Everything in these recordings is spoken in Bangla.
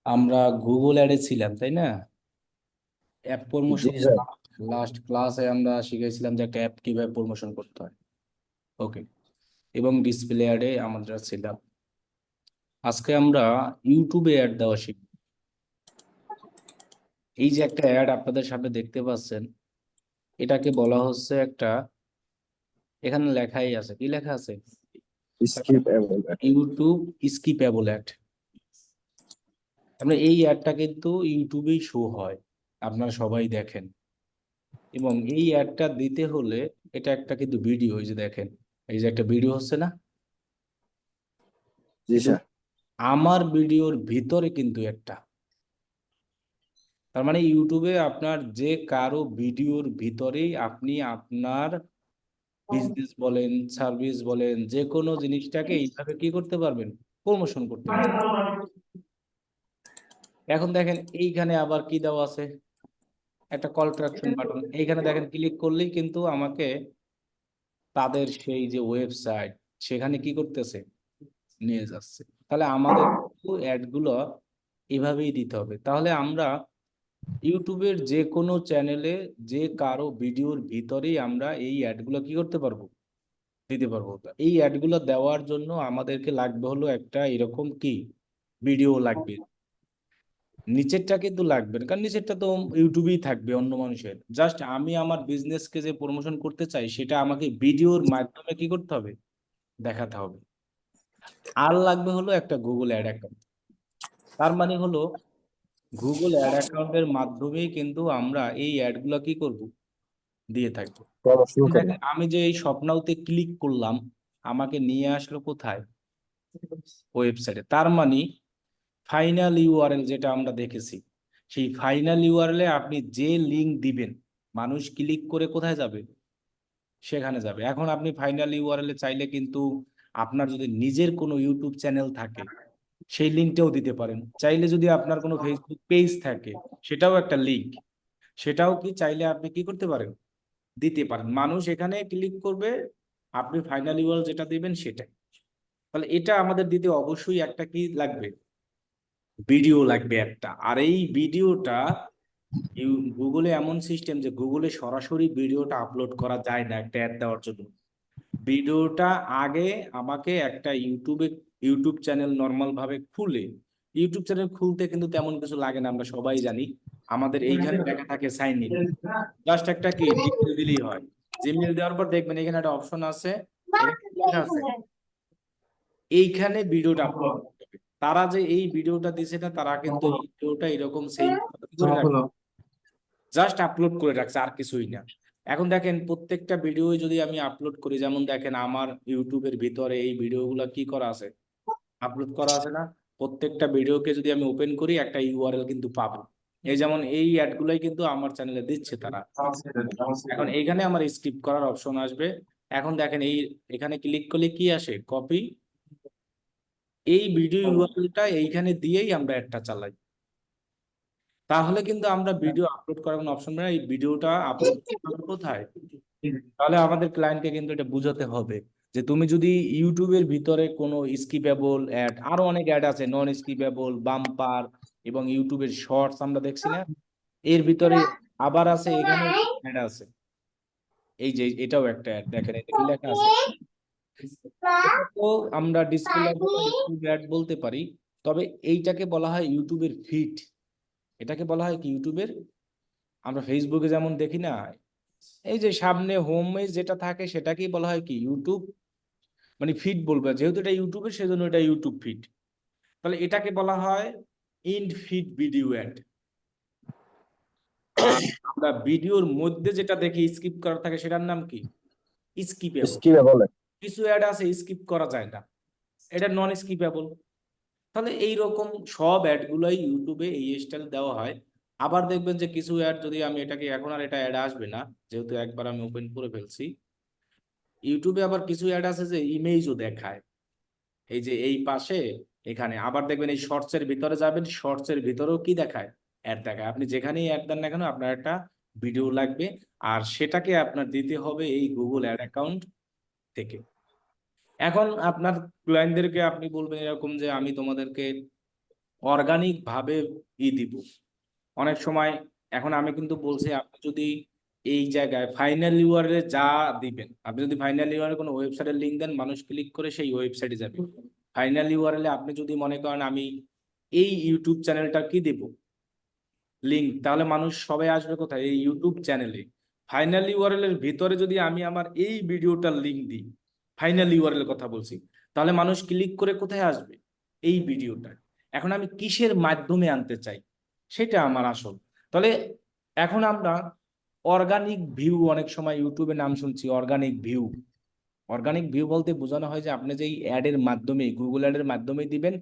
আমরা গুগল অ্যাডে ছিলাম, তাই না? অ্যাপ জি প্রমোশন। স্যার। লাস্ট ক্লাসে আমরা শিখেছিলাম যে একটা অ্যাপ কিভাবে প্রমোশন করতে হয়। ওকে। এবং ডিসপ্লে অ্যাডে আমরা ছিলাম। আজকে আমরা ইউটিউবে অ্যাড দেওয়া শিখব। এই যে একটা অ্যাড আপনাদের সামনে দেখতে পাচ্ছেন, এটাকে বলা হচ্ছে একটা, এখানে লেখাই আছে, কি লেখা আছে? স্কিপ এবং ইউটিউব স্কিপেবল অ্যাড। আমরা এই অ্যাডটা কিন্তু ইউটিউবেই শো হয়, আপনারা সবাই দেখেন। এবং এই অ্যাডটা দিতে হলে এটা একটা কিন্তু ভিডিও, এই যে দেখেন, এই যে একটা ভিডিও হচ্ছে না, জি কিন্তু স্যার। আমার ভিডিওর ভিতরে কিন্তু একটা, তার মানে ইউটিউবে আপনার যে কারো ভিডিওর ভিতরেই আপনি আপনার বিজনেস বলেন, সার্ভিস বলেন, যে কোনো জিনিসটাকে এইভাবে কি করতে পারবেন, প্রমোশন করতে পারবেন। এখন দেখেন এইখানে আবার কি দেওয়া আছে, একটা কল টু অ্যাকশন বাটন। এইখানে দেখেন ক্লিক করলেই কিন্তু আমাকে তাদের সেই যে ওয়েবসাইট, সেখানে কি করতেছে, নিয়ে যাচ্ছে। তাহলে আমাদের অ্যাড গুলো এভাবেই দিতে হবে। তাহলে আমরা ইউটিউবের যে কোনো চ্যানেলে যে কারো ভিডিওর ভিতরেই আমরা এই অ্যাডগুলো কি করতে পারবো, দিতে পারবো। তা এই অ্যাডগুলো দেওয়ার জন্য আমাদেরকে লাগবে হলো একটা এরকম কি ভিডিও লাগবে। নিচেরটা কিন্তু লাগবে না, কারণ নিচেরটা তো ইউটিউবেই থাকবে অন্য মানুষের। জাস্ট আমি আমার বিজনেসকে যে প্রমোশন করতে চাই সেটা আমাকে ভিডিওর মাধ্যমে কি করতে হবে, দেখাতে হবে। আর লাগবে হলো একটা গুগল অ্যাড অ্যাকাউন্ট। তার মানে হলো গুগল অ্যাড অ্যাকাউন্টের মাধ্যমেই কিন্তু আমরা এই অ্যাডগুলো কি করব, দিয়ে থাকবো। প্রমোশন করব। দেখেন আমি যে এই স্বপ্নাউতে ক্লিক করলাম, আমাকে নিয়ে আসলো কোথায়, ওয়েবসাইটে। তার মানে ফাইনাল ইউআরএল যেটা আমরা দেখেছি, সেই ফাইনাল ইউআরএল এ আপনি যে লিংক দিবেন, মানুষ ক্লিক করে কোথায় যাবে, সেখানে যাবে। এখন আপনি ফাইনাল ইউআরএল এ চাইলে কিন্তু আপনার যদি নিজের কোনো ইউটিউব চ্যানেল থাকে সেই লিঙ্কটাও দিতে পারেন। চাইলে যদি আপনার কোনো ফেসবুক পেজ থাকে, সেটাও একটা লিঙ্ক, সেটাও কি চাইলে আপনি কি করতে পারেন, দিতে পারেন। মানুষ এখানে ক্লিক করবে, আপনি ফাইনাল ইউআরএল যেটা দিবেন সেটাই। তাহলে এটা আমাদের দিতে অবশ্যই একটা কি লাগবে, ভিডিও লাগবে একটা। আর এই ভিডিওটা গুগলে এমন সিস্টেম যে গুগলে সরাসরি ভিডিওটা আপলোড করা যায় না একটা অ্যাড দেওয়ার জন্য। ভিডিওটা আগে আমাকে একটা ইউটিউব চ্যানেল নর্মাল ভাবে খুলে, ইউটিউব চ্যানেল খুলতে কিন্তু তেমন কিছু লাগে না, আমরা সবাই জানি। আমাদের এইখানে লেখা থাকে সাইন ইন, জাস্ট একটা কি জিমেল দিলেই হয়। জিমেল দেওয়ার পর দেখবেন এখানে একটা অপশন আছে, এখানে কি লেখা আছে, এইখানে ভিডিওটা আপলোড করতে হবে। তারা যে এই ভিডিওটা দিছে না, তারা কিন্তু এই ভিডিওটা এরকম সেম করে রাখছে, জাস্ট আপলোড করে রাখছে, আর কিছুই না। এখন দেখেন প্রত্যেকটা ভিডিও যদি আমি আপলোড করি, যেমন দেখেন আমার ইউটিউবের ভিতরে এই ভিডিওগুলো কি করা আছে, আপলোড করা আছে না। প্রত্যেকটা ভিডিওকে যদি আমি ওপেন করি একটা ইউআরএল কিন্তু পাবো। এই যেমন এই অ্যাডগুলাই কিন্তু আমার চ্যানেলে দিচ্ছে তারা। এখন এইখানে আমার স্কিপ করার অপশন আসবে। এখন দেখেন এই, এখানে ক্লিক করলে কি আসে, কপি, এই ভিডিও ইউআরএলটা এইখানে দিয়েই আমরা একটা চালাই। তাহলে কিন্তু আমরা ভিডিও আপলোড করার কোনো অপশন নেই, এই ভিডিওটা আপলোড করতে কোথায়। তাহলে আমাদের ক্লায়েন্টকে কিন্তু এটা বুঝাতে হবে যে তুমি যদি ইউটিউবের ভিতরে কোনো স্কিপেবল অ্যাড, আরো অনেক অ্যাড আছে, নন স্কিপেবল, বাম্পার এবং ইউটিউবের শর্টস আমরা দেখছি না, এর ভিতরে আবার আছে এখানে অ্যাড আছে। এই যে এটাও একটা অ্যাড, দেখেন এটা কি লেখা আছে, এটা তো আমরা ডিসপ্লে অ্যাড বলতে পারি। তবে এইটাকে বলা হয় ইউটিউবের ফিড। এটাকে বলা হয় কি ইউটিউবের, আমরা ফেসবুকে যেমন দেখি না, এই যে সামনে হোম পেজ যেটা থাকে সেটাকেই বলা হয় কি ইউটিউব, মানে ফিড বলবো, যেহেতু এটা ইউটিউবের সেজন্য এটা ইউটিউব ফিড। তাহলে এটাকে বলা হয় ইন ফিড ভিডিও অ্যাড। আর আমরা ভিডিওর মধ্যে যেটা দেখি স্কিপ করা থাকে সেটার নাম কি, স্কিপেবল। স্কিপে বলে। কিছু অ্যাড আছে স্কিপ করা যায় না, এটা নন স্কিপেবল। তাহলে এইরকম সব অ্যাড গুলাই ইউটিউবে এই স্টাইল দেওয়া হয়। আবার দেখবেন যে কিছু অ্যাড, যদি আমি এটাকে এখন আর এটা অ্যাড আসবে না যেহেতু একবার আমি ওপেন করে ফেলছি, ইউটিউবে আবার কিছু অ্যাড আছে যে ইমেজও দেখায়। এই যে এই পাশে, এখানে আবার দেখবেন এই শর্টস এর ভিতরে যাবেন, শর্টস এর ভিতরেও কি দেখায়, অ্যাড দেখায়। আপনি যেখানেই অ্যাড দেন না কেন আপনার একটা ভিডিও লাগবে, আর সেটাকে আপনার দিতে হবে এই গুগল অ্যাড অ্যাকাউন্ট থেকে। এখন আপনার ক্লায়েন্টদেরকে আপনি বলবেন এরকম যে আমি তোমাদেরকে অর্গানিক ভাবে দিব। অনেক সময় এখন আমি কিন্তু বলছি, আপনি যদি এই জায়গায় ফাইনাল ইউআরএল যা দিবেন, আপনি যদি ফাইনাল ইউআরএল কোনো ওয়েবসাইটের লিঙ্ক দেন, মানুষ ক্লিক করে সেই ওয়েবসাইটে যাবে। ফাইনাল ইউআরএল আপনি যদি মনে করেন আমি এই ইউটিউব চ্যানেলটা কি দেব লিঙ্ক, তাহলে মানুষ সবাই আসবে কোথায়? এই ইউটিউব চ্যানেলে। ফাইনাল ইউআরএল এর ভিতরে যদি আমি আমার এই ভিডিওটার লিঙ্ক দিই, ফাইনাল ইউআরএল কথা বলছি, তাহলে মানুষ ক্লিক করে কোথায় আসবে? এই ভিডিওটা। এখন আমি কিসের মাধ্যমে আনতে চাই, সেটা আমার আসল। তাহলে এখন আমরা অর্গানিক ভিউ, অনেক সময় ইউটিউবে নাম শুনছি অর্গানিক ভিউ। অর্গানিক ভিউ বলতে বোঝানো হয় যে আপনি যে অ্যাডের মাধ্যমে, গুগল অ্যাডের মাধ্যমে দিবেন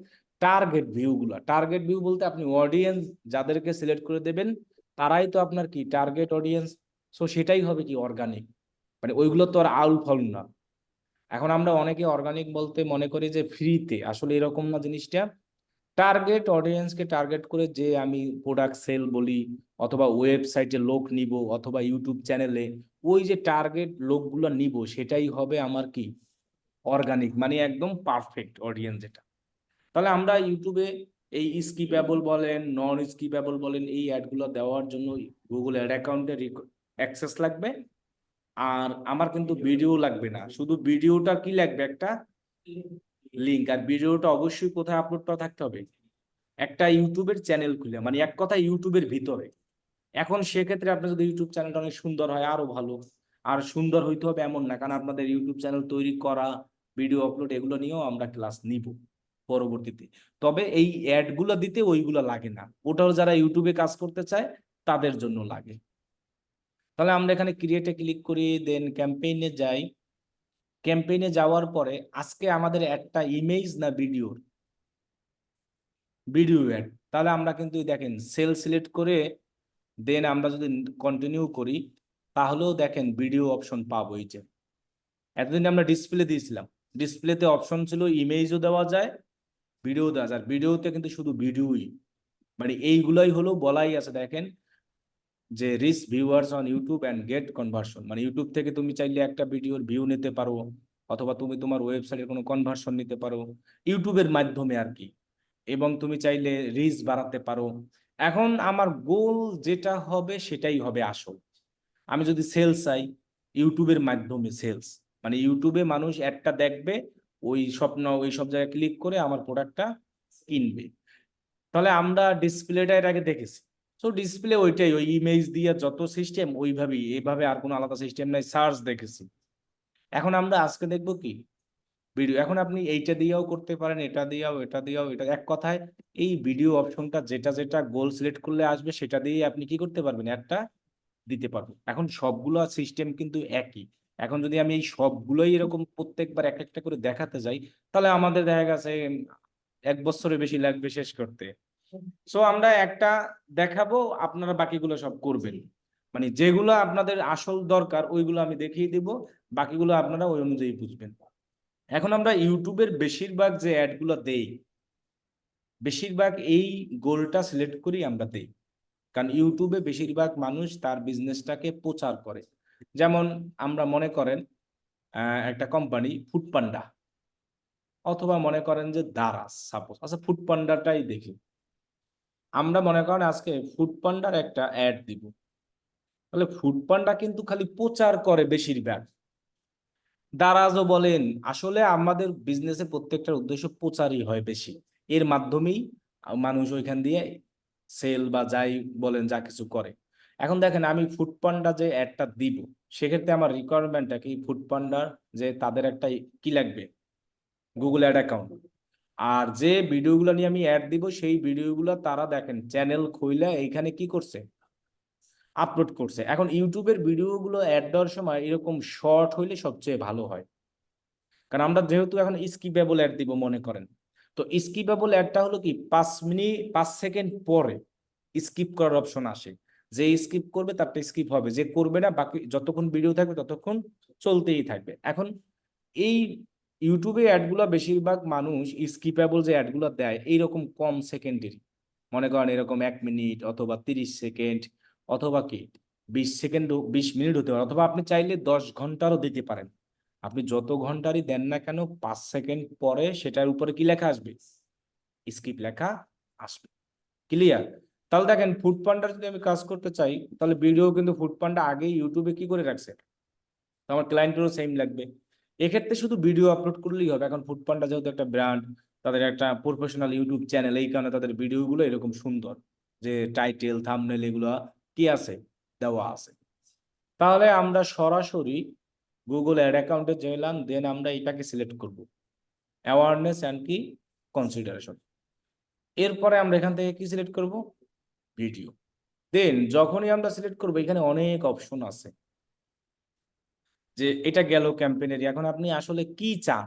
টার্গেট ভিউগুলো। টার্গেট ভিউ বলতে আপনি অডিয়েন্স যাদেরকে সিলেক্ট করে দেবেন, তারাই তো আপনার কি টার্গেট অডিয়েন্স। সো সেটাই হবে কি অর্গানিক, মানে ওইগুলো তো আর আউল ফল না। এখন আমরা অনেকে অর্গানিক বলতে মনে করি যে ফ্রিতে, আসলে এরকম না জিনিসটা। টার্গেট অডিয়েন্সকে টার্গেট করে যে আমি প্রোডাক্ট সেল বলি, অথবা ওয়েবসাইটে লোক নিব, অথবা ইউটিউব চ্যানেলে ওই যে টার্গেট লোকগুলো নিব, সেটাই হবে আমার কি অর্গানিক, মানে একদম পারফেক্ট অডিয়েন্স যেটা। তাহলে আমরা ইউটিউবে এই স্কিপেবল বলেন, নন স্কিপেবল বলেন, এই অ্যাডগুলো দেওয়ার জন্য গুগল অ্যাড অ্যাকাউন্টে অ্যাক্সেস লাগবে। আর আমার কিন্তু ভিডিও লাগবে না, শুধু ভিডিওটা কি লাগবে? একটা লিঙ্ক। আর ভিডিওটা অবশ্যই কোথায় আপলোড করা থাকতে হবে? একটা ইউটিউবের চ্যানেল খুলে, মানে এক কথা ইউটিউবের ভিতরে। এখন সেক্ষেত্রে আপনার যদি ইউটিউব চ্যানেলটা অনেক সুন্দর হয় আরো ভালো। আর সুন্দর হইতে হবে এমন না, কারণ আপনাদের ইউটিউব চ্যানেল তৈরি করা, ভিডিও আপলোড, এগুলো নিয়েও আমরা ক্লাস নিব পরবর্তীতে। তবে এই অ্যাড গুলো দিতে ওইগুলো লাগে না, ওটাও যারা ইউটিউবে কাজ করতে চায় তাদের জন্য লাগে। তাহলে আমরা এখানে ক্রিয়েটে ক্লিক করি, দেন ক্যাম্পেইনে যাই। ক্যাম্পেইনে যাওয়ার পরে আজকে আমাদের একটা ইমেজ না ভিডিওর? Video ad. তাহলে আমরা কিন্তু দেখেন সেল সিলেক্ট করে দেন আমরা যদি কন্টিনিউ করি, তাহলেও দেখেন ভিডিও অপশন পাবো। এই যে এতদিন আমরা ডিসপ্লে দিয়েছিলাম, ডিসপ্লেতে অপশন ছিল ইমেজও দেওয়া যায়, ভিডিও দেওয়া যায়। ভিডিওতে কিন্তু শুধু ভিডিওই, মানে এইগুলাই হলো বলাই আছে দেখেন যে reach viewers on YouTube and get conversion. মানে ইউটিউব থেকে তুমি চাইলে একটা ভিডিওর ভিউ নিতে পারো, অথবা তুমি তোমার ওয়েবসাইটের কোনো কনভার্সন নিতে পারো ইউটিউবের মাধ্যমে আর কি, এবং তুমি চাইলে রিচ বাড়াতে পারো। এখন আমার গোল যেটা হবে সেটাই হবে আসল। আমি যদি সেলস চাই, ইউটিউবের মাধ্যমে সেলস, মানে ইউটিউবে মানুষ একটা দেখবে, ওই স্বপ্ন ওই সব জায়গায় ক্লিক করে আমার প্রোডাক্টটা কিনবে। তাহলে আমরা ডিসপ্লেটা এর আগে দেখেছি। সো ডিসপ্লে ওইটাই, ওই ইমেজ দিয়ে যত সিস্টেম ওইভাবেই, এইভাবে আর কোনো আলাদা সিস্টেম নাই। সার্চ দেখেছি। এখন আমরা আজকে দেখবো কি ভিডিও। এখন আপনি এইটা দিয়েও করতে পারেন, এটা দিয়েও, এটা দিয়েও, এটা এক কথায় এই ভিডিও অপশনটা যেটা যেটা গোল সিলেক্ট করলে আসবে সেটা দিয়ে আপনি কি করতে পারবেন, একটা দিতে পারবো। এখন সবগুলো সিস্টেম কিন্তু একই। এখন যদি আমি এই সবগুলোই এরকম প্রত্যেকবার এক একটা করে দেখাতে যাই, তাহলে আমাদের দেখা গেছে 1 বছরের বেশি লাগবে শেষ করতে। সো আমরা একটা দেখাবো, আপনারা বাকিগুলো সব করবেন। মানে যেগুলো আপনাদের আসল দরকার ওইগুলো আমি দেখিয়ে দিব, বাকিগুলো আপনারা ওই অনুযায়ী বুঝবেন। এখন আমরা ইউটিউবের বেশিরভাগ যে অ্যাডগুলো দেই, বেশিরভাগ এই গোলটা সিলেক্ট করি আমরা দেই। কারণ ইউটিউবে বেশিরভাগ মানুষ তার বিজনেসটাকে প্রচার করে। যেমন আমরা মনে করেন একটা কোম্পানি ফুডপান্ডা, অথবা মনে করেন যে দারাজ, সাপোজ। আচ্ছা ফুডপান্ডাটাই দেখি। আমরা মনে করেন আজকে ফুডপান্ডার একটা অ্যাড দিব, তাহলে ফুডপান্ডা কিন্তু খালি প্রচার করে বেশিরভাগ। দারাজও বলেন, আসলে আমাদের বিজনেসে প্রত্যেকটার উদ্দেশ্য প্রচারই হয় বেশি, এর মাধ্যমেই মানুষ ওইখান দিয়ে সেল বা যাই বলেন যা কিছু করে। এখন দেখেন আমি ফুডপান্ডা যে অ্যাডটা দিব, সেক্ষেত্রে আমার রিকোয়ারমেন্টটা কি? ফুডপান্ডার যে তাদের একটা কি লাগবে, গুগল অ্যাড অ্যাকাউন্ট। আর যে ভিডিওগুলো নিয়ে আমি অ্যাড দিব, সেই ভিডিওগুলো তারা দেখেন চ্যানেল খুইলে এইখানে কি করছে, আপলোড করছে। এখন ইউটিউবের ভিডিওগুলো অ্যাড দেওয়ার সময় এরকম শর্ট হইলে সবচেয়ে ভালো হয়। কারণ আমরা যেহেতু এখন স্কিপেবল অ্যাড দিব মনে করেন, তো স্কিপেবল অ্যাডটা হলো কি 5 মিনিট 5 সেকেন্ড পরে স্কিপ করার অপশন আসে। যে স্কিপ করবে তারটা স্কিপ হবে, যে করবে না বাকি যতক্ষণ ভিডিও থাকবে ততক্ষণ চলতেই থাকবে। এখন এই ইউটিউবে অ্যাডগুলো বেশিরভাগ মানুষ স্কিপেবল যে অ্যাডগুলো দেয় এইরকম কম সেকেন্ডের, মনে করেন এরকম 1 মিনিট অথবা 30 সেকেন্ড, অথবা কি 20 সেকেন্ড 20 মিনিট হতে পারে, অথবা আপনি চাইলে 10 ঘন্টারও দিতে পারেন। আপনি যত ঘন্টারই দেন না কেন 5 সেকেন্ড পরে সেটার উপরে কি লেখা আসবে, স্কিপ লেখা আসবে। ক্লিয়ার? তাহলে দেখেন ফুড পান্ডার যদি আমি কাজ করতে চাই, তাহলে ভিডিও কিন্তু ফুড পান্ডা আগেই ইউটিউবে কি করে রাখছে, তো আমার ক্লায়েন্টেরও সেম লাগবে। এক্ষেত্রে শুধু ভিডিও আপলোড করলেই হবে। এখন ফুড পান্ডা যেহেতু একটা ব্র্যান্ড, তাদের একটা প্রফেশনাল ইউটিউব চ্যানেল, এই কারণে তাদের ভিডিওগুলো এরকম সুন্দর, যে টাইটেল থাম্বনেল এগুলো কি আছে, দেওয়া আছে। তাহলে আমরা সরাসরি গুগল অ্যাড অ্যাকাউন্টে গেলাম, দেন আমরা এটাকে সিলেক্ট করব, অ্যাওয়ারনেস অ্যান্ড কি কনসিডারেশন। এরপরে আমরা এখান থেকে কি সিলেক্ট করব, ভিডিও। দেন যখনই আমরা সিলেক্ট করবো, এখানে অনেক অপশন আছে, যে এটা গেল ক্যাম্পেইনের। এখন আপনি আসলে কি চান,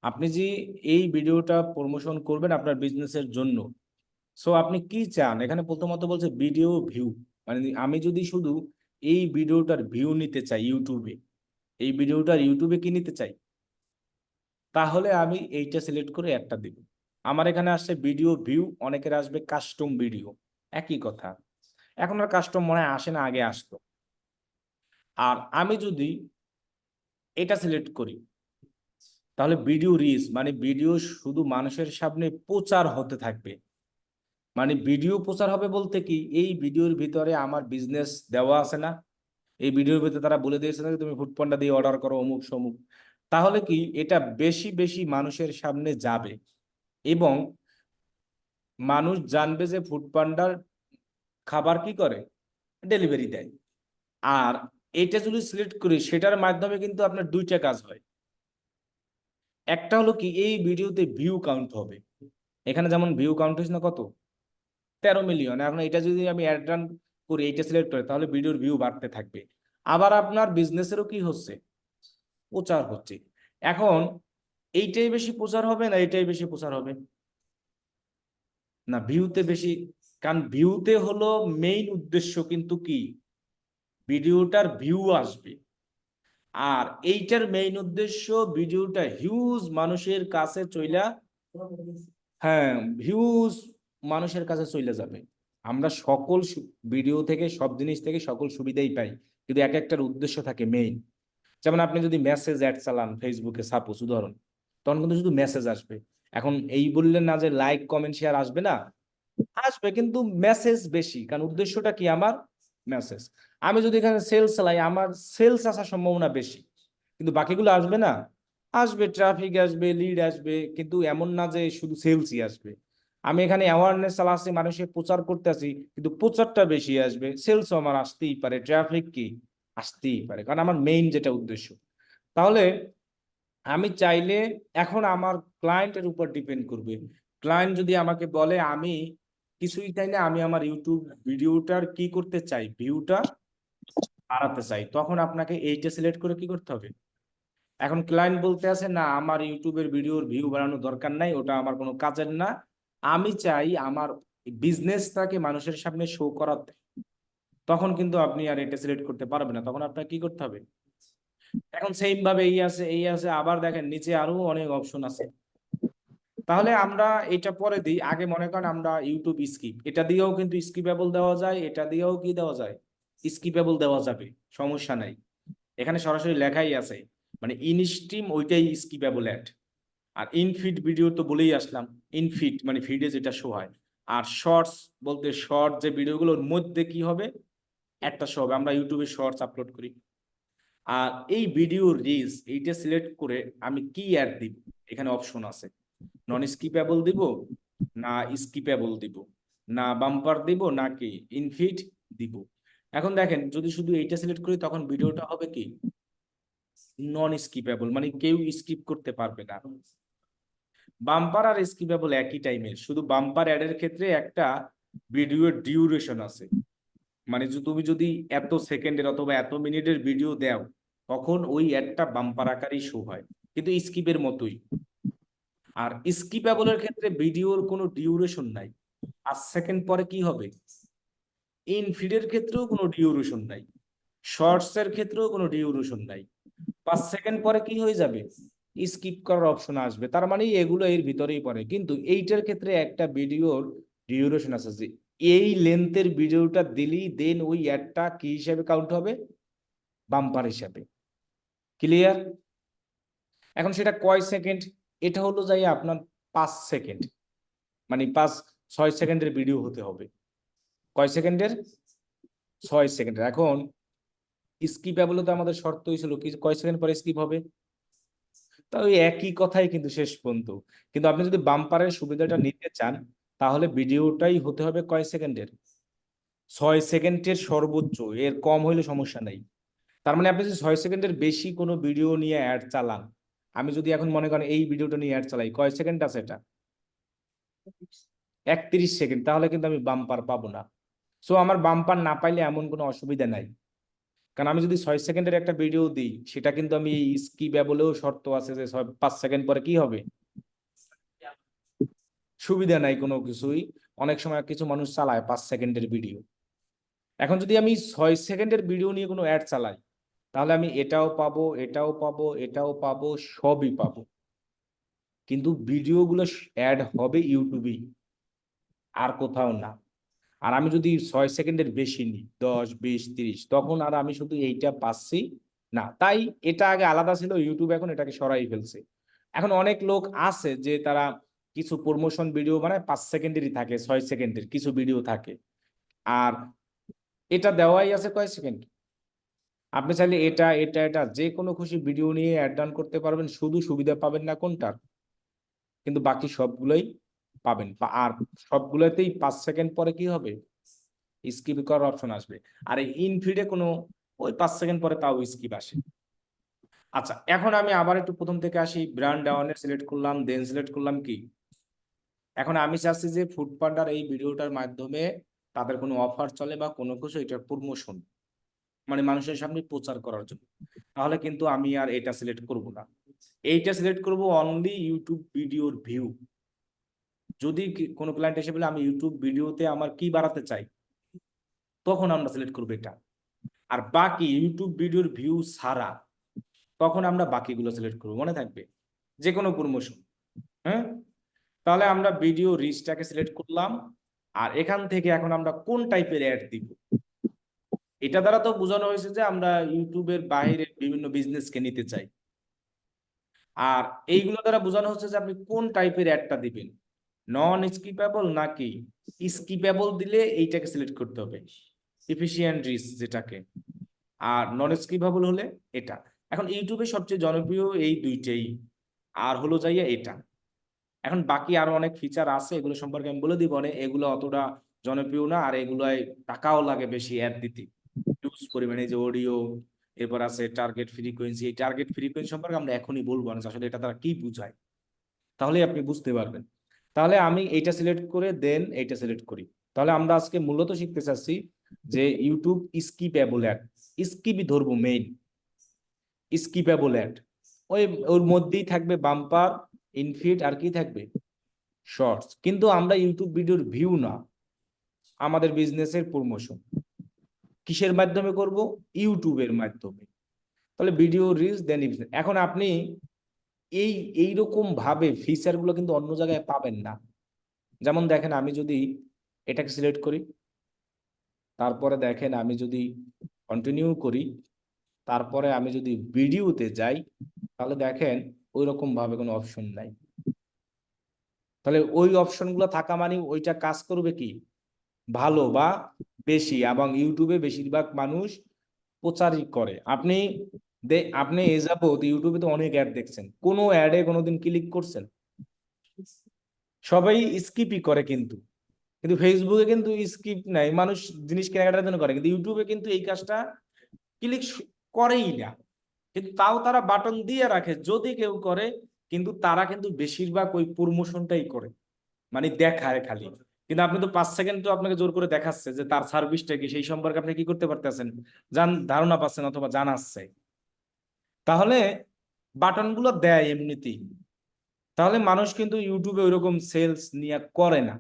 আপনি যে এই ভিডিওটা প্রমোশন করবেন আপনার বিজনেসের জন্য, সো আপনি কি চান। এখানে প্রথমত বলছে ভিডিও ভিউ, মানে আমি যদি শুধু এই ভিডিওটার ভিউ নিতে চাই ইউটিউবে, এই ভিডিওটার ইউটিউবে কি নিতে চাই, তাহলে আমি এইটা সিলেক্ট করে একটা দিব। আমার এখানে আসছে ভিডিও ভিউ, অনেকের আসবে কাস্টম ভিডিও, একই কথা। এখন আর কাস্টম মনে হয় আসে না, আগে আসতো। আর আমি যদি এটা সিলেক্ট করি, তাহলে ভিডিও রিচ, মানে ভিডিও শুধু মানুষের সামনে প্রচার হতে থাকবে। মানে ভিডিও প্রচার হবে বলতে কি, এই ভিডিওর ভিতরে আমার বিজনেস দেওয়া আছে না, এই ভিডিওর ভিতরে তারা বলে দিয়েছে না যে তুমি ফুডপান্ডা দিয়ে অর্ডার করো অমুক সমুক। তাহলে কি এটা বেশি বেশি মানুষের সামনে যাবে, এবং মানুষ জানবে যে ফুডপান্ডার খাবার কি করে, ডেলিভারি দেয়। আর এটা যদি সিলেক্ট করি, সেটার মাধ্যমে কিন্তু আপনার দুইটা কাজ হয়। একটা হলো কি, এই ভিডিওতে ভিউ কাউন্ট হবে। এখানে যেমন ভিউ কাউন্ট হয়েছে না কত, 13 মিলিয়ন। এখন এটা যদি আমি অ্যাড রান করি, এইটা সিলেক্ট করি, তাহলে ভিডিওর ভিউ বাড়তে থাকবে। আবার আপনার বিজনেসেরও কি হচ্ছে, প্রচার হচ্ছে। এখন এইটাই বেশি প্রচার হবে না এইটাই বেশি প্রচার হবে, না ভিউতে বেশি। কারণ ভিউতে হলো মেইন উদ্দেশ্য কিন্তু কি, ভিডিওটার ভিউ আসবে। আর এইটার মেইন উদ্দেশ্য ভিডিওটা হিউজ মানুষের কাছে চইলা, হ্যাঁ, ভিউজ মানুষের কাছে চলে যাবে। আমরা সকল ভিডিও থেকে সব জিনিস থেকে সকল সুবিধাই পাই, কিন্তু এক একটার উদ্দেশ্য থাকে মেইন। যেমন আপনি যদি মেসেজ অ্যাড চালান ফেসবুকে, সাপোজ উদাহরণ, তখন কিন্তু শুধু মেসেজ আসবে। এখন এই বললেন না যে লাইক কমেন্ট শেয়ার আসবে না, আসবে, কিন্তু মেসেজ বেশি, কারণ উদ্দেশ্যটা কি আমার, মেসেজ। আমি যদি এখানে সেলস চালাই, আমার সেলস আসার সম্ভাবনা বেশি, কিন্তু বাকিগুলো আসবে না, আসবে, ট্রাফিক আসবে, লিড আসবে, কিন্তু এমন না যে শুধু সেলসই আসবে। আমি এখানে অ্যাওয়ারনেস চালাচ্ছি, মানুষের প্রচার করতে আছি, কিন্তু প্রচারটা বেশি আসবে, সেলসও আমার আসতেই পারে, ট্রাফিক কি আসতেই পারে, কারণ আমার মেইন যেটা উদ্দেশ্য। তাহলে আমি চাইলে, এখন আমার ক্লায়েন্টের উপর ডিপেন্ড করবে। ক্লায়েন্ট যদি আমাকে বলে আমি কিছুই চাই না, আমি আমার ইউটিউব ভিডিওটার কি করতে চাই, ভিউটা বাড়াতে চাই, তখন আপনাকে এইটা সিলেক্ট করে কি করতে হবে। এখন ক্লায়েন্ট বলতে আছে না, আমার ইউটিউবের ভিডিওর ভিউ বাড়ানোর দরকার নাই, ওটা আমার কোনো কাজের না, আমি চাই আমার বিজনেসটাকে মানুষের সামনে শো করাতে, তখন কিন্তু আপনি আর এটা সিলেক্ট করতে পারবেন না, তখন আপনাকে কি করতে হবে। এখন সেম ভাবে এই আছে এই আছে, আবার দেখেন নিচে আরো অনেক অপশন আছে। তাহলে আমরা এটা পরে দিই, আগে মনে করেন আমরা ইউটিউব স্কিপ, এটা দিয়েও কিন্তু স্কিপেবল দেওয়া যায়, এটা দিয়েও কি দেওয়া যায়, স্কিপেবল দেওয়া যাবে, সমস্যা নাই। এখানে সরাসরি লেখাই আছে, মানে ইন স্ট্রিম ওইটাই স্কিপেবল অ্যাড। আর ইনফিড ভিডিও তো বলেই আসলাম, ইনফিড মানে ফিডে যেটা শো হয়। আর শর্টস বলতে শর্ট যে ভিডিওগুলোর মধ্যে কি হবে, একটা শো হবে, আমরা ইউটিউবে শর্টস আপলোড করি। আর এই ভিডিও রিলস এইটা সিলেক্ট করে আমি কি অ্যাড দিব, এখানে অপশন আছে, নন স্কিপেবল দিব, না স্কিপেবল দিব, না বাম্পার দিব, নাকি ইনফিট দিব। এখন দেখেন যদি শুধু এইটা সিলেক্ট করি, তখন ভিডিওটা হবে কি নন স্কিপেবল, মানে কেউ স্কিপ করতে পারবে না। বাম্পার আর স্কিপেবল একই টাইমের, শুধু বাম্পার অ্যাডের ক্ষেত্রে একটা ভিডিওর ডিউরেশন আছে, মানে তুমি যদি এত সেকেন্ডের অথবা এত মিনিটের ভিডিও দাও, তখন ওই অ্যাডটা বাম্পার আকারেই শো হয়, কিন্তু স্কিপের মতোই। আর স্কিপেবলের ক্ষেত্রে ভিডিওর কোনো ডিউরেশন নাই, 5 সেকেন্ড পরে কি হবে। ইনফিডের ক্ষেত্রেও কোনো ডিউরেশন নাই, শর্টস এর ক্ষেত্রেও কোনো ডিউরেশন নাই, 5 সেকেন্ড পরে কি হয়ে যাবে, স্কিপ করার অপশন আসবে। তার মানে এগুলো এর ভিতরেই পড়ে, কিন্তু এইটার ক্ষেত্রে একটা ভিডিওর ডিউরেশন আছে, যে এই লেন্থের ভিডিওটা দিলেই দেন ওই অ্যাডটা কি হিসাবে কাউন্ট হবে, বাম্পার হিসাবে। ক্লিয়ার? এখন সেটা কয় সেকেন্ড, এটা হলো যাই আপনার 5 সেকেন্ড। মানে 6 সেকেন্ডের ভিডিও হতে হবে। কয় সেকেন্ডের? 6 সেকেন্ডের। এখন স্কিপেবল তো আমাদের শর্ত হয়েছিল কি কয় সেকেন্ড পরে স্কিপ হবে, তা ওই একই কথাই কিন্তু শেষ পর্যন্ত। কিন্তু আপনি যদি বাম্পারের সুবিধাটা নিতে চান তাহলে ভিডিওটাই হতে হবে কয় সেকেন্ডের? 6 সেকেন্ডের সর্বোচ্চ, এর কম হইলে সমস্যা নাই। তার মানে আপনি যদি 6 সেকেন্ডের বেশি কোনো ভিডিও নিয়ে অ্যাড চালান, আমি যদি এখন মনে করেন এই ভিডিওটা নিয়ে অ্যাড চালাই, কয় সেকেন্ড আছে এটা? 31 সেকেন্ড, তাহলে কিন্তু আমি বাম্পার পাবো না। সো আমার বাম্পার না পাইলে এমন কোনো অসুবিধা নাই, কারণ আমি যদি 6 সেকেন্ডের একটা ভিডিও দিই সেটা কিন্তু আমি স্কিপেবলেও শর্ত আছে যে 5 সেকেন্ড পরে কি হবে, সুবিধা নাই কোনো কিছুই। অনেক সময় কিছু মানুষ চালায় 5 সেকেন্ডের ভিডিও। এখন যদি আমি 6 সেকেন্ডের ভিডিও নিয়ে কোনো অ্যাড চালাই তাহলে আমি এটাও পাবো, এটাও পাবো, এটাও পাবো, সবই পাবো, কিন্তু ভিডিওগুলো অ্যাড হবে ইউটিউবেই, আর কোথাও না। আর আমি যদি 6 সেকেন্ডের বেশি নিই 10, 20, 30, তখন আর আমি শুধু এইটা পাচ্ছি না। তাই এটা আগে আলাদা ছিল, ইউটিউব এখন এটাকে সরাই ফেলছে। এখন অনেক লোক আছে যে তারা কিছু প্রমোশন ভিডিও বানায় 5 সেকেন্ডেরই থাকে, 6 সেকেন্ডের কিছু ভিডিও থাকে, আর এটা দেওয়াই আছে কয় সেকেন্ড। আপনি চাইলে এটা এটা এটা যে কোনো খুশি ভিডিও নিয়ে অ্যাড ডান করতে পারবেন, শুধু সুবিধা পাবেন না কোনটার, কিন্তু বাকি সবগুলোই পাবেন। আর সবগুলোতেই 5 সেকেন্ড পরে কি হবে, স্কিপ করার অপশন আসবে। আর এই ইনফিডে কোনো ওই 5 সেকেন্ড পরে তাও স্কিপ আসে। আচ্ছা, এখন আমি আবার একটু প্রথম থেকে আসি। ব্র্যান্ড অ্যাওয়ারনেস সিলেক্ট করলাম, দেন সিলেক্ট করলাম কি, এখন আমি চাচ্ছি যে ফুড পান্ডার এই ভিডিওটার মাধ্যমে তাদের কোনো অফার চলে বা কোনো কিছু, এটার প্রমোশন মানে মানুষের সামনে প্রচার করার জন্য। তাহলে কিন্তু আমি আর এটা সিলেক্ট করব না, এইটা সিলেক্ট করব অনলি ইউটিউব ভিডিওর ভিউ। যদি কোনো ক্লায়েন্ট এসে বলে আমি ইউটিউব ভিডিওতে আমার কি বাড়াতে চাই, তখন আমরা সিলেক্ট করবো এটা। আর বাকি ইউটিউব ভিডিওর ভিউ ছাড়া তখন আমরা বাকিগুলো সিলেক্ট করবো, মনে থাকবে, যে কোনো প্রমোশন। হ্যাঁ, তাহলে আমরা ভিডিও রিচটাকে সিলেক্ট করলাম। আর এখান থেকে এখন আমরা কোন টাইপের অ্যাড দিব, এটা দ্বারা তো বোঝানো হয়েছে যে আমরা ইউটিউবের বাইরে বিভিন্ন বিজনেসকে নিতে চাই। আর এইগুলো দ্বারা বোঝানো হচ্ছে যে আপনি কোন টাইপের অ্যাডটা দিবেন, নন স্কিপেবল নাকি স্কিপেবল। দিলে এইটাকে সিলেক্ট করতে হবে, এফিশিয়েন্ট রিচ যেটাকে। আর নন স্কিপেবল হলে এটা। এখন ইউটিউবে সবচেয়ে জনপ্রিয় এই দুইটাই, আর হলো যাইয়া এটা। এখন বাকি আরো অনেক ফিচার আছে, এগুলো সম্পর্কে আমি বলে দিব, এগুলো অতটা জনপ্রিয় না, আর এগুলাই টাকাও লাগে বেশি অ্যাড দিতে, ইউজ পরিমাণে, যে অডিও, এরপর আছে টার্গেট ফ্রিকোয়েন্সি। এই টার্গেট ফ্রিকোয়েন্সি সম্পর্কে আমরা এখনই বলবো না, আসলে এটা তারা কি বুঝায়, তাহলে আপনি বুঝতে পারবেন। তাহলে আমি এইটা সিলেক্ট করে দেন এইটা সিলেক্ট করি। তাহলে আমরা আজকে মূলত শিখতে চাচ্ছি যে ইউটিউব স্কিপেবল অ্যাড, স্কিপই ধরবো মেইন, স্কিপেবল অ্যাড। ওর মধ্যেই থাকবে বাম্পার, ইনফিড, আর কি থাকবে, শর্টস। কিন্তু আমরা ইউটিউব ভিডিওর ভিউ না, আমাদের বিজনেসের প্রমোশন কিসের মাধ্যমে করব, ইউটিউবের মাধ্যমে। তাহলে ভিডিও রিচ দেন। এখন আপনি এইরকম ভাবে ফিচার গুলো কিন্তু অন্য জায়গায় পাবেন না। যেমন দেখেন, আমি যদি এটাকে সিলেক্ট করি, তারপরে দেখেন আমি যদি কন্টিনিউ করি, তারপরে আমি যদি ভিডিওতে যাই, তাহলে দেখেন ওই রকম ভাবে কোনো অপশন নাই। তাহলে ওই অপশনগুলো থাকা মানে ওইটা কাজ করবে কি, ভালো বা বেশি, এবং ইউটিউবে বেশিরভাগ মানুষ প্রচারই করে। আপনি এ যাবত ইউটিউবে তো অনেক অ্যাড দেখছেন, কোনো অ্যাডে কোনোদিন ক্লিক করছেন? সবাই স্কিপই করে, কিন্তু কিন্তু ফেসবুকে কিন্তু স্কিপ নাই, মানুষ জিনিস কেনাকাটার জন্য করে, কিন্তু ইউটিউবে কিন্তু এই কাজটা ক্লিক করেই না। কিন্তু তাও তারা বাটন দিয়ে রাখে যদি কেউ করে, কিন্তু তারা কিন্তু বেশিরভাগ ওই প্রমোশনটাই করে, মানে দেখায় খালি। কিন্তু আপনি তো 5 সেকেন্ড তো আপনাকে জোর করে দেখাচ্ছে যে তার সার্ভিসটা কি, সেই সম্পর্কে আপনি কি করতে পারতেছেন, ধারণা পাচ্ছেন অথবা জানাচ্ছে। তাহলে বাটনগুলো দেয় এমনিতেই, তাহলে মানুষ কিন্তু ইউটিউবে ওইরকম সেলস নিয়ে করে না,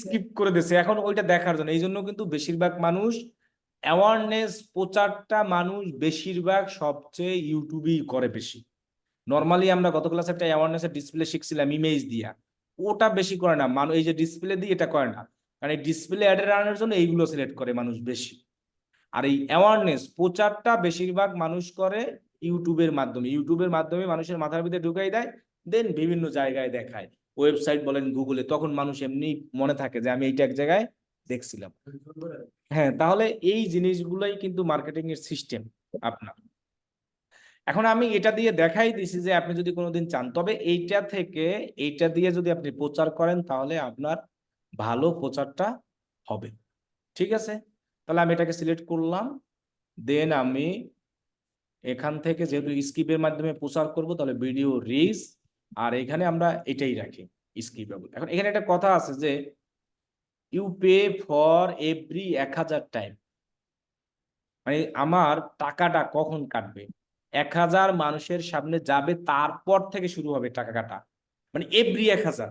স্কিপ করে দিচ্ছে এখন ওইটা দেখার জন্য। এই জন্য কিন্তু বেশিরভাগ মানুষ অ্যাওয়ারনেস প্রচারটা মানুষ বেশিরভাগ সবচেয়ে ইউটিউবেই করে বেশি। নর্মালি আমরা গত ক্লাসে একটা অ্যাওয়ারনেসের ডিসপ্লে শিখছিলাম ইমেজ দিয়া, ওটা বেশি করে না মানুষ, এই যে ডিসপ্লে দিয়ে এটা করে না, কারণ এই ডিসপ্লে অ্যাডের আনার জন্য এইগুলো সিলেক্ট করে মানুষ বেশি। আর এই অ্যাওয়ারনেস প্রচারটা বেশিরভাগ মানুষ করে ইউটিউবের মাধ্যমে, ইউটিউবের মাধ্যমে মানুষের মাথার ভিতরে ঢুকাই দেয় দেন বিভিন্ন জায়গায় দেখায়, ওয়েবসাইট বলেন, গুগলে, তখন মানুষ এমনি মনে থাকে যে আমি এইটা এক জায়গায় দেখছিলাম। হ্যাঁ, তাহলে এই জিনিসগুলোই কিন্তু মার্কেটিং এর সিস্টেম আপনার। এখন আমি এটা দিয়ে দেখাই দিছি যে আপনি যদি কোনোদিন চান, তবে এইটা থেকে এইটা দিয়ে যদি আপনি প্রচার করেন তাহলে আপনার ভালো প্রচারটা হবে। ঠিক আছে, তাহলে আমি এটাকে সিলেক্ট করলাম। দেন আমি এখান থেকে যেহেতু স্কিপের মাধ্যমে প্রচার করব, তাহলে ভিডিও রিচ, আর এখানে আমরা এটাই রাখি স্কিপেবল। এখন এখানে একটা কথা আছে যে you pay for every 1000 time, মানে আমার টাকাটা কখন কাটবে, 1000 মানুষের সামনে যাবে তারপর থেকে শুরু হবে টাকা কাটা, মানে এভরি 1000।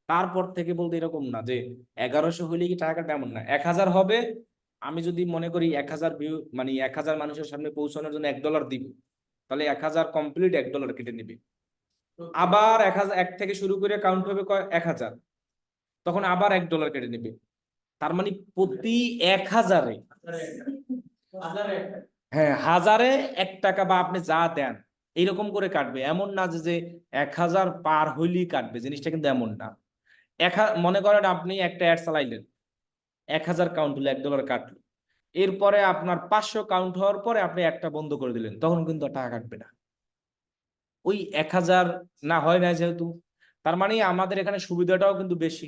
তারপর থেকে বলতে এরকম না যে 1100 হলে কি টাকা কাটা, এমন না, 1000 হবে। আমি যদি মনে করি 1000 ভিউ, মানে 1000 মানুষের সামনে পৌঁছানোর জন্য $1 দিব, তাহলে 1000 কমপ্লিট, $1 কেটে নিবে। আবার 1000, 1 থেকে শুরু করে কাউন্ট হবে 1000, তখন আবার $1 কেটে নিবে। তার মানে প্রতি 1000-এ, হ্যাঁ, 1000-এ $1 বা আপনি যা দেন এইরকম করে কাটবে। এমন না যে 1000 পার হইলেই কাটবে, জিনিসটা কিন্তু এমন না। মনে করেন আপনি একটা অ্যাড চালাইলেন, 1000 কাউন্ট হলো, $1 কাটলো। এরপরে আপনার 500 কাউন্ট হওয়ার পরে আপনি একটা বন্ধ করে দিলেন, তখন কিন্তু আর টাকা কাটবে না। ওই 1000 না হয় না যেহেতু, তার মানে আমাদের এখানে সুবিধাটাও কিন্তু বেশি।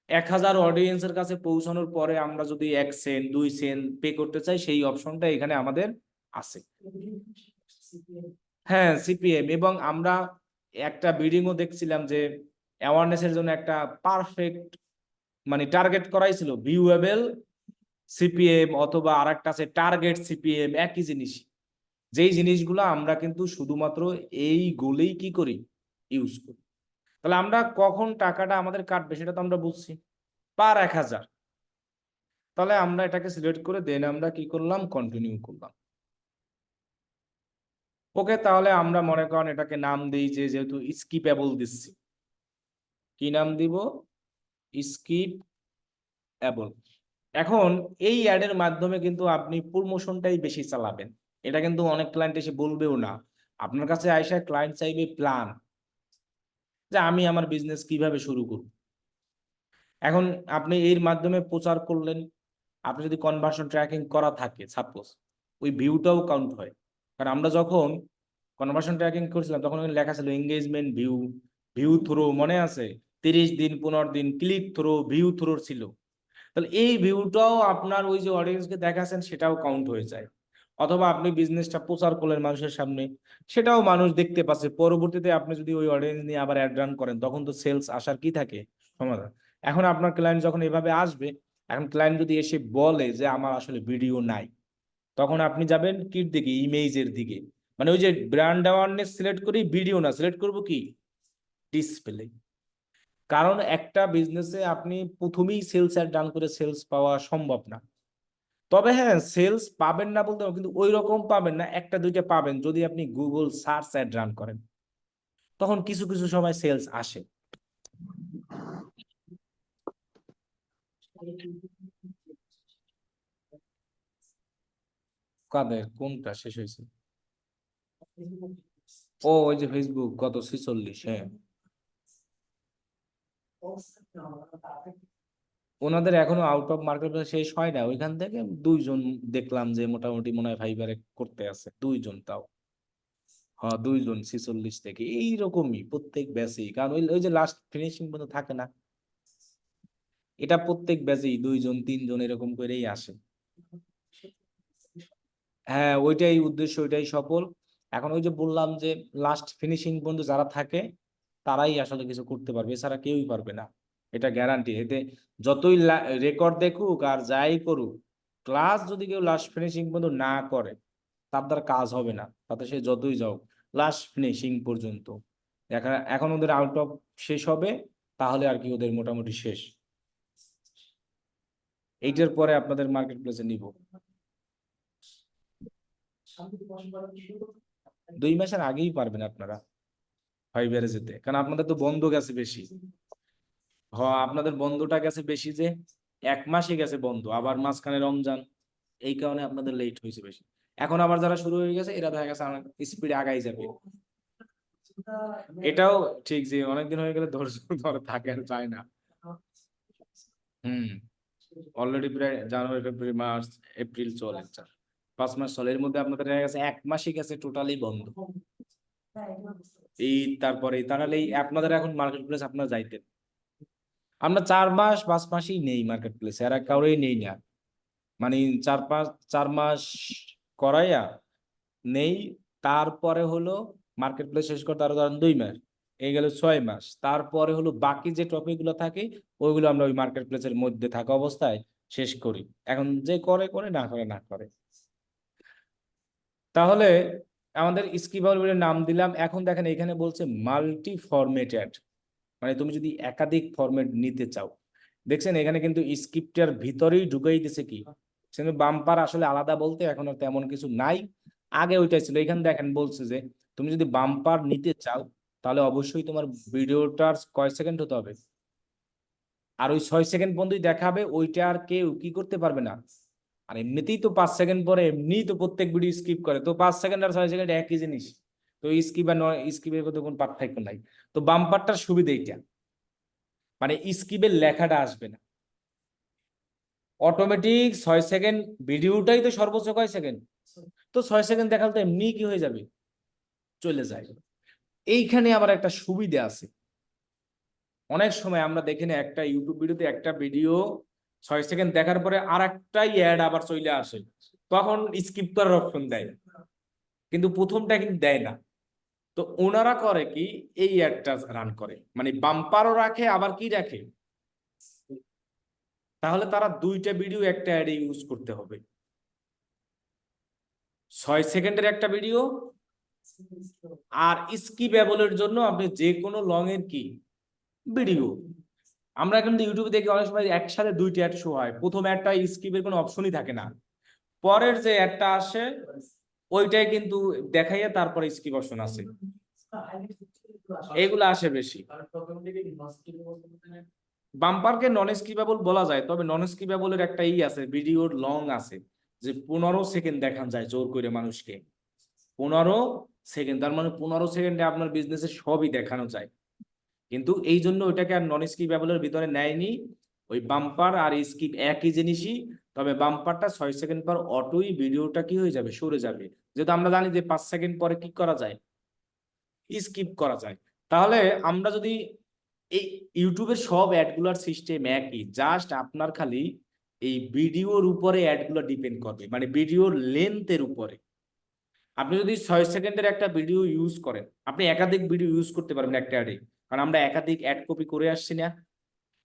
1000 অডিয়েন্সের কাছে পৌঁছানোর পরে আমরা যদি 1 সেন্ট 2 সেন্ট পে করতে চাই, সেই অপশনটা এখানে আমাদের আছে। হ্যাঁ, সিপিএম। এবং আমরা একটা বিল্ডিংও দেখছিলাম যে অ্যাওয়ারনেসের জন্য একটা পারফেক্ট, মানে টার্গেট করাই ছিল, ভিউয়েবল সিপিএম, অথবা আর একটা আছে টার্গেট সিপিএম, একই জিনিস। যেই জিনিসগুলো আমরা কিন্তু শুধুমাত্র এই গোলেই কি করি, ইউজ করি। তাহলে আমরা কখন টাকাটা আমাদের কাটবে সেটা তো আমরা বুঝছি, পার 1000। তাহলে আমরা এটাকে সিলেক্ট করে দেন আমরা কি করলাম, কন্টিনিউ করলাম। ওকে, তাহলে আমরা মনে করেন এটাকে নাম দিই যে, যেহেতু স্কিপেবল দিচ্ছি, কি নাম দিব, স্কিপেবল। এখন এই অ্যাডের মাধ্যমে কিন্তু আপনি প্রমোশনটাই বেশি চালাবেন। এটা কিন্তু অনেক ক্লায়েন্ট এসে বলবেও না, আপনার কাছে আইসা ক্লায়েন্ট চাইবে প্ল্যান, যে আমি আমার বিজনেস কিভাবে শুরু করব। এখন আপনি এর মাধ্যমে প্রচার করলেন, আপনি যদি কনভার্সন ট্র্যাকিং করা থাকে সাপোজ, ওই ভিউটাও কাউন্ট হয়। কারণ আমরা যখন কনভার্সন ট্র্যাকিং করছিলাম তখন ওখানে লেখা ছিল এঙ্গেজমেন্ট ভিউ, ভিউ থ্রো, মনে আছে, 30 দিন 15 দিন, ক্লিক থ্রো, ভিউ থ্রোর ছিল। তাহলে এই ভিউটাও আপনার ওই যে অডিয়েন্সকে দেখাচ্ছেন সেটাও কাউন্ট হয়ে যায়। অথবা আপনি বিজনেসটা প্রচার করলেন মানুষের সামনে, সেটাও মানুষ দেখতে পাচ্ছে। পরবর্তীতে আপনি যদি ওই অডিয়েন্স নিয়ে আবার অ্যাড রান করেন, তখন তো সেলস আসার কি থাকে, সমাধান। এখন আপনার ক্লায়েন্ট যখন এভাবে আসবে, এখন ক্লায়েন্ট যদি এসে বলে যে আমার আসলে ভিডিও নাই, তখন আপনি যাবেন কির দিকে, ইমেজের দিকে। মানে ওই যে ব্র্যান্ড অ্যাওয়ারনেস সিলেক্ট করি, ভিডিও না, সিলেক্ট করব কি, ডিসপ্লে। কারণ একটা বিজনেসে আপনি প্রথমেই সেলস অ্যাড রান করে সেলস পাওয়া সম্ভব না। তবে হ্যাঁ, সেলস পাবেন না বলতে হবে, কিন্তু ওই রকম পাবেন না, একটা দুইটা পাবেন যদি আপনি গুগল সার্চ অ্যাড রান করেন, তখন কিছু কিছু সময় সেলস আসে। কাদের কোনটা শেষ হয়েছে? ও, ওই যে ফেসবুক কত 46, হ্যাঁ। ওনাদের এখনো আউট অফ মার্কেট শেষ হয় না, ওইখান থেকে 2 জন দেখলাম যে মোটামুটি মনে হয় ফাইবারে করতে আছে, 2 জন তাও। হ্যাঁ, 2 জন 46 থেকে, এইরকমই প্রত্যেক ব্যাচেই। কারণ ওই ওই যে লাস্ট ফিনিশিং পর্যন্ত থাকে না, এটা প্রত্যেক ব্যাচেই 2 জন 3 জন এরকম করেই আসে। হ্যাঁ, ওইটাই উদ্দেশ্য, ওইটাই সফল। এখন ওই যে বললাম যে লাস্ট ফিনিশিং পর্যন্ত যারা থাকে তারাই আসলে কিছু করতে পারবে, এছাড়া কেউই পারবে না, এটা গ্যারান্টি। এতে যতই রেকর্ড দেখুক আর যাই করুক, ক্লাস যদি কেউ লাস্ট ফিনিশিং পর্যন্ত না করে, তার দ্বারা কাজ হবে না, তাতে সে যতই যাও লাস্ট ফিনিশিং পর্যন্ত। এখন এখন ওদের আউট অফ শেষ হবে, তাহলে আর কি ওদের মোটামুটি শেষ। এইটার পরে আপনাদের মার্কেট প্লেসে নিব। 2 মাসের আগেই পারবেন আপনারা ফাইবারে যেতে, কারণ আপনাদের তো বন্ধ গেছে বেশি। হ্যাঁ, আপনাদের বন্ধটা গেছে বেশি, যে 1 মাসই গেছে বন্ধ, আবার মাঝখানে রমজান, এই কারণে আপনাদের লেট হয়েছে বেশি। এখন আবার যারা শুরু হয়ে গেছে এরা দেখা গেছে স্পিডে আগাই যাবে। এটাও ঠিক যে অনেকদিন হয়ে গেলে ধৈর্য ধরে থাকে আর যায় না। হুম, অলরেডি প্রায় জানুয়ারি, ফেব্রুয়ারি, মার্চ, এপ্রিল চলে, 5 মাস চলে। এর মধ্যে আপনাদের দেখা গেছে 1 মাসই গেছে টোটালি বন্ধ। এই তারপরে তাহলে এই আপনাদের এখন মার্কেট প্লেস আপনারা যাইতেন, আমরা 4 মাস 5 মাসই নেই মার্কেট প্লেস, এরা কাউরেই নেই না। মানে 4 মাস করাইয়া নেই, তারপরে হলো মার্কেট প্লেস শেষ করতে আরো ধরেন 2 মাস, এই গেল 6 মাস, তারপরে হলো বাকি যে টপিক গুলো থাকে ওইগুলো আমরা ওই মার্কেট প্লেসের মধ্যে থাকা অবস্থায় শেষ করি। এখন যে করে করে, না করে না করে। তাহলে আমাদের স্কিপের নাম দিলাম। এখন দেখেন এখানে বলছে মাল্টি ফরম্যাটেড, মানে তুমি যদি একাধিক ফরম্যাট নিতে চাও, দেখছেন এখানে কিন্তু স্ক্রিপ্টের ভিতরেই ঢুকাই দিছে কি, কিন্তু বাম্পার আসলে আলাদা বলতে এখন আর তেমন কিছু নাই, আগে ওইটাই ছিল। এখানে দেখেন বলছে যে তুমি যদি বাম্পার নিতে চাও তাহলে অবশ্যই তোমার ভিডিওটার কয় সেকেন্ড হতে হবে, আর ওই 6 সেকেন্ড পর্যন্তই দেখাবে, ওইটা আর কেউ কি করতে পারবে না। আর এমনিতেই তো 5 সেকেন্ড পরে এমনিই তো প্রত্যেক ভিডিও স্কিপ করে, তো 5 সেকেন্ড আর 6 সেকেন্ড একই জিনিস, তো স্কিপ আর নয় স্কিপের মধ্যে কোনো পার্থক্য নাই। তো বাম্পারটার সুবিধা এইটা, মানে স্কিপের লেখাটা আসবে না, অটোমেটিক 6 সেকেন্ড, ভিডিওটাই তো সর্বোচ্চ কয় সেকেন্ড, তো 6 সেকেন্ড দেখালে তো এমনি কি হয়ে যাবে, চলে যায়। এইখানে আবার একটা সুবিধা আছে, অনেক সময় আমরা দেখি না একটা ইউটিউব ভিডিওতে একটা ভিডিও 6 সেকেন্ড দেখার পরে আর একটাই অ্যাড আবার চলে আসে, তখন স্কিপ করার অপশন দেয়, কিন্তু প্রথমটা কিন্তু দেয় না। তো ওনারা করে কি, এই অ্যাডটা রান করে, মানে বাম্পারও রাখে আবার কি রাখে, তাহলে তারা দুইটা ভিডিও একটা অ্যাডে ইউজ করতে হবে। 6 সেকেন্ডের একটা ভিডিও, আর স্কিপেবলের জন্য আপনি যে কোনো লং এর কি ভিডিও। আমরা এখন ইউটিউবে দেখি অনেক সময় একসাথে দুইটা অ্যাড শো হয়, প্রথম অ্যাডটা স্কিপের কোনো অপশনই থাকে না, পরের যে অ্যাডটা আসে ওইটাই কিন্তু দেখাইয়া তারপরে স্কিপ অপশন আছে, এগুলো আসে বেশি। বাম্পারকে নন স্কিপেবল বলা যায়, তবে নন স্কিপেবলের একটা আছে, ভিডিওর লং আছে, যে 15 সেকেন্ড দেখান যায় জোর করে মানুষকে, 15 সেকেন্ড, তার মানে 15 সেকেন্ডে আপনার বিজনেসের সবই দেখানো যায়। কিন্তু এই জন্য ওইটাকে আর নন স্কিপেবলের ভিতরে নেয়নি। ওই বাম্পার আর স্কিপ একই জিনিসই, তবে বাম্পারটা 6 সেকেন্ড পর অটোই ভিডিওটা কি হয়ে যাবে, সরে যাবে, যেহেতু আমরা জানি যে 5 সেকেন্ড পরে কি করা যায়, স্কিপ করা যায়। তাহলে আমরা যদি এই ইউটিউবের সব অ্যাডগুলোর সিস্টেম একই, জাস্ট আপনার খালি এই ভিডিওর উপরে অ্যাডগুলো ডিপেন্ড করবে, মানে ভিডিওর লেন্থের উপরে। আপনি যদি 6 সেকেন্ডের একটা ভিডিও ইউজ করেন, আপনি একাধিক ভিডিও ইউজ করতে পারবেন একটা অ্যাডে, কারণ আমরা একাধিক অ্যাড কপি করে আসছি না,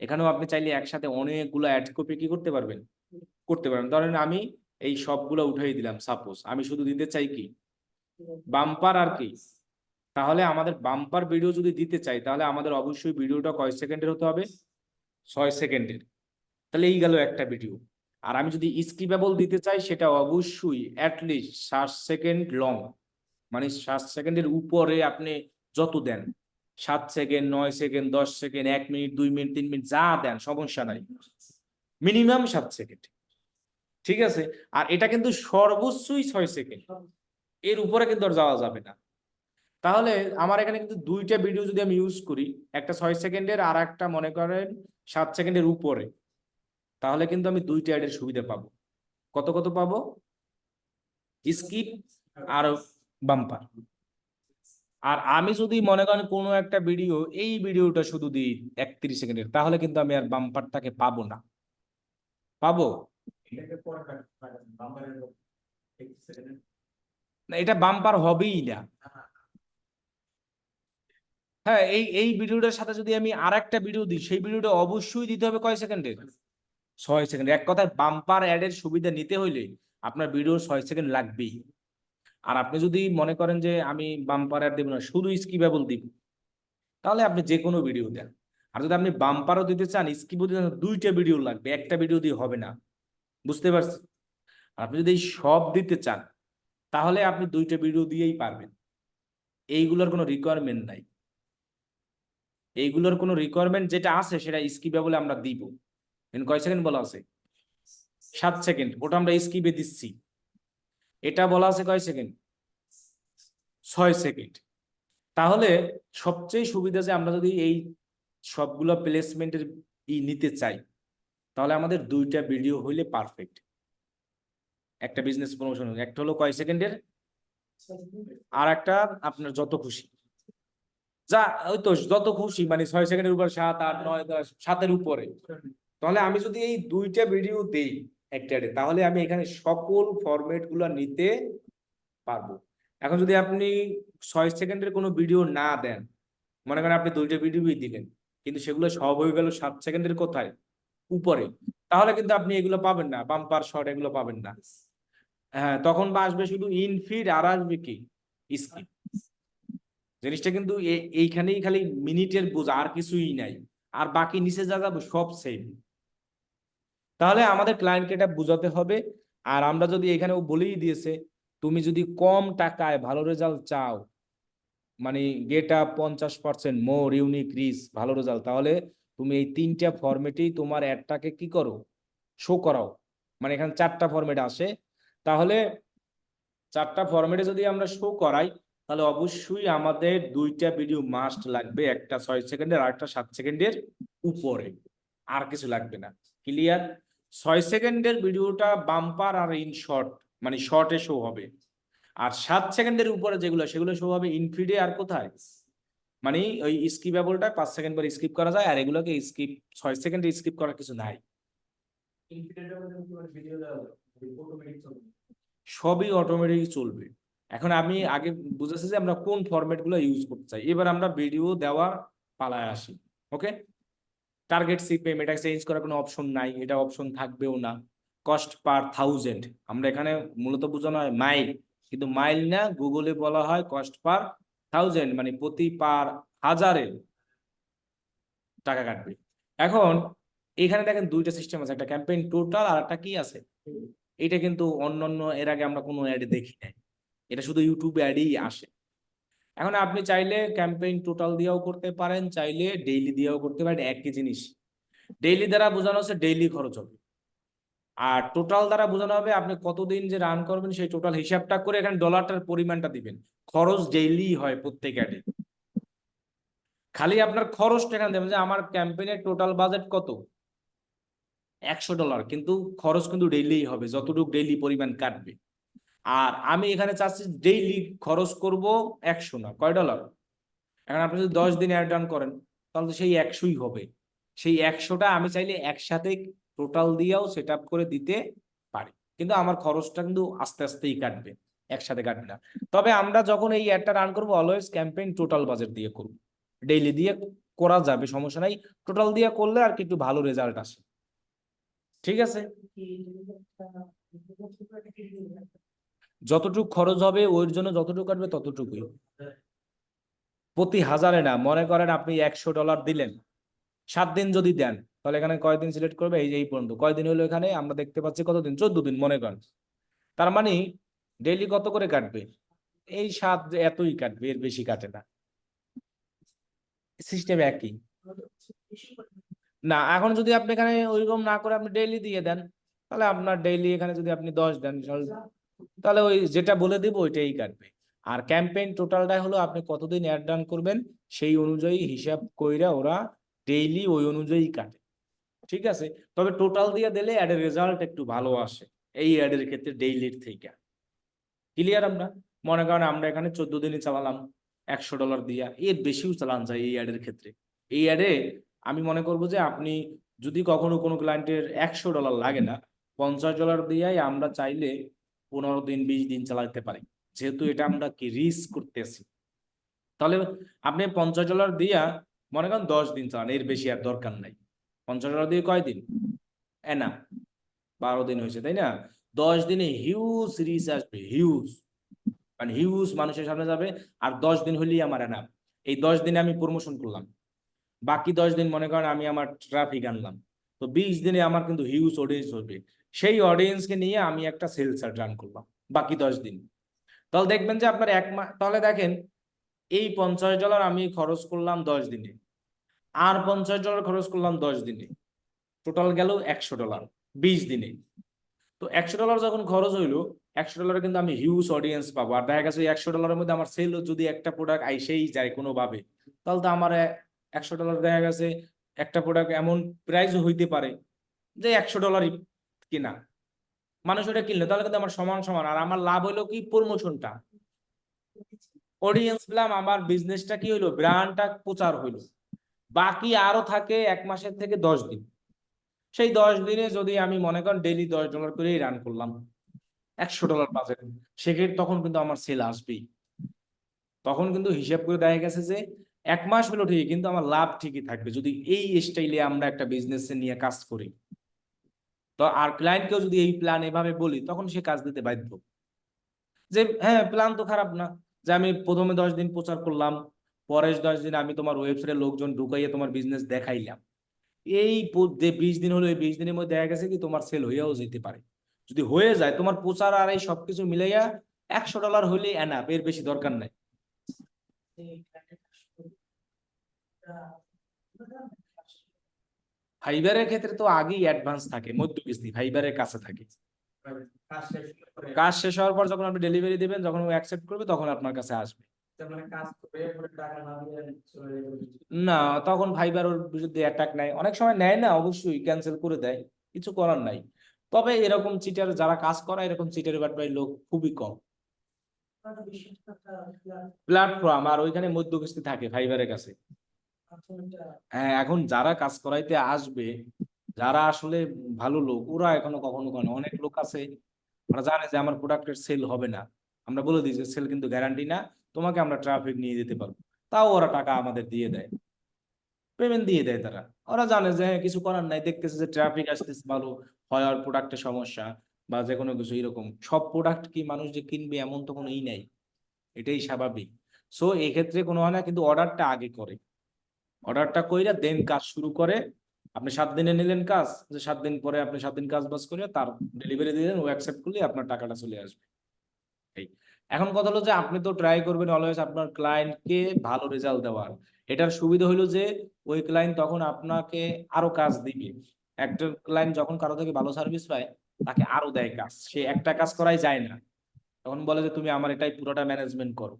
এখানেও আপনি চাইলে একসাথে অনেকগুলো অ্যাড কপি কি করতে পারবেন, করতে পারবেন। ধরেন আমি এই সবগুলো উঠাই দিলাম, সাপোজ আমি শুধু দিতে চাই কি বাম্পার আর কি, তাহলে আমাদের বাম্পার ভিডিও যদি দিতে চাই তাহলে আমাদের অবশ্যই ভিডিওটা কয় সেকেন্ডের হতে হবে, 6 সেকেন্ডের, তাহলে এই গেল একটা ভিডিও। আর আমি যদি স্কিপেবল দিতে চাই সেটা অবশ্যই অ্যাটলিস্ট 7 সেকেন্ড লং, মানে 7 সেকেন্ডের উপরে আপনি যত দেন, 7 second, 9 second, 10 second, 1 minute, 2 minute, 3 minute, যা দেন সমস্যা নাই, মিনিমাম 7 সেকেন্ড, ঠিক আছে। আর এটা কিন্তু সর্বোচ্চই 6 সেকেন্ড, এর উপরে কিন্তু আর যাওয়া যাবে না। তাহলে আমার এখানে কিন্তু দুইটা ভিডিও যদি আমি ইউজ করি, একটা 6 সেকেন্ডের আর একটা মনে করেন 7 সেকেন্ডের উপরে, তাহলে কিন্তু আমি দুইটা অ্যাডের সুবিধা পাবো। কত কত পাবো, স্কিপ আর বাম্পার। আর আমি যদি মনে করেন কোনো একটা ভিডিও, এই ভিডিওটা শুধু দিই 31 সেকেন্ডের, তাহলে কিন্তু আমি আর বাম্পারটাকে পাবো না, পাবো না, এটা বাম্পার হবেই না। হ্যাঁ, এই এই ভিডিওটার সাথে যদি আমি আর একটা ভিডিও দিই, সেই ভিডিওটা অবশ্যই দিতে হবে কয় সেকেন্ডের, 6 সেকেন্ড। এক কথায় বাম্পার অ্যাডের সুবিধা নিতে হইলে আপনার ভিডিও 6 সেকেন্ড লাগবেই। আর আপনি যদি মনে করেন যে আমি বাম্পার অ্যাড দেবো না, শুধু স্কিপেবল দিব, তাহলে আপনি যে কোনো ভিডিও দেন। আর যদি আপনি বাম্পারও দিতে চান, স্কিপও দিতে চান, দুইটা ভিডিও লাগবে, একটা ভিডিও দিয়ে হবে না, বুঝতে পারছি। আর আপনি যদি এই সব দিতে চান তাহলে আপনি দুইটা ভিডিও দিয়েই পারবেন, এইগুলোর কোনো রিকোয়ারমেন্ট নাই। এইগুলোর কোনো রিকোয়ারমেন্ট যেটা আছে সেটা স্কিপেবল আমরা দিব। কয় সেকেন্ড বলা আছে, 7 সেকেন্ড, ওটা আমরা স্কিপে দিচ্ছি। এটা বলা আছে কয় সেকেন্ড, 6 সেকেন্ড। তাহলে সবচেয়ে সুবিধা যে আমরা যদি এই সবগুলো প্লেসমেন্টের নিতে চাই, তাহলে আমাদের 2টা ভিডিও হইলে পারফেক্ট। একটা বিজনেস প্রমোশন, একটা হলো কয় সেকেন্ডের, আর একটা আপনার যত খুশি, যা ওই তো যত খুশি, মানে 6 সেকেন্ডের উপর, 7, 8, 9, 10, 7-এর উপরে। তাহলে আমি যদি এই 2টা ভিডিও দেই একটা, তাহলে আমি এখানে সকল ফরম্যাট গুলা নিতে পারবো। এখন যদি আপনি 6 সেকেন্ডের কোনো ভিডিও না দেন, মনে করেন আপনি 2টা ভিডিওই দিলেন, কিন্তু সেগুলো সব হয়ে গেল 7 সেকেন্ডের কোথায়, উপরে, তাহলে কিন্তু আপনি এগুলো পাবেন না, বাম্পার শট এগুলো পাবেন না। হ্যাঁ, তখন বা আসবে শুধু ইনফিড, আর আসবে কি স্কিপ। জিনিসটা কিন্তু এইখানেই খালি মিনিটের বোঝা, আর কিছুই নাই, আর বাকি নিচে যা যাবে সব সেম। তাহলে আমাদের ক্লায়েন্টকে এটা বোঝাতে হবে। আর আমরা যদি এখানেও বলেই দিয়েছে, তুমি যদি কম টাকায় ভালো রেজাল্ট চাও, মানে গেট আপ 50% মোর ইউনিক রিচ, ভালো রেজাল্ট, তাহলে তুমি এই 3টা ফরম্যাটেই তোমার অ্যাডটাকে কি করো, শো করাও। মানে এখানে 4টা ফরম্যাট আসে, তাহলে 4টা ফরম্যাটে যদি আমরা শো করাই, তাহলে অবশ্যই আমাদের 2টা ভিডিও মাস্ট লাগবে, একটা 6 সেকেন্ডের আর একটা 7 সেকেন্ডের উপরে, আর কিছু লাগবে না। ক্লিয়ার? 6 সেকেন্ডের ভিডিওটা বাম্পার আর ইন শর্ট, মানে শর্টে শো হবে, আর 7 সেকেন্ডের উপরে যেগুলো, সেগুলো শো হবে ইনফিডে আর কোথায়, মানে ওই স্কিপেবলটা 5 সেকেন্ড পরে স্কিপ করা যায়, আর এগুলোকে স্কিপ 6 সেকেন্ডে স্কিপ করার কিছু নাই। সবই অটোমেটিক চলবে। এখন আমি আগে বুঝেছি যে আমরা কোন ফরম্যাট গুলো ইউজ করতে চাই, এবার আমরা ভিডিও দেওয়ার পালায় আসি। ওকে, টার্গেট সিপিএম, এটা চেঞ্জ করার কোনো অপশন নাই, এটা অপশন থাকবেও না। কস্ট পার 1000, আমরা এখানে মূলত বোঝানো হয় মাইল, কিন্তু মাইল না, গুগলে বলা হয় কস্ট পার 1000, মানে প্রতি পার 1000-এ টাকা কাটবে। এখন এখানে দেখেন 2টা সিস্টেম আছে, একটা ক্যাম্পেইন টোটাল আর একটা কি আছে, এটা কিন্তু অন্যান্য এর আগে আমরা কোনো অ্যাডে দেখি নাই, এটা শুধু ইউটিউব অ্যাডেই আসে। এখন আপনি চাইলে ক্যাম্পেইন টোটাল দিয়েও করতে পারেন, চাইলে ডেইলি দিয়েও করতে পারেন, একই জিনিস। ডেইলি দ্বারা বোঝানো হচ্ছে ডেইলি খরচ হবে, আর টোটাল দ্বারা বোঝানো হবে আপনি কতদিন যে রান করবেন সেই টোটাল হিসাবটা করে এখানে ডলারটার পরিমাণটা দিবেন। খরচ ডেইলি হয় প্রত্যেক অ্যাডে, খালি আপনার খরচটা এখানে দেবেন যে আমার ক্যাম্পেইনের টোটাল বাজেট কত, $100, কিন্তু খরচ কিন্তু ডেইলি হবে, যতটুকু ডেইলি পরিমাণ কাটবে। আর আমি এখানে চাচ্ছি ডেইলি খরচ করব 100 না, কয় ডলার। এখন আপনি যদি 10 দিন অ্যাড রান করেন, তাহলে তো সেই 100ই হবে। সেই 100টা আমি চাইলে একসাথে টোটাল দিয়েও সেট আপ করে দিতে পারি, কিন্তু আমার খরচটা কিন্তু আস্তে আস্তেই কাটবে, একসাথে কাটবে না। তবে আমরা যখন এই অ্যাডটা রান করবো, অলওয়েজ ক্যাম্পেইন টোটাল বাজেট দিয়ে করব। ডেইলি দিয়ে করা যাবে, সমস্যা নাই, টোটাল দিয়ে করলে আর কি একটু ভালো রেজাল্ট আসে। ঠিক আছে, যতটুকু খরচ হবে ওর জন্য যতটুকু কাটবে ততটুকুই, প্রতি 1000-এ না। মনে করেন আপনি $100 দিলেন, 7 দিন যদি দেন, তাহলে এখানে কয়দিন সিলেক্ট করবে, এই যে এই পর্যন্ত কয়দিন হলো, এখানে আমরা দেখতে পাচ্ছি কতদিন, 14 দিন মনে করেন। তার মানে ডেইলি কত করে কাটবে, এই 7, এতই কাটবে, এর বেশি কাটে না, সিস্টেম একই। না, এখন যদি আপনি এখানে ওইরকম না করে আপনি ডেইলি দিয়ে দেন, তাহলে আপনার ডেইলি এখানে যদি আপনি 10 দেন, তাহলে ওই যেটা বলে দিব ওইটাই কাটবে। আর ক্যাম্পেইন টোটালটাই হলো আপনি কতদিন অ্যাড রান করবেন সেই অনুযায়ী হিসাব কইরা ওরা ডেইলি ওই অনুযায়ী কাটে। ঠিক আছে, তবে টোটাল দিয়ে দিলে অ্যাডের রেজাল্ট একটু ভালো আসে এই অ্যাডের ক্ষেত্রে ডেইলির থেকে। ক্লিয়ার? আমরা মনে করেন আমরা এখানে 14 দিনই চালালাম $100 দিয়া, এর বেশিও চালান যায় এই অ্যাডের ক্ষেত্রে। এই অ্যাডে আমি মনে করবো যে আপনি যদি কখনো কোনো ক্লায়েন্টের $100 লাগে না, $50 দিয়াই আমরা চাইলে 15 দিন 20 দিন চালাতে পারি, যেহেতু এটা আমরা কি রিস্ক করতেছি। তাহলে আপনি $50 দিয়া মনে করেন 10 দিন চালান, এর বেশি আর দরকার নাই। $50 দিয়ে কয়দিন, না 12 দিন হয়েছে, তাই না? 10 দিনে হিউজ রিচ আসবে, হিউজ, মানে হিউজ মানুষের সামনে যাবে। আর 10 দিন হলেই আমার এনাফ। এই 10 দিনে আমি প্রমোশন করলাম, বাকি 10 দিন মনে করেন আমি আমার ট্রাফিক আনলাম, তো 20 দিনে আমার কিন্তু হিউজ অডিয়েন্স হবে। সেই অডিয়েন্সকে নিয়ে আমি একটা সেলস রান করলাম বাকি 10 দিন। তাহলে দেখবেন যে আপনার 1 মাস, তাহলে দেখেন এই $50 আমি খরচ করলাম 10 দিনে, আর $50 খরচ করলাম 10 দিনে, টোটাল গেল $100 20 দিনে। তো $100 যখন খরচ হইলো, $100 কিন্তু আমি হিউজ অডিয়েন্স পাবো। আর দেখা গেছে $100 মধ্যে আমার সেল যদি একটা প্রোডাক্ট আইসেই যায় কোনোভাবে, তাহলে তো আমার $100 দেখা গেছে একটা প্রোডাক্ট এমন প্রাইসও হইতে পারে যে $100 কিনা, মানুষ ওটা কিনলো, তাহলে কিন্তু আমার সমান সমান। আর আমার লাভ হইলো কি, প্রমোশনটা, অডিয়েন্স পেলাম, আমার বিজনেসটা কি হইলো, ব্র্যান্ডটা প্রচার হইলো। বাকি আরো থাকে 1 মাসের থেকে 10 দিন। সেই 10 দিনে যদি আমি মনে করেন ডেইলি $10 করেই রান করলাম, $100 বাজেট, সেক্ষেত্রে তখন কিন্তু আমার সেল আসবেই। তখন কিন্তু হিসাব করে দেখা গেছে যে 1 মাস হলো ঠিকই, কিন্তু আমার লাভ ঠিকই থাকবে যদি এই স্টাইলে আমরা একটা বিজনেস নিয়ে কাজ করি। তো আর ক্লায়েন্টকেও যদি এই প্ল্যান এভাবে বলি, তখন সে কাজ দিতে বাধ্য। যে হ্যাঁ, প্ল্যান তো খারাপ না, যে আমি প্রথমে 10 দিন প্রচার করলাম, পরের 10 দিন আমি তোমার ওয়েবসাইটে লোকজন ঢুকাইয়ে তোমার বিজনেস দেখাইলাম। এই যে 20 দিন হলো, এই 20 দিনের মধ্যে দেখা গেছে কি তোমার সেল হইয়াও যেতে পারে। যদি হয়ে যায়, তোমার প্রচার আর এই সবকিছু মিলাইয়া $100 হলে এনাফ, এর বেশি দরকার নাই। ফাইবারের ক্ষেত্রে তো আগেই অ্যাডভান্স থাকে, মধ্যকিস্তি ফাইবারের কাছে থাকে। কাজ শেষ হওয়ার পর যখন আপনি ডেলিভারি দিবেন, যখন ও অ্যাকসেপ্ট করবে, তখন আপনার কাছে আসবে। না, তখন ফাইবার ওর বিরুদ্ধে অ্যাটাক নেয়, অনেক সময় নেয় না, অবশ্যই ক্যান্সেল করে দেয়, কিছু করার নাই। তবে এরকম চিটার যারা কাজ করে, এরকম চিটার বাটপাড়ি লোক খুবই কম। প্ল্যাটফর্ম আর ওইখানে মধ্যকিস্তি থাকে ফাইবারের কাছে। হ্যাঁ, এখন যারা কাজ করাইতে আসবে, যারা আসলে ভালো লোক, ওরা এখনো কখনো করে না। অনেক লোক আছে, ওরা জানে যে আমার প্রোডাক্টের সেল হবে না, আমরা বলে দিই যে সেল কিন্তু গ্যারান্টি না, তোমাকে আমরা ট্রাফিক নিয়ে দিতে পারবো, তাও ওরা টাকা আমাদের দিয়ে দেয়, পেমেন্ট দিয়ে দেয় তারা। ওরা জানে যে হ্যাঁ, কিছু করার নাই, দেখতেছে যে ট্রাফিক আসতেছে ভালো, হয় আর প্রোডাক্টের সমস্যা বা যে কোনো কিছু এরকম। সব প্রোডাক্ট কি মানুষ যে কিনবে এমন তো কোনো নাই, এটাই স্বাভাবিক। সো এক্ষেত্রে কোনো হয় না, কিন্তু অর্ডারটা আগে করে, অর্ডারটা কইরা দেন কাজ শুরু করে। আপনি 7 দিনে নিলেন কাজ, যে 7 দিন পরে আপনি 7 দিন কাজ বাজ করে তার ডেলিভারি দিলেন, ও অ্যাকসেপ্ট করলে আপনার টাকাটা চলে আসবে। এই এখন কথা হলো যে আপনি তো ট্রাই করবেন অলওয়েজ আপনার ক্লায়েন্টকে ভালো রেজাল্ট দেওয়ার। এটার সুবিধা হলো যে ওই ক্লায়েন্ট তখন আপনাকে আরো কাজ দিবে। একটা ক্লায়েন্ট যখন কারো থেকে ভালো সার্ভিস পায়, তাকে আরো দেয় কাজ, সে একটা কাজ করাই যায় না, তখন বলে যে তুমি আমার এটাই পুরোটা ম্যানেজমেন্ট করো।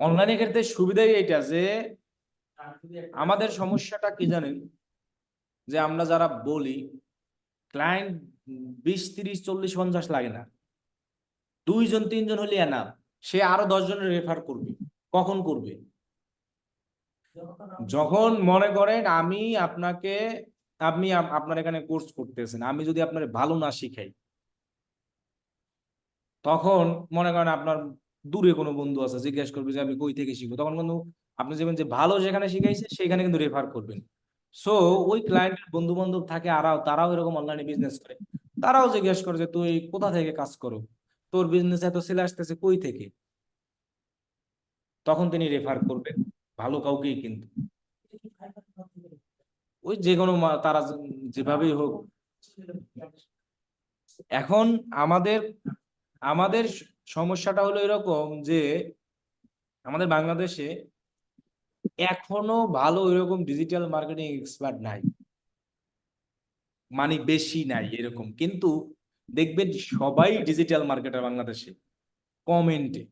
অনলাইনের ক্ষেত্রে সুবিধাই এটা যে আমাদের সমস্যাটা কি জানেন, যে আমরা যারা বলি ক্লায়েন্ট 20, 30, 40, 50 লাগে না, 2 জন 3 জন হলে না, সে আরো 10 জনের রেফার করবে। কখন করবে? যখন মনে করেন আমি আপনাকে, আপনি আপনার এখানে কোর্স করতেছেন, আমি যদি আপনার ভালো না শিখাই, তখন মনে করেন আপনার দূরে কোনো বন্ধু আছে, জিজ্ঞেস করবে যে আমি কই থেকে শিখবো, তখন কিন্তু আপনি যাবেন যে ভালো যেখানে শিখাইছে সেখানে কিন্তু রেফার করবেন। সো ওই ক্লায়েন্টের বন্ধু বান্ধব থাকে, তারাও এরকম অনলাইনে বিজনেস করে, তারাও জিজ্ঞেস করে যে তুই কোথা থেকে কাজ করো, তোর বিজনেস এত সেল আসতেছে কই থেকে, তখন তিনি রেফার করবেন ভালো কাউকেই। কিন্তু ওই যে কোনো তারা যেভাবেই হোক। এখন আমাদের আমাদের সমস্যাটা হলো এরকম যে আমাদের বাংলাদেশে এখনো ভালো এরকম ডিজিটাল মার্কেটিং এক্সপার্ট নাই, মানে বেশি নাই এরকম। কিন্তু দেখবেন সবাই ডিজিটাল মার্কেটার বাংলাদেশে। কমেন্টে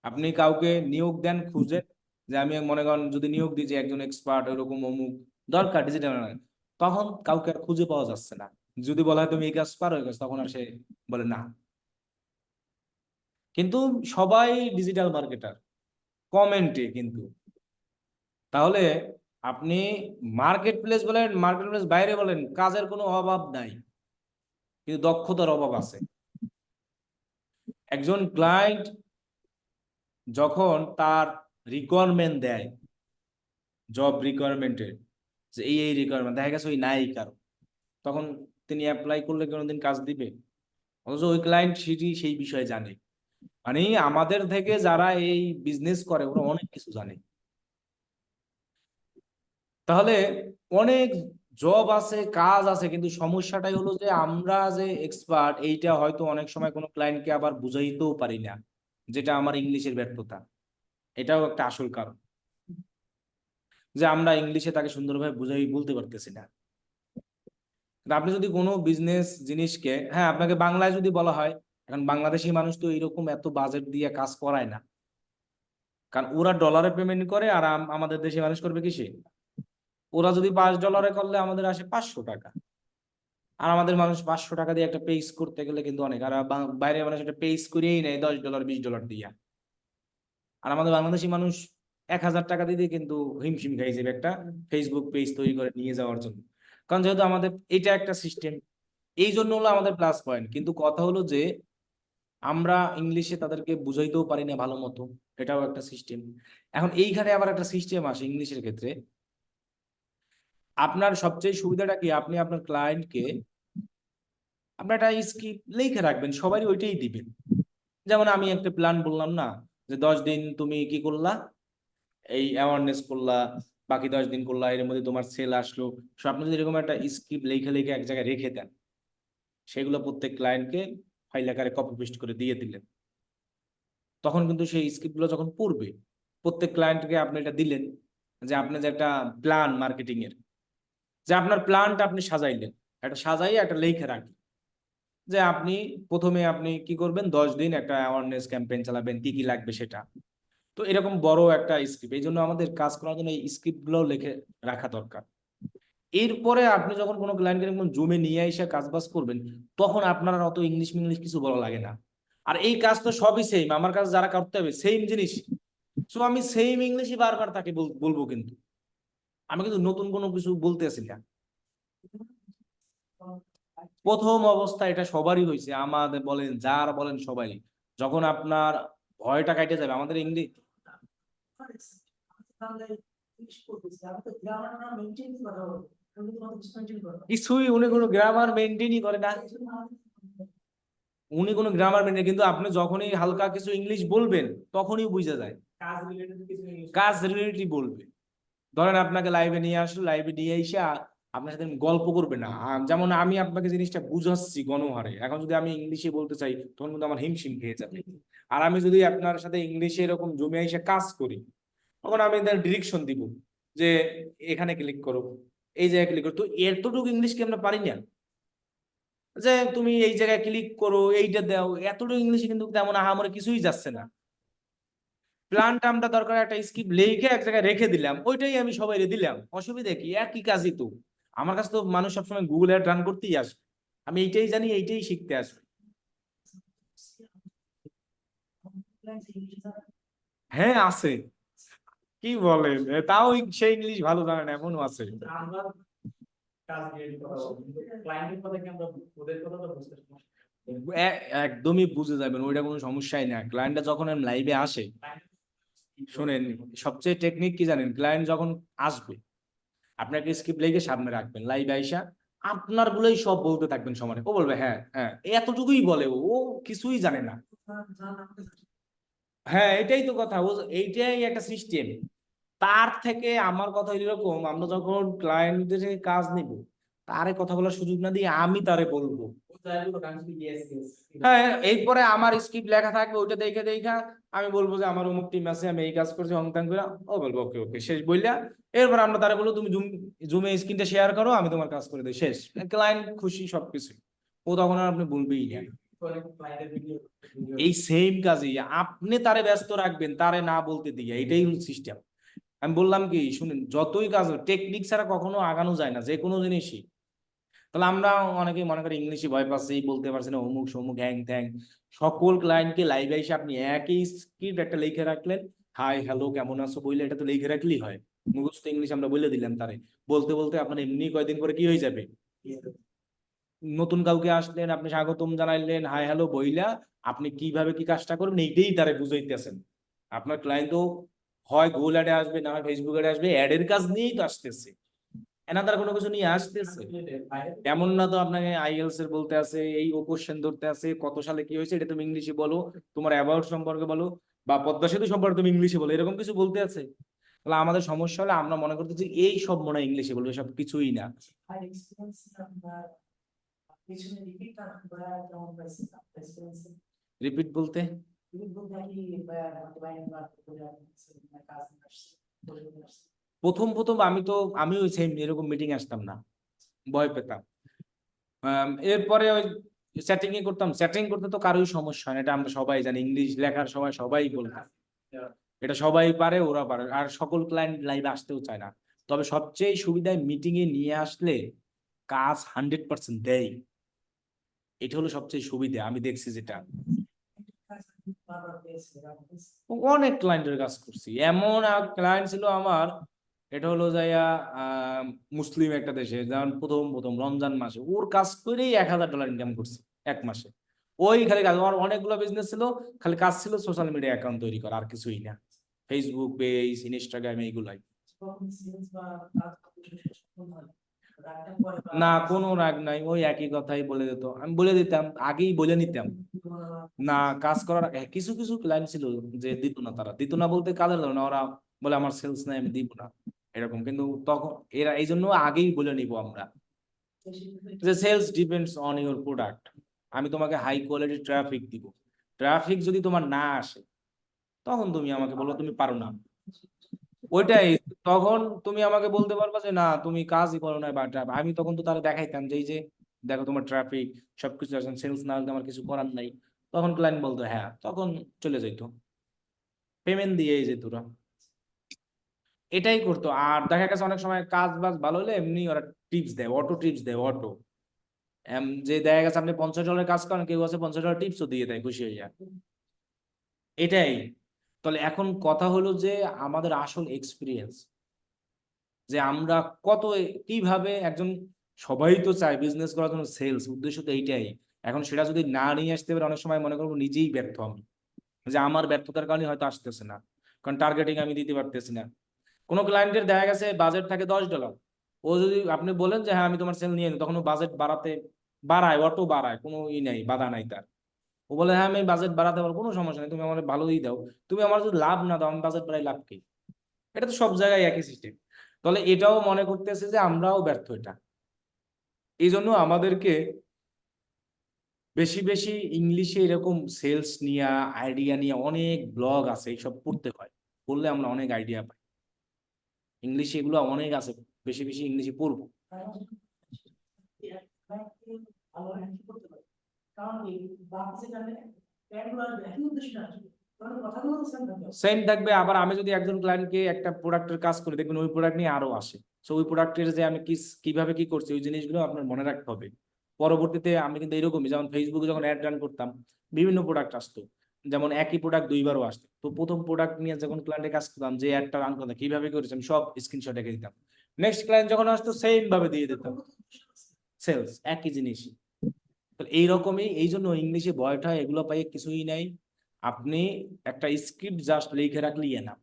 আপনি কাউকে নিয়োগ দেন, খুঁজেন, যে আমি মনে করেন যদি নিয়োগ দিই যে একজন এক্সপার্ট এরকম অমুক দরকার ডিজিটাল, তখন কাউকে আর খুঁজে পাওয়া যাচ্ছে না। যদি বলা হয় তুমি এই কাজ পারো, এই কাজ, তখন আর সে বলে না। কিন্তু সবাই ডিজিটাল মার্কেটার কমেন্টে কিন্তু। তাহলে আপনি মার্কেট প্লেস বলেন, মার্কেট প্লেস বাইরে বলেন, কাজের কোনো অভাব নাই, কিন্তু দক্ষতার অভাব আছে। একজন ক্লায়েন্ট যখন তার রিকোয়ারমেন্ট দেয়, জব রিকোয়ারমেন্টের, যে এই রিকোয়ারমেন্ট দেখা গেছে ওই নাই কারো, তখন তিনি অ্যাপ্লাই করলে কোনোদিন কাজ দিবে? অথচ ওই ক্লায়েন্ট সেটি সেই বিষয়ে জানে। মানে আমাদের থেকে যারা এই বিজনেস করে ওরা অনেক কিছু জানে। তাহলে অনেক জব আছে, কাজ আছে, কিন্তু সমস্যাটাই হলো যে আমরা যে এক্সপার্ট, এইটা হয়তো অনেক সময় কোনো ক্লায়েন্টকে আবার বুঝাইতেও পারি না, যেটা আমার ইংলিশের ব্যর্থতা। এটাও একটা আসল কারণ, যে আমরা ইংলিশে তাকে সুন্দরভাবে বুঝাই বলতে পারতেছি না। আপনি যদি কোনো বিজনেস জিনিসকে, হ্যাঁ, আপনাকে বাংলায় যদি বলা হয় এখন বাংলাদেশি মানুষ তো এরকম এত বাজেট দিয়ে কাজ করায় না, কারণ ওরা ডলারে পেমেন্ট করে আর আমাদের দেশে মানুষ করবে কিসে? ওরা যদি $5 করলে আমাদের আসে 500 টাকা, আর আমাদের মানুষ 500 টাকা দিয়ে একটা পেজ করতে গেলে কিন্তু অনেক, আর বাইরের মানুষ একটা পেজ করেই নেয় $10 $20 দিয়া, আর আমাদের বাংলাদেশি মানুষ 1000 টাকা দিয়ে কিন্তু হিমশিম খাই যাবে একটা ফেসবুক পেজ তৈরি করে নিয়ে যাওয়ার জন্য। কারণ যেহেতু আমাদের এটা একটা সিস্টেম, এই জন্য হলো আমাদের প্লাস পয়েন্ট। কিন্তু কথা হলো যে আমরা ইংলিশে তাদেরকে বুঝাইতেও পারি না ভালো মতো, এটাও একটা সিস্টেম। এখন এইখানে আবার একটা সিস্টেম আসে ইংলিশের ক্ষেত্রে। আপনার সবচেয়ে সুবিধাটা কি, আপনি আপনার ক্লায়েন্টকে আপনার একটা স্ক্রিপ্ট লিখে রাখবেন, সবারই ওইটাই দিবেন। যেমন আমি একটা প্ল্যান বললাম না, যে 10 দিন তুমি কি করলা, এই অ্যাওয়ারনেস করলা, বাকি 10 দিন করলা, এর মধ্যে তোমার সেল আসলো। সো আপনি যদি এরকম একটা স্ক্রিপ্ট লিখে লিখে এক জায়গায় রেখে দেন, সেগুলো প্রত্যেক ক্লায়েন্টকে ফাইল আকারে কপি পেস্ট করে দিয়ে দিলেন, তখন কিন্তু সেই স্ক্রিপ্টগুলো যখন পড়বে, প্রত্যেক ক্লায়েন্টকে আপনি এটা দিলেন যে আপনি যে একটা প্ল্যান মার্কেটিং এর, যে আপনার প্ল্যানটা আপনি সাজাইলেন, একটা সাজাই একটা লিখে রাখলেন, যে আপনি প্রথমে আপনি কি করবেন, 10 দিন একটা অ্যাওয়ারনেস ক্যাম্পেইন চালাবেন, কি কি লাগবে সেটা। তো এরকম বড় একটা স্ক্রিপ্ট, এই জন্য আমাদের কাজ করার জন্য এই স্ক্রিপ্ট গুলো লিখে রাখা দরকার। এরপরে আপনি যখন কোনো ক্লায়েন্টকে এরকম জুমে নিয়ে এসে কাজ বাজ করবেন, তখন আপনার অত ইংলিশ মিংলিশ কিছু বলা লাগে না। আর এই কাজ তো সবই সেম, আমার কাছে যারা করতে হবে সেম জিনিস। সো আমি সেম ইংলিশই বারবার তাকে বলবো, কিন্তু আমি কিন্তু নতুন কোনো কিছু বলতেছি না। প্রথম অবস্থা এটা সবারই হয়েছে, আমাদের বলেন যার বলেন সবারই, যখন আপনার ভয়টা কাটে যাবে। আমাদের ইংলিশ কিছুই, উনি কোনো গ্রামার মেনটেনই করে না, উনি কোনো গ্রামার মেনটেন, কিন্তু আপনি যখনই হালকা কিছু ইংলিশ বলবেন তখনই বুঝে যায়, কাজ রিলেটেড বলবে। ধরেন আপনাকে লাইভে নিয়ে আসলো, লাইভে নিয়ে এসে আপনার সাথে গল্প করবে না, যেমন আমি আপনাকে জিনিসটা বুঝাচ্ছি গণহারে, এখন যদি আমি ইংলিশে বলতে চাই তখন কিন্তু আমার হিমশিম খেয়ে যাবে। আর আমি যদি আপনার সাথে ইংলিশে এরকম জমে এসে কাজ করি, তখন আমি ডিরেকশন দিব যে এখানে ক্লিক করো, এই জায়গায় ক্লিক করো। তো এতটুকু ইংলিশ কি আমরা পারি না, যে তুমি এই জায়গায় ক্লিক করো, এইটা দাও, এতটুকু ইংলিশে কিন্তু তেমন আহামরি কিছুই যাচ্ছে না। প্ল্যানটা আমরা দরকার একটা স্ক্রিপ্ট লিখে এক জায়গায় রেখে দিলাম, ওইটাই আমি সবাই দিলাম, অসুবিধা কি, একই কাজই তো। আমার কাছে তো মানুষ সবসময় গুগল অ্যাড রান করতেই আসবে, আমি এইটাই জানি, এইটাই শিখতে আসবে। হ্যাঁ আছে, কি বলেন, তাও সেই ইংলিশ ভালো জানে না এমনও আছে। একদমই বুঝে যাবেন, ওইটা কোনো সমস্যাই না। ক্লায়েন্টটা যখন লাইভে আসে, শোনেন, সবচেয়ে টেকনিক কি জানেন, ক্লায়েন্ট যখন আসবে আপনাকে স্ক্রিপ্ট লিখে সামনে রাখবেন, লাইভ আইসা আপনার গুলোই সব বলতে থাকবেন সমানে, ও বলবে হ্যাঁ হ্যাঁ, এতটুকুই বলে, ও কিছুই জানে না। হ্যাঁ এটাই তো কথা, ও এইটাই একটা সিস্টেম। তার থেকে আমার কথা এরকম, আমরা যখন ক্লায়েন্টদের থেকে কাজ নিব, তারে কথা বলার সুযোগ না দিয়ে আমি তারে বলবো। হ্যাঁ এরপরে আমার স্ক্রিপ্ট লেখা থাকবে, ওইটা দেখে দেখা আমি বলবো যে আমার অমুক টিম আছে, আমি এই কাজ করছি হংতাং করে, ও বলবো ওকে ওকে শেষ বললা। এরপর আমরা তারা বলবো তুমি জুমে স্ক্রিনটা শেয়ার করো, আমি তোমার কাজ করে দিই, শেষ। ক্লায়েন্ট খুশি সবকিছু, ও তখন আর আপনি বলবেই না। এই সেম কাজই আপনি তারে ব্যস্ত রাখবেন, তারে না বলতে দিয়ে, এটাই হল সিস্টেম। আমি বললাম কি, শুনেন, যতই কাজ টেকনিক ছাড়া কখনো আগানো যায় না, যে কোনো জিনিসই। তাহলে আমরা অনেকে মনে করি ইংলিশে ভয় পাচ্ছি, বলতে পারছি না, অমুক সমুক হ্যাং ত্যাং। সকল ক্লায়েন্টকে লাইভে এসে আপনি একই স্ক্রিপ্ট একটা লিখে রাখলেন, হাই হ্যালো কেমন আছো বললে, এটা তো লিখে রাখলেই হয়। মুখস্থ ইংলিশ আমরা বলে দিলাম তারে, বলতে বলতে আপনার এমনি কয়দিন পরে কি হয়ে যাবে। নতুন কাউকে আসলেন, আপনি স্বাগতম জানাইলেন, হাই হ্যালো বইলা আপনি কিভাবে কি কাজটা করবেন এইটাই তারে বুঝাইতেছেন। আপনার ক্লায়েন্ট তো হয় গুগল অ্যাডে আসবে, না হয় ফেসবুক অ্যাডে আসবে, অ্যাডের কাজ নিয়েই তো আসতেছে, এনাদার কোনো কিছু নিয়ে আসতেছে। এমন না তো আপনাকে আইএলস এর বলতে আছে, এই ও কোশ্চেন ধরতে আছে, কত সালে কি হয়েছে এটা তুমি ইংলিশে বলো, তোমার অ্যাবাউট সম্পর্কে বলো, বা পদ্মা সেতু সম্পর্কে তুমি ইংলিশে বলো, এরকম কিছু বলতে আছে। তাহলে আমাদের সমস্যা হলে আমরা মনে করতেছি এই সব মনে হয় ইংলিশে বলবে, সব কিছুই না। রিপিট বলতে প্রথম প্রথম আমিও সেম এরকম মিটিং আসতাম না, ভয় পেতাম। এরপরে ওই সেটিং করতাম, সেটিং করতে তো কারোই সমস্যা হয় না, এটা আমরা সবাই জানি, ইংলিশ লেখার সময় সবাই বলতে, এটা সবাই পারে, ওরা পারে, আর সকল ক্লায়েন্ট লাইভে আসতেও চায় না। তবে সবচেয়ে সুবিধায় মিটিং এ নিয়ে আসলে কাজ 100% দেয়, এটা হলো সবচেয়ে সুবিধা আমি দেখছি যেটা। অনেক ক্লায়েন্টের কাজ করছি, এমন ক্লায়েন্ট ছিল আমার, এটা হলো যাইয়া মুসলিম একটা দেশে, যেমন প্রথম প্রথম রমজান মাসে ওর কাজ করেই $1000 ইনকাম করছে এক মাসে। ওই খালি কাজ, আমার অনেকগুলো বিজনেস ছিল, খালি কাজ ছিল সোশ্যাল মিডিয়া অ্যাকাউন্ট তৈরি করা, আর কিছুই না, ফেসবুক পেজ, ইনস্টাগ্রাম, এইগুলাই। না, কোনো রাগ নাই, ওই একই কথাই বলে দিত, আমি বলে দিতাম, আগেই বলে নিতাম। না, কাজ করার কিছু কিছু ক্লায়েন্ট ছিল যে দিত না, তারা দিত না বলতে কাজের ধরে না, ওরা বলে আমার সেলস নাই, আমি দিব না, এরকম। কিন্তু তখন এরা এই জন্য আগেই বলে নিব আমরা যে sales depends on your product. আমি তোমাকে হাই কোয়ালিটি ট্রাফিক দিব, ট্রাফিক যদি তোমার না আসে তখন তুমি আমাকে বলো তুমি পারো না, ওইটাই। তখন তুমি আমাকে বলতে পারবা যে না তুমি কাজই করো না, বা আমি তখন তো তারা দেখাইতাম যে এই যে দেখো তোমার ট্রাফিক সবকিছু আছে, সেলস না হলে আমার কিছু করার নাই। তখন ক্লায়েন্ট বলতো হ্যাঁ, তখন চলে যাইতো, পেমেন্ট দিয়ে যেত ওরা, এটাই করতো। আর দেখা গেছে অনেক সময় কাজ বাজ ভালো হলে এমনি ওরা টিপস দেয়, অটো টিপস দেয়, অটো যে দেখা গেছে আপনি $50 কাজ করেন, কেউ আছে $50 টিপসও দিয়ে দেয়, খুশি হয়ে যায়, এটাই। তাহলে এখন কথা হলো যে আমাদের আসল এক্সপিরিয়েন্স, যে আমরা কত কিভাবে একজন, সবাই তো চায় বিজনেস করার জন্য, সেলস উদ্দেশ্য তো এইটাই। এখন সেটা যদি না নিয়ে আসতে পারে, অনেক সময় মনে করবো নিজেই ব্যর্থ আমি, যে আমার ব্যর্থতার কারণে হয়তো আসতেছে না, কারণ টার্গেটিং আমি দিতে পারতেছি না। কোনো ক্লায়েন্টের দেখা গেছে বাজেট থাকে $10, ও যদি আপনি বলেন যে হ্যাঁ আমি তোমার সেল নিয়ে নিই, তখন ও বাজেট বাড়ায়, অটো বাড়ায়, কোনো ই নাই, বাধা নাই তার। ও বলে হ্যাঁ আমি বাজেট বাড়াতে পারবো, কোনো সমস্যা নেই, তুমি আমার ভালোই দাও, তুমি আমার যদি লাভ না দাও, আমি বাজেট বাড়াই লাভ কি? এটা তো সব জায়গায় একই সিস্টেম। তাহলে এটাও মনে করতেছে যে আমরাও ব্যর্থ এটা, এই জন্য আমাদেরকে বেশি বেশি ইংলিশে এরকম সেলস নিয়ে, আইডিয়া নিয়ে অনেক ব্লগ আছে, এইসব পড়তে হয়, পড়লে আমরা অনেক আইডিয়া পাই, ইংলিশে এগুলো অনেক আছে, বেশি বেশি ইংলিশে পড়বো। সেম থাকবে। আবার আমি যদি একজন ক্লায়েন্টকে একটা প্রোডাক্টের কাজ করি, দেখবেন ওই প্রোডাক্ট নিয়ে আরো আসে, সো ওই প্রোডাক্টের যে আমি কিভাবে কি করছি, ওই জিনিসগুলো আপনার মনে রাখতে হবে। পরবর্তীতে আমি কিন্তু এরকমই, যেমন ফেসবুকে যখন অ্যাড রান করতাম, বিভিন্ন প্রোডাক্ট আসতো, যেমন একই প্রোডাক্ট দুইবারও আসতো, তো প্রথম প্রোডাক্ট নিয়ে যখন ক্লায়েন্টের কাজ করতাম, যে অ্যাডটা রান করতাম কিভাবে করেছি আমি সব স্ক্রিনশট রেখে দিতাম, নেক্সট ক্লায়েন্ট যখন আসতো সেম ভাবে দিয়ে দিতাম, সেলস একই জিনিসই। তো এইরকমই, এই জন্য ইংলিশে ভয়টা এগুলো পাই কিছুই নাই। আপনি একটা স্ক্রিপ্ট জাস্ট লিখে রাখলেই না,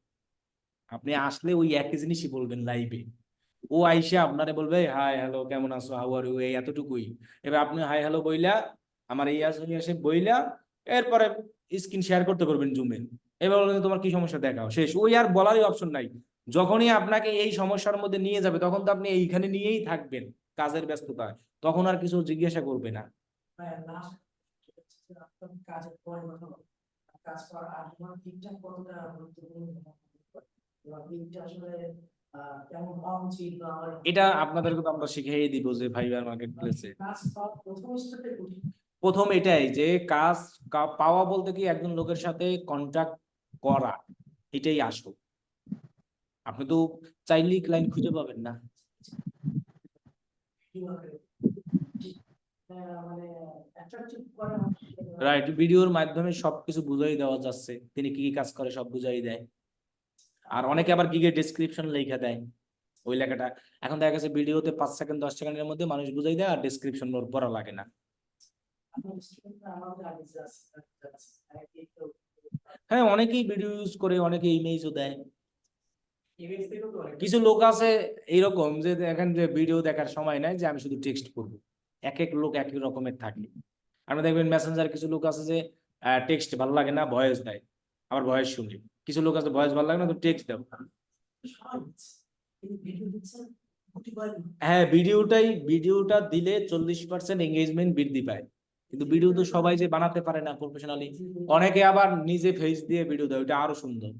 আপনি আসলে ওই একই জিনিসই বলবেন লাইভে, ও আইসা আপনারে বলবে হাই হ্যালো কেমন আছো, হাউ আর ইউ, এই এতটুকুই। এবার আপনি হাই হ্যালো বইলা, আমার এই আসে বইলা, এরপরে স্ক্রিন শেয়ার করতে করবেন জুমে, এবার বলবেন তোমার কি সমস্যা দেখাও, শেষ, ওই আর বলারই অপশন নাই। যখনই আপনাকে এই সমস্যার মধ্যে নিয়ে যাবে, তখন তো আপনি এইখানে নিয়েই থাকবেন কাজের ব্যস্ততায়, তখন আর কিছু জিজ্ঞাসা করবে না। এটা আপনাদেরকে তো আমরা শিখিয়ে দিব যে ফাইবার মার্কেট প্লেসে প্রথম এটাই যে কাজ পাওয়া বলতে কি একজন লোকের সাথে কন্ট্যাক্ট করা, এটাই আসল। আপনি তো চাইলেই ক্লায়েন্ট খুঁজে পাবেন না, রাইট? ভিডিওর মাধ্যমে সবকিছু বুঝাই দেওয়া যাচ্ছে, তিনি কি কি কাজ করে সব বুঝাই দেয়। আর অনেকে আবার গিগে ডেসক্রিপশন লেখা দেয়, ওই লেখাটা এখন দেখা গেছে ভিডিওতে 5 সেকেন্ড 10 সেকেন্ডের মধ্যে মানুষ বুঝাই দেয়, আর ডেসক্রিপশন ওর পড়া লাগে না। হ্যাঁ, অনেকেই ভিডিও ইউজ করে, অনেকে ইমেজও দেয়। কিছু লোক আছে এইরকম যে দেখেন যে ভিডিও দেখার সময় নাই, যে আমি শুধু টেক্সট করবো, এক এক লোক এক এক রকমের থাকে। আপনি দেখবেন মেসেঞ্জার কিছু লোক আছে যে টেক্সট ভালো লাগে না, ভয়েস দেয়, আবার ভয়েস শুনি। কিছু লোক আছে ভয়েস ভালো লাগে না, তো টেক্সট দাও। হ্যাঁ, ভিডিওটা দিলে 40% এঙ্গেজমেন্ট বৃদ্ধি পায়, কিন্তু ভিডিও তো সবাই যে বানাতে পারে না প্রফেশনালি। অনেকে আবার নিজে ফেস দিয়ে ভিডিও দেয়, ওটা আরো সুন্দর,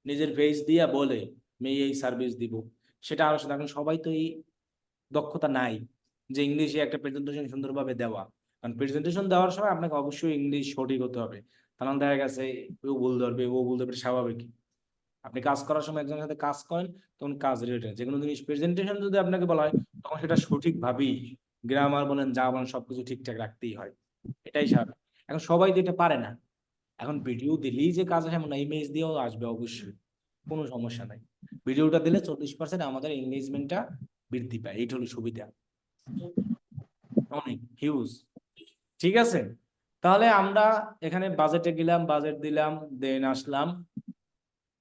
নিজের ফেস দিয়ে বলে আমি এই সার্ভিস দিব, সেটা আরো সুন্দর। এখন সবাই তো এই দক্ষতা নাই যে ইংলিশে একটা প্রেজেন্টেশন সুন্দরভাবে দেওয়া, কারণ প্রেজেন্টেশন দেওয়ার সময় আপনাকে অবশ্যই ইংলিশ সঠিক হতে হবে, কারণ দেখা গেছে ও ভুল ধরবে ও ভুল ধরবে, স্বাভাবিক। আপনি কাজ করার সময় একজনের সাথে কাজ করেন, তখন কাজ রিলেটেড যে কোনো জিনিস প্রেজেন্টেশন যদি আপনাকে বলা হয়, তখন সেটা সঠিকভাবেই গ্রামার বলেন যা বলেন সবকিছু ঠিকঠাক রাখতেই হয়, এটাই স্বাভাবিক। এখন সবাই তো এটা পারে না। এখন ভিডিও দিলেই যে কাজ আসে এমন না, ইমেজ দিয়েও আসবে অবশ্যই, কোনো সমস্যা নাই। ভিডিওটা দিলে 40% আমাদের এঙ্গেজমেন্টটা বৃদ্ধি পায়, এইটা হলো সুবিধা, অনেক হিউজ। ঠিক আছে, তাহলে আমরা এখানে বাজেটে গেলাম, বাজেট দিলাম, দেন আসলাম।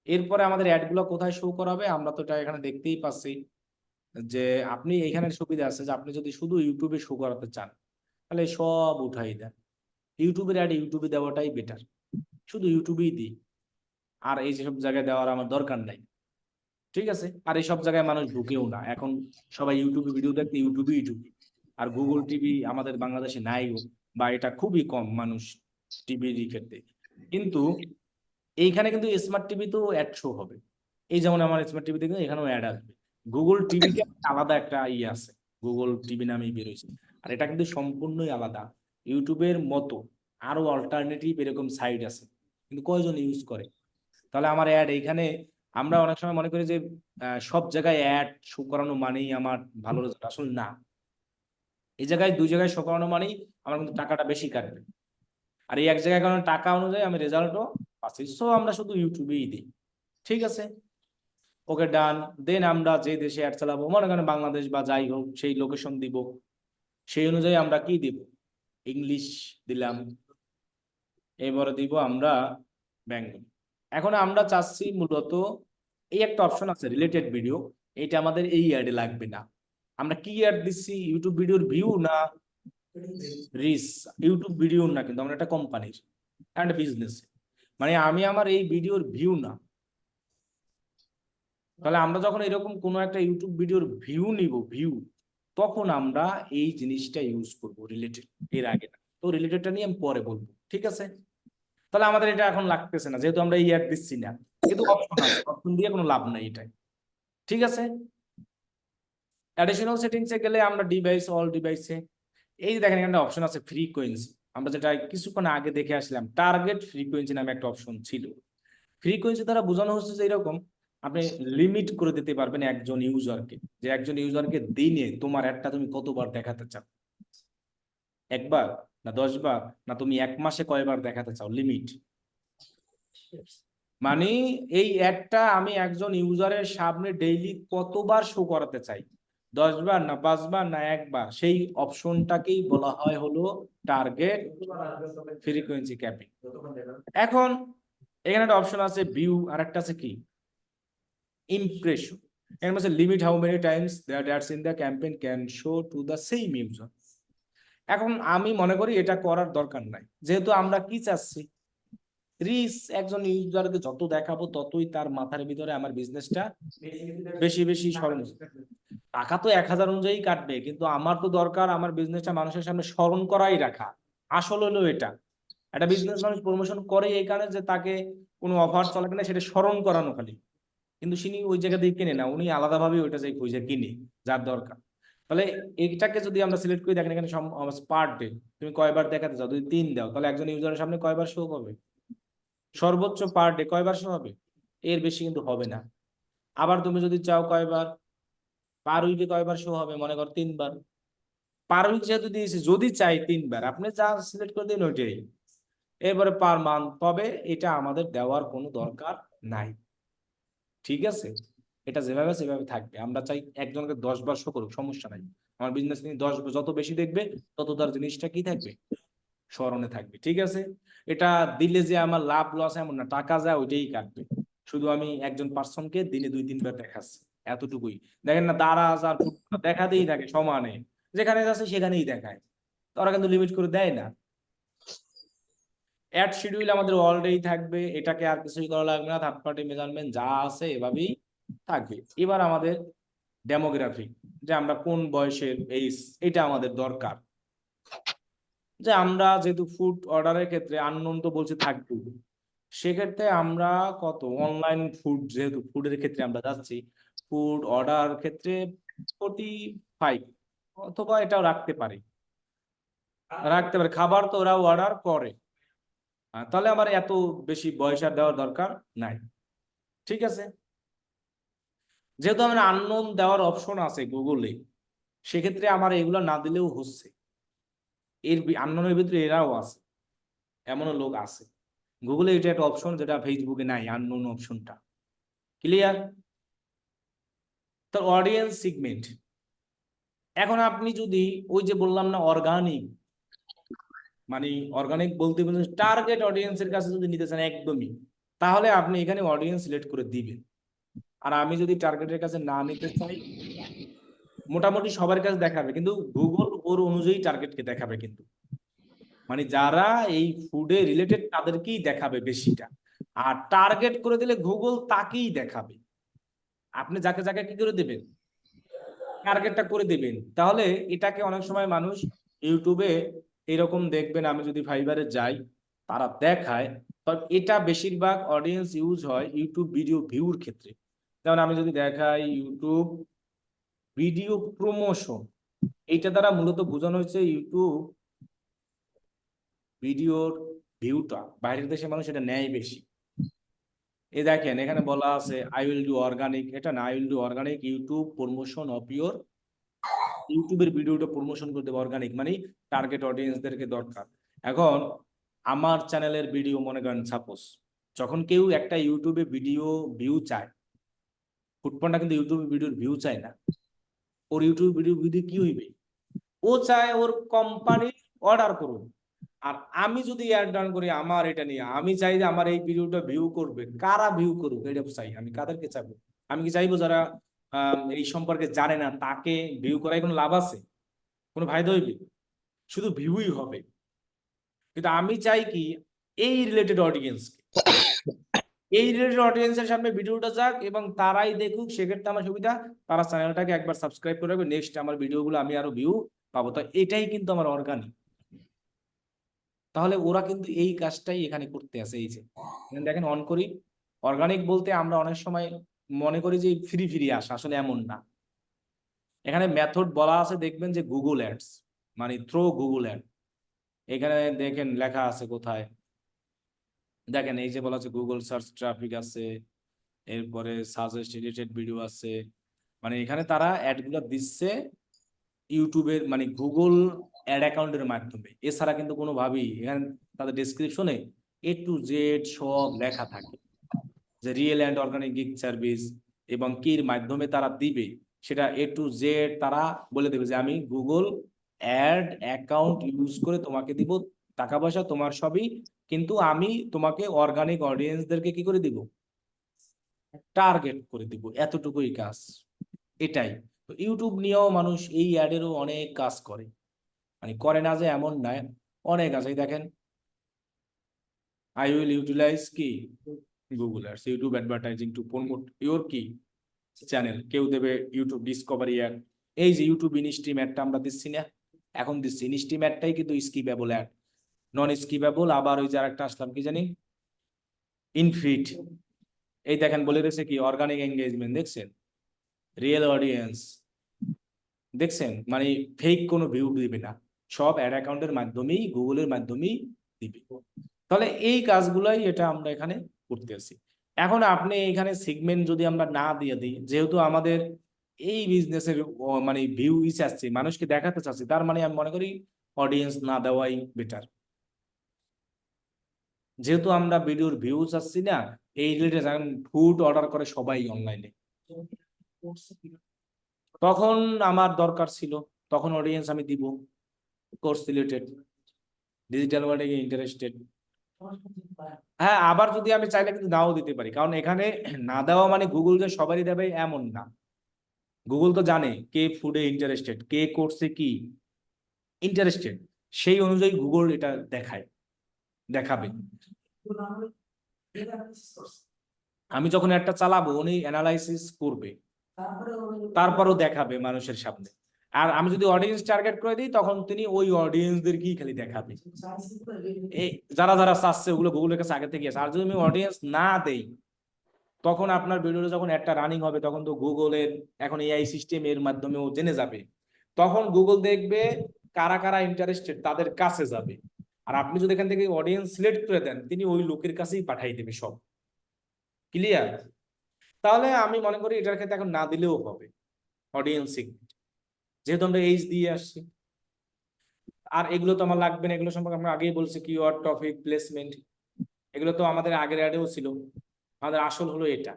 এরপরে আমাদের অ্যাড গুলো কোথায় শো করাবে, আমরা তো এটা এখানে দেখতেই পাচ্ছি যে আপনি এখানে সুবিধা আছে যে আপনি যদি শুধু ইউটিউবে শো করাতে চান, তাহলে সব উঠাই দেন। ইউটিউবের অ্যাড ইউটিউবে দেওয়াটাই বেটার, শুধু ইউটিউবেই দিই, আর এই যেসব জায়গায় দেওয়ার আমার দরকার নাই। ঠিক আছে, আর এইসব জায়গায় মানুষ ঢুকেও না এখন, সবাই ইউটিউবে ভিডিও দেখতে ইউটিউবেই ঢুকে। আর গুগল টিভি আমাদের বাংলাদেশে নাইও, বা এটা খুবই কম মানুষ টিভি ক্ষেত্রে। কিন্তু এইখানে কিন্তু স্মার্ট টিভিতেও অ্যাড শো হবে, এই যেমন আমার স্মার্ট টিভিতে কিন্তু এখানেও অ্যাড আসবে। গুগল টিভিতে আলাদা একটা ইয়ে আছে, গুগল টিভি নামেই বেরোয়েছে। আর এটা কিন্তু সম্পূর্ণই আলাদা, ইউটিউবের মতো আরো অল্টারনেটিভ এরকম সাইট আছে, কিন্তু কয়জন ইউজ করে? তাহলে আমার অ্যাড এইখানে, আমরা অনেক সময় মনে করি যে সব জায়গায় অ্যাড শো করানো মানেই আমার ভালো রেজাল্ট, আসলে না। এই জায়গায় দুই জায়গায় শো করানো মানেই আমার কিন্তু টাকাটা বেশি কাটবে, আর এই এক জায়গায় কারণে টাকা অনুযায়ী আমি রেজাল্টও পাচ্ছি, সো আমরা শুধু ইউটিউবেই দিই। ঠিক আছে, ওকে ডান। দেন আমরা যে দেশে অ্যাড চালাবো, মনে করেন বাংলাদেশ বা যাই হোক, সেই লোকেশন দিব, সেই অনুযায়ী আমরা কি দিব, ইংলিশ দিলাম, এবারে দিব আমরা বেঙ্গল। এখন আমরা চাচ্ছি মূলত এই একটা অপশন আছে রিলেটেড ভিডিও, এটা আমাদের এই অ্যাডে লাগবে না। আমরা কি অ্যাড দিচ্ছি, ইউটিউব ভিডিওর ভিউ না রিচ? ইউটিউব ভিডিও না, কিন্তু আমরা একটা কোম্পানির একটা বিজনেস, মানে আমি আমার এই ভিডিওর ভিউ না। তাহলে আমরা যখন এরকম কোনো একটা ইউটিউব ভিডিওর ভিউ নিব, ভিউ, তখন আমরা এই জিনিসটা ইউজ করব রিলেটেড, এর আগে না। তো রিলেটেডটা নিয়ে আমি পরে বলবো, ঠিক আছে? তাহলে আমাদের এটা এখন লাগতেছে না, যেহেতু আমরা এই অ্যাড দিচ্ছি না, কিন্তু অপশন আছে, অপশন দিয়ে কোনো লাভ নাই এটাই। ঠিক আছে, অ্যাডিশনাল সেটিংসে গেলে আমরা ডিভাইস, অল ডিভাইসে এই যে দেখেন এখানে অপশন আছে ফ্রিকোয়েন্সি, আমরা যেটা কিছুক্ষণ আগে দেখে আসলাম, টার্গেট ফ্রিকোয়েন্সি নামে একটা অপশন ছিল। ফ্রিকোয়েন্সি দ্বারা বোঝানো হচ্ছে যে এরকম আপনি লিমিট করে দিতে পারবেন একজন ইউজারকে, যে একজন ইউজারকে দিনে তোমার অ্যাডটা তুমি কতবার দেখাতে চাও, একবার না 10 বার, না তুমি এক মাসে কয়বার দেখাতে চাও, লিমিট। মানে এই অ্যাডটা আমি একজন ইউজারের সামনে ডেইলি কতবার শো করাতে চাই, 10 বার না 5 বার না একবার, সেই অপশনটাকেই বলা হয় হলো টার্গেট ফ্রিকোয়েন্সি ক্যাপিং। এখন এখানে একটা অপশন আছে ভিউ, আর একটা আছে কি ইমপ্রেশন। এর মধ্যে limit how many Times that ads in the campaign can show to the same user. এখন আমি মনে করি এটা করার দরকার নাই, যেহেতু আমরা কি চাচ্ছি, রিচ, একজন ইউজারকে যত দেখাবো ততই তার মাথার ভিতরে আমার বিজনেসটা বেশি বেশি স্মরণ। টাকা তো 1000 অনুযায়ী কাটবে, কিন্তু আমার তো দরকার আমার বিজনেসটা মানুষের সামনে স্মরণ করাই রাখা। আসল হলো এটা, একটা বিজনেস মানুষ প্রমোশন করে এই কারণে যে তাকে কোনো অফার চলে কিনা সেটা স্মরণ করানো খালি, কিন্তু তিনি ওই জায়গা দিয়ে কিনে না, উনি আলাদাভাবে ওইটা যে খুঁজে কিনে যার দরকার। তাহলে এইটাকে যদি আমরা সিলেক্ট করে দেখেন এখানে পার ডে তুমি কয়বার দেখাতে চাও, যদি 3 দাও তাহলে একজন ইউজারের সামনে কয়বার শো হবে, সর্বোচ্চ পার ডে কয়বার শো হবে, এর বেশি কিন্তু হবে না। আবার তুমি যদি চাও কয়বার, পার উইকে কয়বার শো হবে, মনে কর 3 বার। পার উইক যেহেতু দিয়েছি, যদি চাই 3 বার, আপনি যা সিলেক্ট করে দিন ওইটাই। এবারে পার মান্থ, তবে এটা আমাদের দেওয়ার কোনো দরকার নাই। ঠিক আছে, এটা যেভাবে সেভাবে থাকবে। আমরা চাই একজনকে 10 বার শো করুক, সমস্যা নাই। আমার বিজনেস নিয়ে 10 যত বেশি দেখবে তত তার জিনিসটা কি থাকবে, স্মরণে থাকবে। ঠিক আছে, এটা দিলে যে আমার লাভ লস এমন না, টাকা যায় ওইটাই কাটবে। শুধু আমি একজন পার্সনকে দিনে 2-3 বার দেখাচ্ছি, এতটুকুই। দেখেন না দারাজ আর ফুটবল দেখাতেই থাকে সমানে, যেখানে যাচ্ছে সেখানেই দেখায়, তারা কিন্তু লিমিট করে দেয় না। অ্যাড শিডিউল আমাদের অলরেডি থাকবে, এটাকে আর কিছুই করা লাগবে না, থার্ড পার্টি মেজারমেন্ট যা আছে এভাবেই থাকবে। এবার আমাদের ডেমোগ্রাফি, যে আমরা কোন বয়সের, এইজ, এটা আমাদের দরকার। যে আমরা যেহেতু ফুড অর্ডারের ক্ষেত্রে আননোন তো বলছে থাকবে, সেক্ষেত্রে আমরা কত অনলাইন ফুড, যেহেতু ফুডের ক্ষেত্রে আমরা যাচ্ছি, ফুড অর্ডার ক্ষেত্রে 45, অথবা এটাও রাখতে পারি। রাখতে পারে, খাবার তো ওরা অর্ডার করে। তাহলে আমার এত বেশি পয়সা দেওয়ার দরকার নাই। ঠিক আছে, যেহেতু আমার আননোন দেওয়ার অপশন আছে গুগলে, সেক্ষেত্রে আমার এগুলো না দিলেও হচ্ছে। এর আননোনের ভিতরে এরাও আছে, এমনও লোক আছে। গুগলে এটা একটা অপশন যেটা ফেসবুকে নাই, আননোন অপশনটা। ক্লিয়ার? তো অডিয়েন্স সিগমেন্ট, এখন আপনি যদি ওই যে বললাম না অর্গানিক, মানে অর্গানিক বলতে বলতে টার্গেট অডিয়েন্সের কাছে যদি নিতে চান একদমই, তাহলে আপনি এখানে অডিয়েন্স সিলেক্ট করে দিবেন। আর আমি যদি টার্গেটের কাছে না নিতে চাই, মোটামুটি সবার কাছে দেখাবে, কিন্তু গুগল ওর অনুযায়ী টার্গেটকে দেখাবে কিন্তু, মানে যারা এই ফুডে রিলেটেড তাদেরকেই দেখাবে বেশিটা। আর টার্গেট করে দিলে গুগল তাকেই দেখাবে। আপনি যাকে যাকে কি করে দেবেন, টার্গেটটা করে দিবেন। তাহলে এটাকে অনেক সময় মানুষ ইউটিউবে এরকম দেখবেন, আমি যদি ফাইবারে যাই তারা দেখায়, তবে এটা বেশিরভাগ অডিয়েন্স ইউজ হয় ইউটিউব ভিডিও ভিউর ক্ষেত্রে। যেমন আমি যদি দেখাই ইউটিউব ভিডিও প্রমোশন, এইটা দ্বারা মূলত বোঝানো হচ্ছে ইউটিউব ভিডিওর ভিউটা বাইরের দেশে মানুষ এটা নেয় বেশি। এই দেখেন এখানে বলা আছে আই উইল ডু অর্গানিক, এটা না, I will do organic YouTube promotion of your, ইউটিউবের ভিডিওটা প্রমোশন করতে হবে অর্গানিক, মানে টার্গেট অডিয়েন্সদেরকে দরকার। এখন আমার চ্যানেলের ভিডিও মনে করেন সাপোজ, যখন কেউ একটা ইউটিউবে ভিডিও ভিউ চায়, ফুটপন্ডা কিন্তু ইউটিউবে ভিডিওর ভিউ চায় না, ওর ইউটিউব ভিডিও ভিডিও কি হইবে, ও চায় ওর কোম্পানি অর্ডার করুন। আর আমি যদি অ্যাড ডান করি আমার এটা নিয়ে, আমি চাই যে আমার এই ভিডিওটা ভিউ করবে, কারা ভিউ করুক এটা চাই, আমি কাদেরকে চাইবো? আমি কি চাইবো যারা এই সম্পর্কে জানে না তাকে ভিউ করায় কোনো লাভ আছে? কোনো ফায়দা হইবে? শুধু ভিউই হবে। কিন্তু আমি চাই কি, এই রিলেটেড অডিয়েন্স, এই রিলেটেড অডিয়েন্সের সামনে ভিডিওটা যাক এবং তারাই দেখুক, সেক্ষেত্রে আমার সুবিধা, তারা চ্যানেলটাকে একবার সাবস্ক্রাইব করে রাখবে, নেক্সট আমার ভিডিওগুলো আমি আরো ভিউ পাবো। তো এটাই কিন্তু আমার অর্গানিক। তাহলে ওরা কিন্তু এই কাজটাই এখানে করতে আছে। এই যে এখানে দেখেন অন করি, অর্গানিক বলতে আমরা অনেক সময় মনে করি যে ফ্রি ফ্রি আসে, আসলে এমন না। এখানে মেথড বলা আছে, দেখবেন যে গুগল অ্যাডস, মানে থ্রো গুগল অ্যাড। এখানে দেখেন লেখা আছে কোথায়, দেখেন এই যে বলা আছে গুগল সার্চ ট্রাফিক আছে, এরপরে সাজেস্ট রিলেটেড ভিডিও আছে। মানে এখানে তারা অ্যাড গুলো দিচ্ছে ইউটিউবের, মানে গুগল অ্যাড অ্যাকাউন্টের মাধ্যমে। এছাড়া কিন্তু কোনোভাবেই এখানে তাদের ডেসক্রিপশনে A to Z সব লেখা থাকে যে real and organic gig service এবং কির মাধ্যমে তারা দিবে, সেটা A to Z তারা বলে দেবে যে আমি গুগল অ্যাড অ্যাকাউন্ট ইউজ করে তোমাকে দিব, টাকা পয়সা তোমার সবই, কিন্তু আমি তোমাকে অর্গানিক অডিয়েন্সদেরকে কি করে দিব, টার্গেট করে দিব, এতটুকুই কাজ। এটাই তো ইউটিউব নিয়েও মানুষ এই অ্যাডেরও অনেক কাজ করে, মানে করে না যে এমন নয়, অনেক আছে। এই দেখেন আই উইল ইউটিলাইজ কি Google ads, YouTube advertising to promote your কি চ্যানেল। কেউ দেবে ইউটিউব ডিসকভারি অ্যাড, এই যে ইউটিউব ইনস্ট্রিম অ্যাডটা আমরা দিচ্ছি না, এখন দিচ্ছি ইনস্ট্রিম অ্যাডটাই কিন্তু স্কিপেবল অ্যাড, নন স্কিপেবল। আবার ওই যে আরেকটা আসলাম কি জানি, ইনফিট। এই দেখেন বলে দিয়েছে কি অর্গানিক এঙ্গেজমেন্ট, দেখছেন, রিয়েল অডিয়েন্স, দেখছেন, মানে ফেক কোনো ভিউ দিবে না, সব অ্যাড অ্যাকাউন্টের মাধ্যমেই, গুগলের মাধ্যমেই দিবে। তাহলে এই কাজগুলাই এটা আমরা এখানে করতে আছি। এখন আপনি এখানে সেগমেন্ট যদি আমরা না দিয়ে দিই, যেহেতু আমাদের এই বিজনেসের মানে ভিউ চাচ্ছি, মানুষকে দেখাতে চাচ্ছি, তার মানে আমি মনে করি অডিয়েন্স না দেওয়াই বেটার। যেহেতু আমরা ভিডিওর ভিউ চাচ্ছি না, এই রিলেটেড ফুড অর্ডার করে সবাই অনলাইনে, তখন আমার দরকার ছিল, তখন অডিয়েন্স আমি দিব course related, digital marketing interested. হ্যাঁ, আবার যদি আমি চাইলে কিন্তু নাও দিতে পারি, কারণ এখানে না দেওয়া মানে গুগল যে সবারই দেবে এমন না। গুগল তো জানে কে ফুডে ইন্টারেস্টেড, কে কোর্সে কি ইন্টারেস্টেড, সেই অনুযায়ী গুগল এটা দেখাবে। আমি যখন একটা চালাবো উনি অ্যানালাইসিস করবে, তারপরও দেখাবে মানুষের সামনে। আর আমি যদি অডিয়েন্স টার্গেট করে দিই, তখন তিনি ওই অডিয়েন্সদেরকেই খালি দেখাবে, এই যারা যারা চাচ্ছে ওগুলো গুগলের কাছে আগে থেকে আছে। আর যদি আমি অডিয়েন্স না দেই, তখন আপনার ভিডিওটা যখন একটা রানিং হবে, তখন তো গুগলের এখন এআই সিস্টেম এর মাধ্যমেও জেনে যাবে, তখন গুগল দেখবে কারা কারা ইন্টারেস্টেড তাদের কাছে যাবে। আর আপনি যদি এখান থেকে অডিয়েন্স সিলেক্ট করে দেন, তিনি ওই লোকের কাছেই পাঠাই দেবে সব। ক্লিয়ার? তাহলে আমি মনে করি এটার ক্ষেত্রে এখন না দিলেও হবে অডিয়েন্স সিগমেন্ট, যেহেতু আমরা এইচ দিয়ে আসছি। আর এগুলো তো আমার লাগবে না, এগুলো সম্পর্কে আমরা আগেই বলছি, কিওয়ার্ড, টপিক, প্লেসমেন্ট, এগুলো তো আমাদের আগের অ্যাডেও ছিল। আমাদের আসল হলো এটা।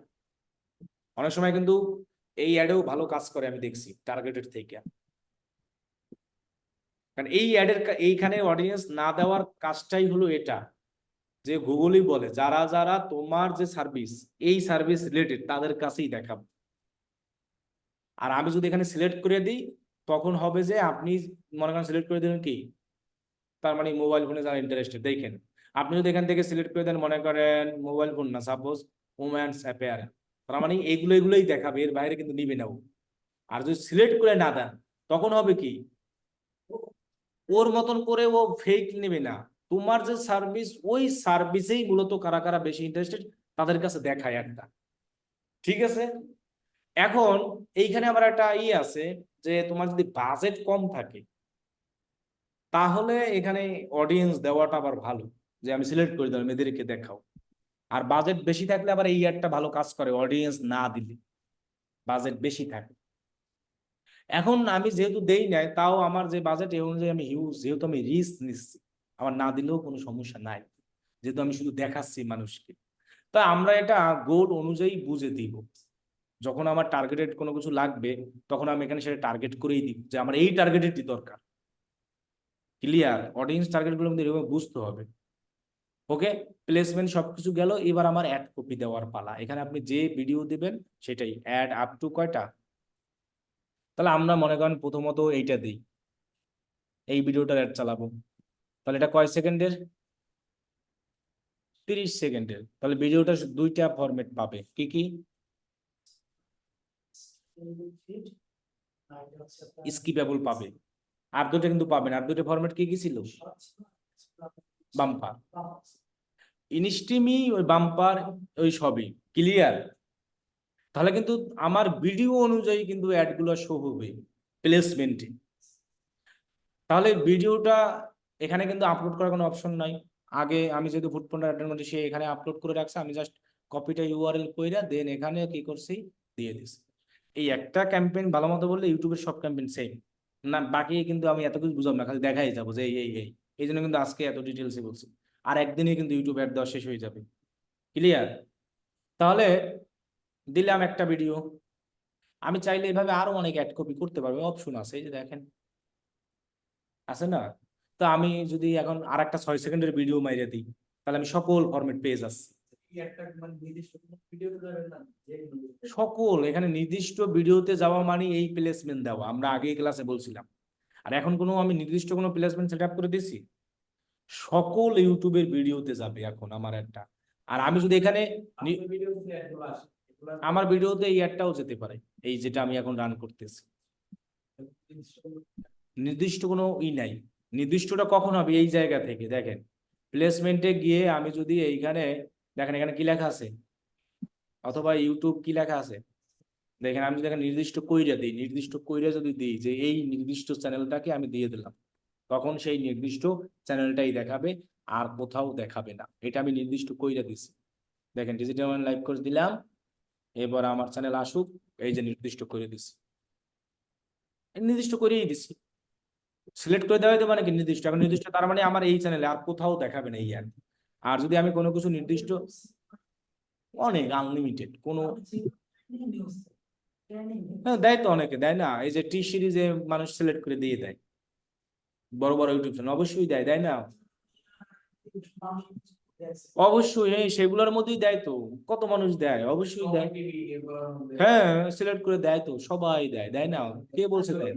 অনেক সময় কিন্তু এই অ্যাডেও ভালো কাজ করে, আমি দেখছি টার্গেটেড থেকে। কারণ এই অ্যাডের এইখানে অডিয়েন্স না দেওয়ার কাজটাই হলো এটা, যে গুগলই বলে যারা যারা তোমার যে সার্ভিস, এই সার্ভিস রিলেটেড তাদের কাছেই দেখাবো। আর আমি যদি এখানে সিলেক্ট করে দিই, তখন হবে যে আপনি মনে করেন সিলেক্ট করে দিলেন কি, তার মানে মোবাইল ফোনে যারা ইন্টারেস্টেড। দেখেন আপনি যদি এখান থেকে সিলেক্ট করে দেন, মনে করেন মোবাইল ফোন না, সাপোজ ওম্যান্স অ্যাপেয়ার, তার মানে এগুলোই দেখাবে, এর বাইরে কিন্তু নিবে না ও। আর যদি সিলেক্ট করে না দেন, তখন হবে কি, ওর মতন করে ও ফেক নেবে না, তোমার যে সার্ভিস, ওই সার্ভিসেই মূলত কারা কারা বেশি ইন্টারেস্টেড তাদের কাছে দেখায় একটা। ঠিক আছে? এখন এইখানে আবার একটা আছে, যে তোমার যদি বাজেট কম থাকে, তাহলে এখানে অডিয়েন্স দেওয়াটা আবার ভালো, যে আমি সিলেক্ট করে দিলাম এদেরকে দেখাও। আর বাজেট বেশি থাকলে আবার এই অ্যাডটা ভালো কাজ করে অডিয়েন্স না দিলে, বাজেট বেশি থাকে। এখন আমি যেহেতু দেই নাই, তাও আমার যে বাজেট এই অনুযায়ী আমি হিউজ, যেহেতু আমি রিস্ক নিচ্ছি, আমার না দিলেও কোনো সমস্যা নাই, যেহেতু আমি শুধু দেখাচ্ছি মানুষকে। তা আমরা এটা গোল অনুযায়ী বুঝে দিব। যখন আমার টার্গেটেড কোনো কিছু লাগবে, তখন আমি এখানে সেটা টার্গেট করেই দিব, যে আমার এই টার্গেটেডই দরকার। ক্লিয়ার? অডিয়েন্স টার্গেট গুলো আমাদের এভাবে বুঝতে হবে। ওকে, প্লেসমেন্ট সবকিছু গেল, এবার আমার অ্যাড কপি দেওয়ার পালা। এখানে আপনি যে ভিডিও দিবেন সেটাই অ্যাড আপ টু কয়টা। তাহলে আমরা মনে করেন প্রথমত এইটা দিই, এই ভিডিওটার অ্যাড চালাবো। তাহলে এটা কয় সেকেন্ডের? 30 সেকেন্ডের। তাহলে ভিডিওটা দুইটা ফরম্যাট পাবে, কি কি? স্কিপেবল পাবে, আর দুটো কিন্তু পাবে না। আর দুটো ফরম্যাট কি কি ছিল? বাম্পার, ইনস্ট্রিমি, ওই বাম্পার, ওই সবই। ক্লিয়ার? তাহলে কিন্তু আমার ভিডিও অনুযায়ী কিন্তু অ্যাড গুলো শো হবে প্লেসমেন্টে। তাহলে ভিডিওটা এখানে কিন্তু আপলোড করার কোনো অপশন নাই। আগে আমি যেহেতু ফুটপ্রিন্ট অ্যাডের সে এখানে আপলোড করে রাখছে, আমি জাস্ট কপিটা ইউআরএল কইরা দেন এখানে কি করছি, দিয়ে দিছি। এই একটা ক্যাম্পেইন ভালো মতো বললে ইউটিউবের সব ক্যাম্পেইন সেম না, বাকি কিন্তু আমি এত কিছু বুঝাবো না, খালি দেখাই যাবো যে এই জন্য কিন্তু আজকে এত ডিটেলসে বলছি। আর একদিনে কিন্তু ইউটিউব অ্যাড দেওয়া শেষ হয়ে যাবে। ক্লিয়ার? তাহলে দিলাম একটা ভিডিও, আমি চাইলে এভাবে আরো অনেক অ্যাড কপি করতে পারবো, অপশন আছে, এই যে দেখেন, আছে না? তো আমি যদি এখন আর একটা 6 সেকেন্ডের ভিডিও মাইরে দিই, তাহলে আমি সকল ফরম্যাট পেয়ে যাচ্ছি। সকল এখানে নির্দিষ্ট ভিডিওতে যাওয়া মানে এই প্লেসমেন্ট দেওয়া, আমরা আগেই ক্লাসে বলছিলাম। আর এখন কোনো আমি নির্দিষ্ট কোনো প্লেসমেন্ট সেট আপ করে দিছি, সকল ইউটিউবের ভিডিওতে যাবে এখন আমার একটা। আর আমি যদি এখানে আমার ভিডিওতে এই অ্যাডটাও যেতে পারে, এই যেটা আমি এখন রান করতেছি। নির্দিষ্ট কোনো নাই, নির্দিষ্টটা কখন হবে, এই জায়গা থেকে দেখেন প্লেসমেন্টে গিয়ে আমি যদি এইখানে দেখেন, এখানে কি লেখা আছে, অথবা ইউটিউব কি লেখা আছে দেখেন, আমি যদি এখানে নির্দিষ্ট কইরা দিই, নির্দিষ্ট কইরা যদি দিই যে এই নির্দিষ্ট চ্যানেলটাকে আমি দিয়ে দিলাম, তখন সেই নির্দিষ্ট চ্যানেলটাই দেখাবে, আর কোথাও দেখাবে না। এটা আমি নির্দিষ্ট কইরা দিছি। দেখেন ডিজিটাল লাইভ কোর্স দিলাম, এবার আমার চ্যানেল আসুক, এই যে নির্দিষ্ট করে দিছি, নির্দিষ্ট করেই দিছি। সিলেক্ট করে দেওয়া হয়তো মানে কি নির্দিষ্ট, এখন নির্দিষ্ট তার মানে আমার এই চ্যানেলে আর কোথাও দেখাবে না এই অ্যাড। আর যদি আমি কোনো কিছু নির্দিষ্ট, অনেক আনলিমিটেড কোনো, হ্যাঁ দেয় তো, অনেকে দেয় না, এই যে টি সিরিজে মানুষ সিলেক্ট করে দিয়ে দেয়, বড় বড় ইউটিউব চ্যানেল অবশ্যই দেয়, দেয় না? অবশ্যই, হ্যাঁ সেগুলোর মধ্যেই দেয় তো, কত মানুষ দেয়, অবশ্যই দেয়। হ্যাঁ সিলেক্ট করে দেয় তো, সবাই দেয়, দেয় না? কে বলছে দেয়?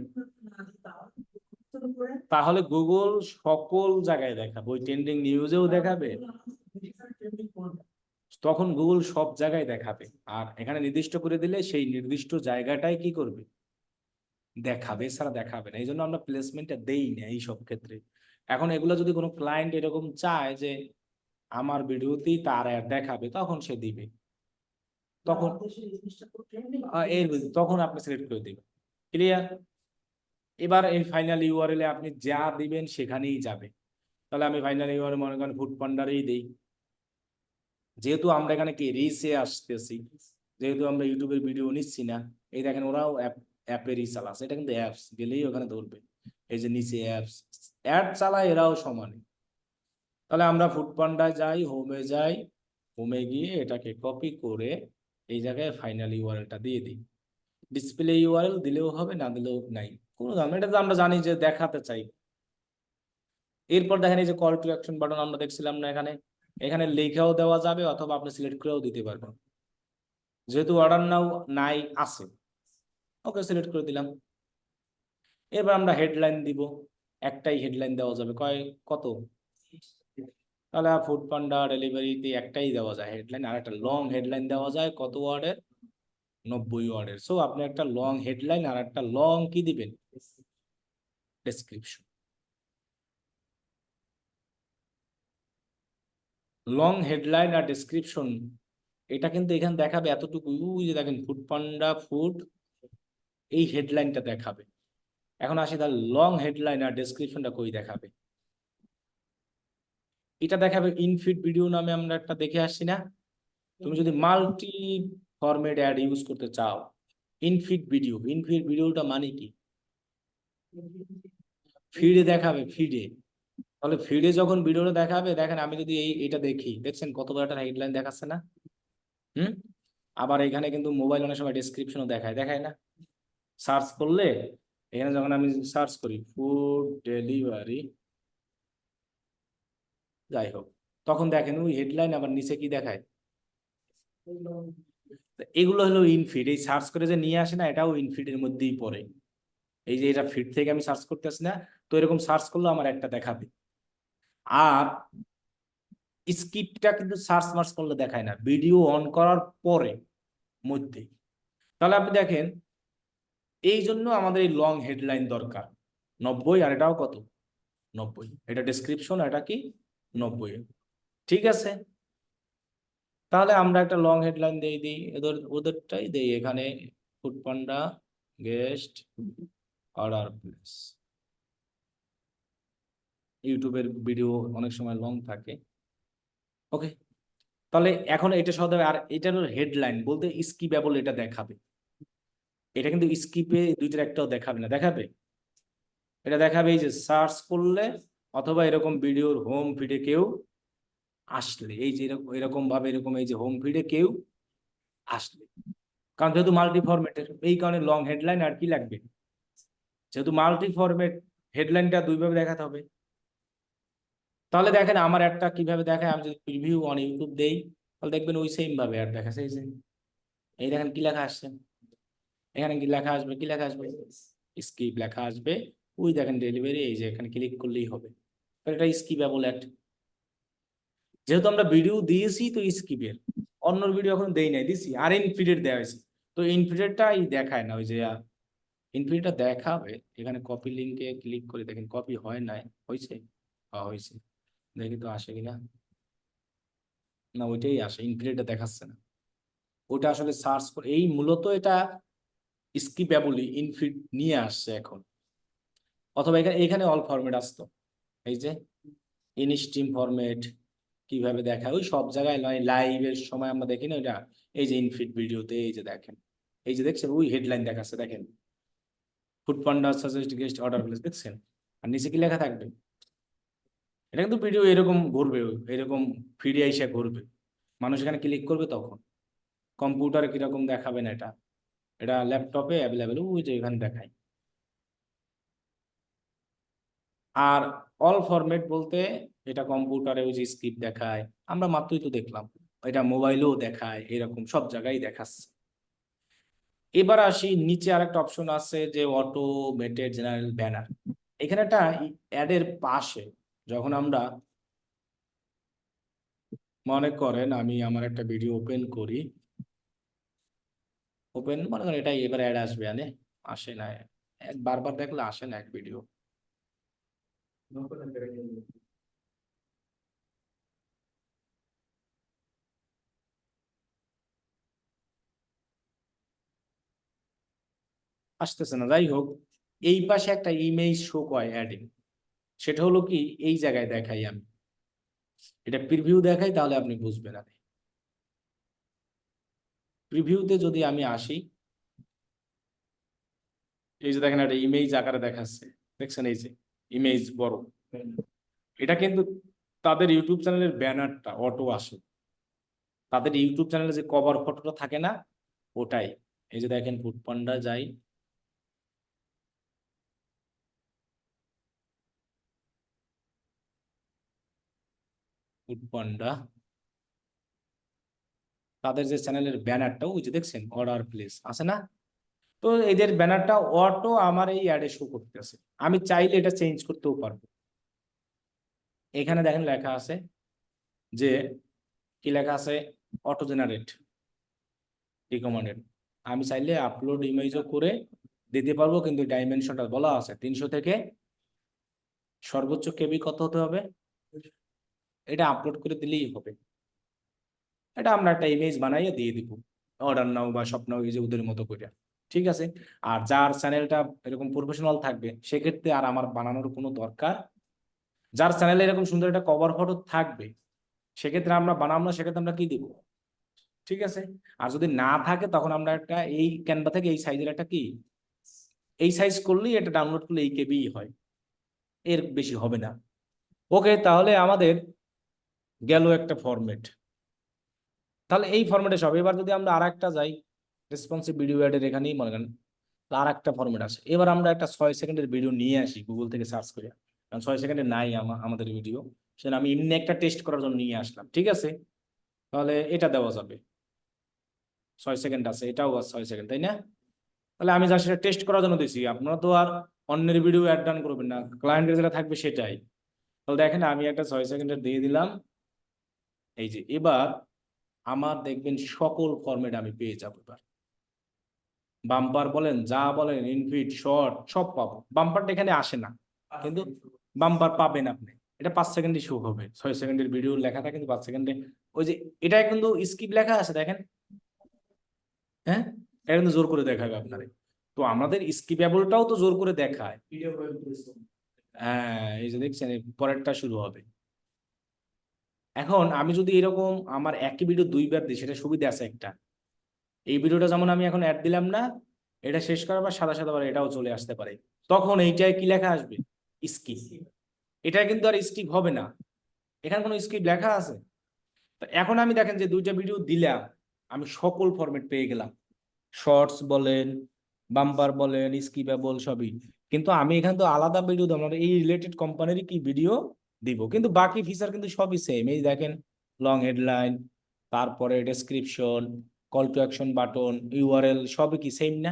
তাহলে গুগল সকল জায়গায় দেখাবে, ওই ট্রেন্ডিং নিউজেও দেখাবে, তখন গুগল সব জায়গায় দেখাবে। আর এখানে নির্দিষ্ট করে দিলে সেই নির্দিষ্ট জায়গাটাই কি করবে, দেখাবে, ছাড়া দেখাবে না। এই জন্য আমরা প্লেসমেন্টটা দেই না এই সব ক্ষেত্রে। এখন এগুলো যদি কোনো ক্লায়েন্ট এরকম চায় যে আমার ভিডিওতেই তার অ্যাড দেখাবে, তখন সে দিবে, তখন তখন আপনি সিলেক্ট করে দিবেন। ক্লিয়ার? এবার এই ফাইনাল ইউআরএল এ আপনি যা দিবেন সেখানেই যাবে। তাহলে আমি ফাইনাল ইউআরএল মনে করেন ফুড পান্ডারেই দিই, যেহেতু আমরা এখানে কি রিচে আসতেছি, যেহেতু আমরা ইউটিউবের ভিডিও নিচ্ছি না। এই দেখেন ওরাও অ্যাপের ই চালাচ্ছে, এটা কিন্তু অ্যাপস, গেলেই ওখানে ধরবে। এই যে নিচে অ্যাপস, অ্যাড চালায় এরাও সমানে। তাহলে আমরা ফুড পান্ডায় যাই, হোমে যাই, হোমে গিয়ে এটাকে কপি করে এই জায়গায় ফাইনাল ইউআরএলটা দিয়ে দিই। ডিসপ্লে ইউআরএল দিলেও হবে, না দিলেও নাই, কোনো দাম, এটা তো আমরা জানি যে দেখাতে চাই। এরপর দেখেন এই যে কল টু অ্যাকশন বাটন আমরা দেখছিলাম না এখানে, এখানে লেখাও দেওয়া যাবে অথবা আপনি সিলেক্ট করেও দিতে পারবেন। যেহেতু অর্ডার নাও নাই আছে, ওকে সিলেক্ট করে দিলাম। এবার আমরা হেডলাইন দিব, একটাই হেডলাইন দেওয়া যাবে, কত, তাহলে ফুড পান্ডা ডেলিভারিতে একটাই দেওয়া যায় হেডলাইন, আর একটা লং হেডলাইন দেওয়া যায় কত ওয়ার্ডের, 90 ওয়ার্ডের। সো আপনি একটা লং হেডলাইন আর একটা লং কি দিবেন, ডেসক্রিপশন। লং হেডলাইন আর ডেসক্রিপশন, এটা কিন্তু এখানে দেখাবে এতটুকু, ওই যে দেখেন ফুড পান্ডা ফুড, এই হেডলাইনটা দেখাবে। এখন আসি তার লং হেডলাইন আর ডেসক্রিপশনটা কই দেখাবে। এটা দেখাবে ইনফিড ভিডিও নামে আমরা একটা দেখে আসছি না। তুমি যদি মাল্টি ফরম্যাট অ্যাড ইউজ করতে চাও, ইনফিড ভিডিওটা মানে কি, ফিডে দেখাবে, ফিডে। তাহলে ফিডে যখন ভিডিওটা দেখাবে, দেখেন আমি যদি এটা দেখি, দেখছেন কত বড় একটা হেডলাইন দেখাচ্ছে না। হুম। আবার এখানে কিন্তু মোবাইল অনেক সময় ডেসক্রিপশনও দেখায়, দেখায় না। সার্চ করলে এখানে যখন আমি সার্চ করি ফুড ডেলিভারি, যাই হোক, তখন দেখেন ওই হেডলাইন আবার নিচে কি দেখায়। তো এগুলো হলো ইনফিড, এই সার্চ করে যে নিয়ে আসে না, এটাও ইনফিডের মধ্যেই পড়ে। এই যে এটা ফিড থেকে আমি সার্চ করতেছি না, তো এরকম সার্চ করলে আমার একটা দেখাবে। আর স্কিপটা কিন্তু সার্চ মার্চ করলে দেখায় না, ভিডিও অন করার পরে মধ্যে। তাহলে আপনি দেখেন, এই জন্য আমাদের এই লং হেডলাইন দরকার। 90, আর এটাও কত, 90, এটা ডেসক্রিপশন, এটা কি 90। ঠিক আছে, তাহলে আমরা একটা লং হেডলাইন দিয়ে দিই, ওদেরটাই দেই এখানে, ফুড পান্ডা গেস্ট অর্ডার প্লেস। ইউটিউবের ভিডিও অনেক সময় লং থাকে। ওকে, তাহলে এখন এটা সহ দেবে। আর এটার হেডলাইন বলতে স্কিপেবল, এটা দেখাবে। এটা কিন্তু স্কিপে দুইটার একটাও দেখাবে না, দেখাবে, এটা দেখাবে এই যে সার্চ করলে অথবা এরকম ভিডিওর হোম ফিডে কেউ আসলে, এই যে এরকম এরকম ভাবে, এরকম এই যে হোম ফিডে কেউ আসলে। কারণ যেহেতু মাল্টি ফরম্যাটের, এই কারণে লং হেডলাইন আর কি লাগবে, যেহেতু মাল্টি ফরম্যাট, হেডলাইনটা দুইভাবে দেখাতে হবে। তাহলে দেখেন আমার একটা কিভাবে দেখায়, আমি যদি প্রিভিউ অন ইউটিউব দেই, তাহলে দেখবেন ওই সেম ভাবে আর দেখাচ্ছে। এই যে এই দেখেন কি লেখা আসছে, এখানে কি লেখা আসবে, কি লেখা আসবে, স্কিপ লেখা আসবে। ওই দেখেন ডেলিভারি, এই যে এখানে ক্লিক করলেই হবে। এটা স্কিপেবল অ্যাড, যেহেতু আমরা ভিডিও দিয়েছি তো স্কিপের, অন্য ভিডিও এখন দেই নাই, দিছি আর ইনফিডেড দেওয়া হয়েছে। তো ইনফিডেডটা দেখায় না, ওই যে ইনফিডেডটা দেখাবে। এখানে কপি লিঙ্কে ক্লিক করে দেখেন কপি হয় নাই, হয়েছে, হ্যাঁ হয়েছে, দেখি তো আসে কিনা, না ওইটাই আসে, ইনফিডেডটা দেখাচ্ছে না। ওটা আসলে সার্চ করে, এই মূলত এটা স্কিপেবলি ইনফিড নিয়ে আসছে এখন। অথবা এখানে এখানে অল ফরম্যাট আসতো, এই যে ইনস্ট্রিম ফরম্যাট কিভাবে দেখায়, ওই সব জায়গায় লাইভের সময় আমরা দেখি না ওইটা। এই যে ইনফিড ভিডিওতে এই যে দেখেন, এই যে দেখছেন ওই হেডলাইন দেখাচ্ছে, দেখেন ফুড পান্ডা সাজেস্ট গেস্ট অর্ডার প্লেস, দেখছেন। আর নিচে কি লেখা থাকবে, এটা কিন্তু ভিডিও এরকম ঘুরবে, এরকম ফিরে এসে ঘুরবে, মানুষ এখানে ক্লিক করবে তখন। কম্পিউটারে কিরকম দেখাবে না এটা, এটা ল্যাপটপে অ্যাভেলেবেল, ওই যে এখানে দেখায়। আর অল ফরম্যাট বলতে, এটা কম্পিউটারে ওই যে স্ক্রিপ্ট দেখায়, আমরা মাত্রই তো দেখলাম, এটা মোবাইলেও দেখায়, এরকম সব জায়গায় দেখাচ্ছে। এবার আসি নিচে আরেকটা অপশন আছে যে অটোমেটেড জেনারেল ব্যানার। এখানে একটা অ্যাডের পাশে, যখন আমরা মনে করেন আমি আমার একটা ভিডিও ওপেন করি, ওপেন মনে করেন এটাই, এবার অ্যাড আসবে, আনে আসে না, এক বারবার দেখলে আসে না এক ভিডিও, আসতেছে না, যাই হোক। এই পাশে একটা ইমেজ শো করে অ্যাডিং, সেটা হলো কি এই জায়গায় দেখাই আমি, এটা প্রিভিউ দেখাই তাহলে আপনি বুঝবেন। আর প্রিভিউতে যদি আমি আসি, এই যে দেখেন একটা ইমেজ আকারে দেখাচ্ছে, দেখছেন এই যে ইমেজ বড়, এটা কিন্তু তাদের ইউটিউব চ্যানেলের ব্যানারটা অটো আসে, তাদের ইউটিউব চ্যানেলে যে কভার ফটোটা থাকে না ওটাই। এই যে দেখেন ফুড পান্ডা যাই, ফুড পান্ডা তাদের যে চ্যানেলের ব্যানারটা ওই যে দেখছেন অর্ডার প্লেস আছে না, তো এদের ব্যানারটা অটো আমার এই অ্যাডে শো করতেছে। আমি চাইলে এটা চেঞ্জ করতেও পারবো। এখানে দেখেন লেখা আছে যে কি লেখা আছে, অটো জেনারেট রিকমেন্ডেড। আমি চাইলে আপলোড ইমেজও করে দিতে পারবো, কিন্তু ডাইমেনশনটা বলা আছে 300 থেকে সর্বোচ্চ কেবি কত হতে হবে, এটা আপলোড করে দিলেই হবে। এটা আমরা একটা ইমেজ বানাইয়ে দিয়ে দিব অর্ডার নাও বা স্বপ্ন এই যে ওদের মতো করে, ঠিক আছে। আর যার চ্যানেলটা এরকম প্রফেশনাল থাকবে সেক্ষেত্রে আর আমার বানানোর কোনো দরকার, যার চ্যানেলে এরকম সুন্দর একটা কভার ফটো থাকবে সেক্ষেত্রে আমরা বানাবো না, সেক্ষেত্রে আমরা কি দিব, ঠিক আছে। আর যদি না থাকে তখন আমরা একটা এই ক্যানভা থেকে এই সাইজের একটা কি, এই সাইজ করলেই এটা ডাউনলোড করলে এই কেবি হয়, এর বেশি হবে না। ওকে, তাহলে আমাদের গেল একটা ফরম্যাট, তাহলে এই ফরম্যাটে সব। এবার যদি আমরা আর একটা যাই রেসপন্সিভ ভিডিও অ্যাডের এখানেই মনে করেন আর একটা ফরম্যাট আছে, এবার আমরা একটা 6 সেকেন্ডের ভিডিও নিয়ে আসি গুগল থেকে সার্চ করে, কারণ 6 সেকেন্ডে নাই আমাদের ভিডিও, সেটা আমি এমনি একটা টেস্ট করার জন্য নিয়ে আসলাম, ঠিক আছে। তাহলে এটা দেওয়া যাবে, 6 সেকেন্ড আছে, এটাও আছে 6 সেকেন্ড, তাই না? তাহলে আমি যা সেটা টেস্ট করার জন্য দিছি, আপনারা তো আর অন্যের ভিডিও অ্যাড ডান করবেন না, ক্লায়েন্টের যেটা থাকবে সেটাই। তাহলে দেখেন আমি একটা 6 সেকেন্ডের দিয়ে দিলাম, এই যে এবার আমার দেখবেন সকল ফরম্যাট আমি পেয়ে যাবো। এবার বাম্পার বলেন যা বলেন ইনফিট শর্ট সব পাবো, বাম্পারটা এখানে আসে না কিন্তু বাম্পার পাবেন আপনি। এটা 5 সেকেন্ডে শো হবে, 6 সেকেন্ডের ভিডিও লেখাটা কিন্তু 5 সেকেন্ডে, ওই যে এটা কিন্তু স্কিপ লেখা আছে দেখেন, হ্যাঁ এটা কিন্তু জোর করে দেখাবে আপনারে। তো আমাদের স্কিপেবলটাও তো জোর করে দেখায়। হ্যাঁ এই যে দেখছেন এই পরেরটা শুরু হবে। এখন আমি যদি এরকম আমার একই ভিডিও 2বার দিই সেটা সুবিধা আছে একটা, এই ভিডিওটা যেমন আমি এখন অ্যাড দিলাম না, এটা শেষ করার পর সাদা সাদা বার এটাও চলে আসতে পারে, তখন এইটায় কি লেখা আসবে, স্কিপ। এটা কিন্তু আর স্কিপ হবে না, এখানে কোনো স্কিপ লেখা আছে। তো এখন আমি দেখেন যে 2টা ভিডিও দিলাম, আমি সকল ফরম্যাট পেয়ে গেলাম, শর্টস বলেন বাম্পার বলেন স্কিপেবল সবই। কিন্তু আমি এখানে তো আলাদা ভিডিও দেবো না, এই রিলেটেড কোম্পানিরই কি ভিডিও দিব, কিন্তু বাকি ফিচার কিন্তু সবই সেম। এই দেখেন লং হেডলাইন, তারপরে description, call to action button, URL সবই কি সেম না?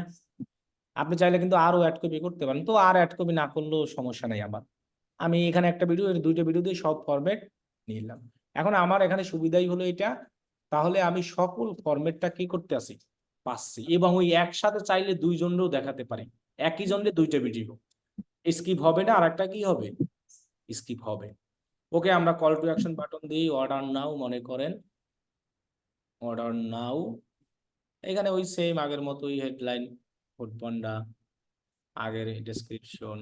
আপনি চাইলে কিন্তু আরো অ্যাড কপি করতে পারেন, তো আর অ্যাড কপি না করলেও সমস্যা নেই আমার। আমি এখানে একটা ভিডিও এর 2টা ভিডিও দিয়ে সব ফরম্যাট নিলাম। এখন আমার এখানে সুবিধাই হলো এটা, তাহলে আমি সকল ফরম্যাটটা কি করতে আসি পাচ্ছি, এবং ওই একসাথে চাইলে 2জনেরও দেখাতে পারি, একই জনের 2টা ভিডিও, স্কিপ হবে না। আর একটা কি হবে, স্কিপ হবে। ওকে, আমরা কল টু অ্যাকশন বাটন দিই অর্ডার নাও, মনে করেন অর্ডার নাও, এখানে ওই সেম আগের মতোই হেডলাইন ফুড পান্ডা, আগের ডেসক্রিপশন,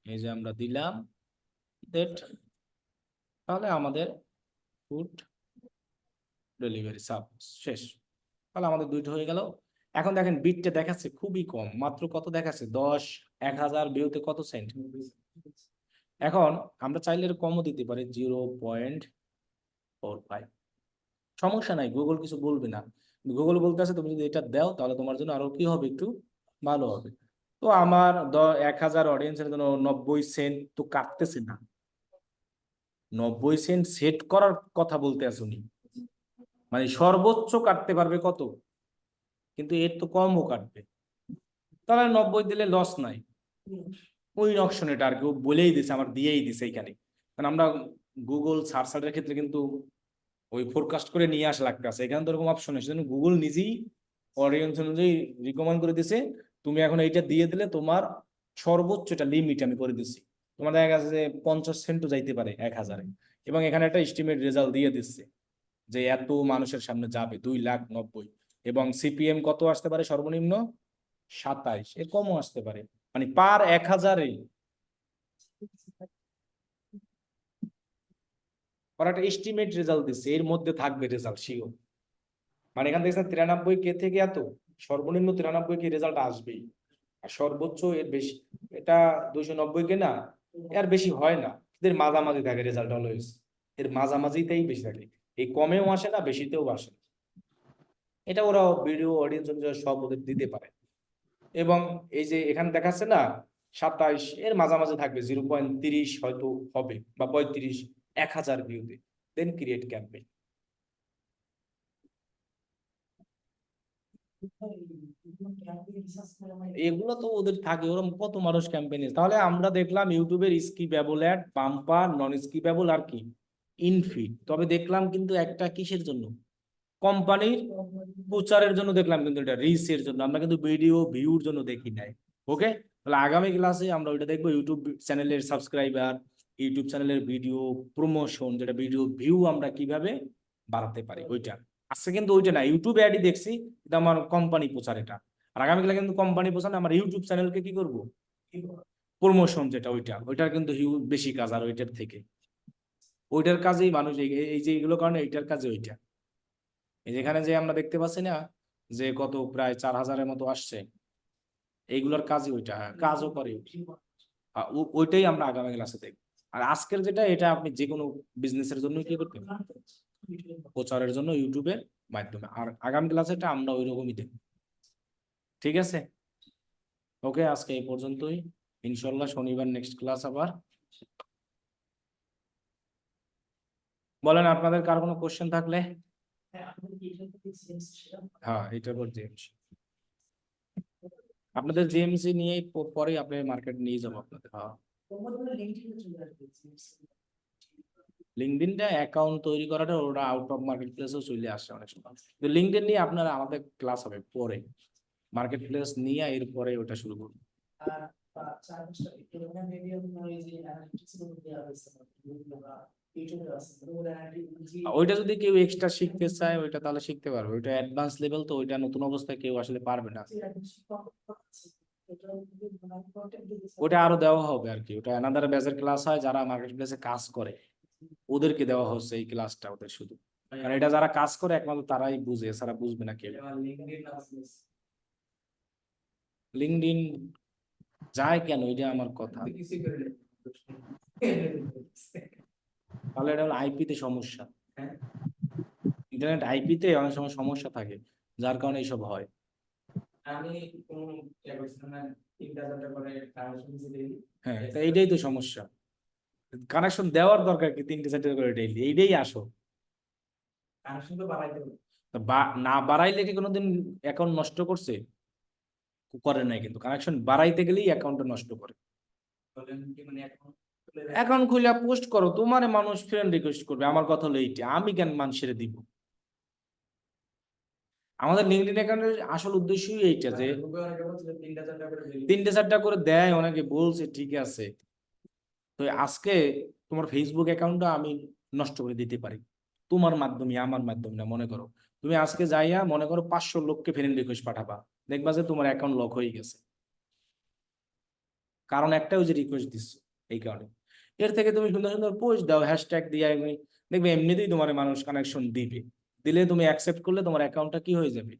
এই যে আমরা দিলাম দ্যাট, তাহলে আমাদের ফুড ডেলিভারি সাব শেষ। তাহলে আমাদের 2টা হয়ে গেল। এখন দেখেন বিটটা দেখাচ্ছে খুবই কম, মাত্র কত দেখাচ্ছে 10, 1000 ভিউতে কত সেন্ট। এখন আমরা চাইলে এর কমও দিতে পারি 0.45, সমস্যা নাই, গুগল কিছু বলবে না। গুগল বলতে আছে তুমি যদি এটা দাও তাহলে তোমার জন্য আরো কি হবে, একটু ভালো হবে। তো আমার 1000 অডিয়েন্সের জন্য 90 সেন্ট তো কাটতেছে না, 90 সেন্ট সেট করার কথা বলতে আসুনি, মানে সর্বোচ্চ কাটতে পারবে কত, কিন্তু এর তো কমও কাটবে। তাহলে 90 দিলে লস নাই, ওই অপশন এটা আর কি ও বলেই দিছে, আমার দিয়েই দিছে এইখানে। কারণ আমরা গুগল সার্চারের ক্ষেত্রে কিন্তু ওই ফোরকাস্ট করে নিয়ে আসা লাগতেছে, এখানে তো এরকম অপশন আছে, গুগল নিজেই অডিয়েন্স অনুযায়ী রিকমেন্ড করে দিছে, তুমি এখন এইটা দিয়ে দিলে তোমার সর্বোচ্চ এটা লিমিট আমি করে দিচ্ছি, তোমার দেখা গেছে যে 50 সেন্টও যাইতে পারে 1000-এ। এবং এখানে একটা এস্টিমেট রেজাল্ট দিয়ে দিচ্ছে যে এত মানুষের সামনে যাবে 2,90,000, এবং সিপিএম কত আসতে পারে সর্বনিম্ন 27, এর কমও আসতে পারে, মানে পার 1000-এ ওরা একটা এস্টিমেট রেজাল্ট দিচ্ছে, এর মধ্যে থাকবে রেজাল্ট শিওর। মানে এখান থেকে 93K থেকে এত সর্বনিম্ন 93K রেজাল্ট আসবেই, আর সর্বোচ্চ এর বেশি, এটা 290K না, এর বেশি হয় না, এদের মাঝামাঝি থাকে রেজাল্ট অলওয়েজ, এর মাঝামাঝিতেই বেশি থাকে, এই কমেও আসে না বেশিতেও আসে না। এটা ওরা ভিডিও অডিয়েন্স অনুযায়ী সব ওদের দিতে পারে। এবং এই যে এখানে দেখাচ্ছে না 27, এর মাঝামাঝি থাকবে, 0.30 হয়তো হবে বা 35, 1000 ভিউতে, দেন ক্রিয়েট ক্যাম্পেইন। এগুলো তো ওদের থাকে, ওরকম কত মানুষ ক্যাম্পেইন। তাহলে আমরা দেখলাম ইউটিউবের skippable ad, bumper, non skippable আর কি ইনফিড। তবে দেখলাম কিন্তু একটা কিসের জন্য, কোম্পানির প্রচারের জন্য দেখলাম, কিন্তু এটা রিচের জন্য, আমরা কিন্তু ভিডিও ভিউর জন্য দেখি নাই। ওকে, তাহলে আগামী ক্লাসে আমরা ওইটা দেখবো, ইউটিউব চ্যানেলের সাবস্ক্রাইবার, ইউটিউব চ্যানেলের ভিডিও প্রমোশন, যেটা ভিডিও ভিউ আমরা কিভাবে বাড়াতে পারি ওইটা। আজকে কিন্তু ওইটা না, ইউটিউব অ্যাডই দেখছি, এটা আমার কোম্পানি প্রচার এটা। আর আগামীকালে কিন্তু কোম্পানি প্রচার না, আমার ইউটিউব চ্যানেলকে কি করব, প্রমোশন, যেটা ওইটার কিন্তু বেশি কাজ আর ওইটার থেকে। ওইটার কাজেই মানুষ এই যে এগুলো কারণে এইটার কাজে ওইটা। এই যেখানে যে আমরা দেখতে পাচ্ছি না যে কত প্রায় 4000-এর মতো আসছে, এইগুলোর কাজই ওইটা, কাজও করে ওইটাই আমরা আগামী ক্লাসে দেখব। আর আজকের যেটা, এটা আপনি যে কোনো বিজনেসের জন্য কি করতে পারেন, প্রচারের জন্য ইউটিউবের মাধ্যমে। আর আগামী ক্লাসে এটা আমরা ওই রকমই দেখব। ঠিক আছে, ওকে, আজকে এই পর্যন্তই। ইনশাল্লাহ শনিবার নেক্সট ক্লাস আবার। বলেন আপনাদের কার কোনো কোশ্চেন থাকলে। হ্যাঁ, এটার পর জেএমসি, আপনাদের জেএমসি নিয়ে পরে আপনি মার্কেট নিয়ে যাবো আপনাদের। হ্যাঁ, লিঙ্কডইনটা অ্যাকাউন্ট তৈরি করাটা ওরা আউট অফ মার্কেট প্লেসেও চলে আসে অনেক সময়। তো লিঙ্কডইন নিয়ে আপনারা আমাদের ক্লাস হবে পরে, মার্কেট প্লেস নিয়ে এরপরে ওটা শুরু করবো। ওইটা যদি কেউ এক্সট্রা শিখতে চায় ওইটা তাহলে শিখতে পারবে, ওইটা অ্যাডভান্স লেভেল, তো ওইটা নতুন অবস্থায় কেউ আসলে পারবে না। ওটা আরো দেওয়া হবে আর কি, ওটা অ্যানাদার ব্যাচের ক্লাস হয়, যারা মার্কেট প্লেসে কাজ করে ওদেরকে দেওয়া হচ্ছে এই ক্লাসটা ওদের শুধু, কারণ এটা যারা কাজ করে একমাত্র তারাই বুঝে, এছাড়া বুঝবে না কেউ। লিঙ্কডইন যায় কেন, এটা আমার কথা। তাহলে এটা হলো আইপিতে সমস্যা, ইন্টারনেট আইপিতে অনেক সময় সমস্যা থাকে, যার কারণে এইসব হয়। হ্যাঁ, তো এইটাই তো সমস্যা, কানেকশন দেওয়ার দরকার কি 3-4 করে ডেইলি, এইটাই আসো। না বাড়াইলে কি কোনোদিন অ্যাকাউন্ট নষ্ট করছে, করে নাই, কিন্তু কানেকশন বাড়াইতে গেলেই অ্যাকাউন্টটা নষ্ট করে। অ্যাকাউন্ট খুলে পোস্ট করো, তোমার মানুষ ফ্রেন্ড রিকোয়েস্ট করবে, আমার কথা হলো এইটা, আমি কেন মানুষের দিব। আমাদের লিঙ্কডইন অ্যাকাউন্টের আসল উদ্দেশ্যই এইটা, যে 3-4টা করে দেয়, অনেকে বলছে ঠিক আছে। তো আজকে তোমার ফেসবুক অ্যাকাউন্টটা আমি নষ্ট করে দিতে পারি তোমার মাধ্যমে, আমার মাধ্যমে না। মনে করো তুমি আজকে যাইয়া মনে করো 500 লোককে ফ্রেন্ড রিকোয়েস্ট পাঠাবা, দেখবা যে তোমার অ্যাকাউন্ট লক হয়ে গেছে, কারণ একটাই যে রিকোয়েস্ট দিচ্ছ এই কারণে। এর থেকে তুমি সুন্দর সুন্দর পোস্ট দাও, হ্যাশট্যাগ দিয়ে, দেখবে এমনিতেই তোমার মানুষ কানেকশন দিবে, দিলে তুমি অ্যাকসেপ্ট করলে তোমার অ্যাকাউন্টটা কি হয়ে যাবে,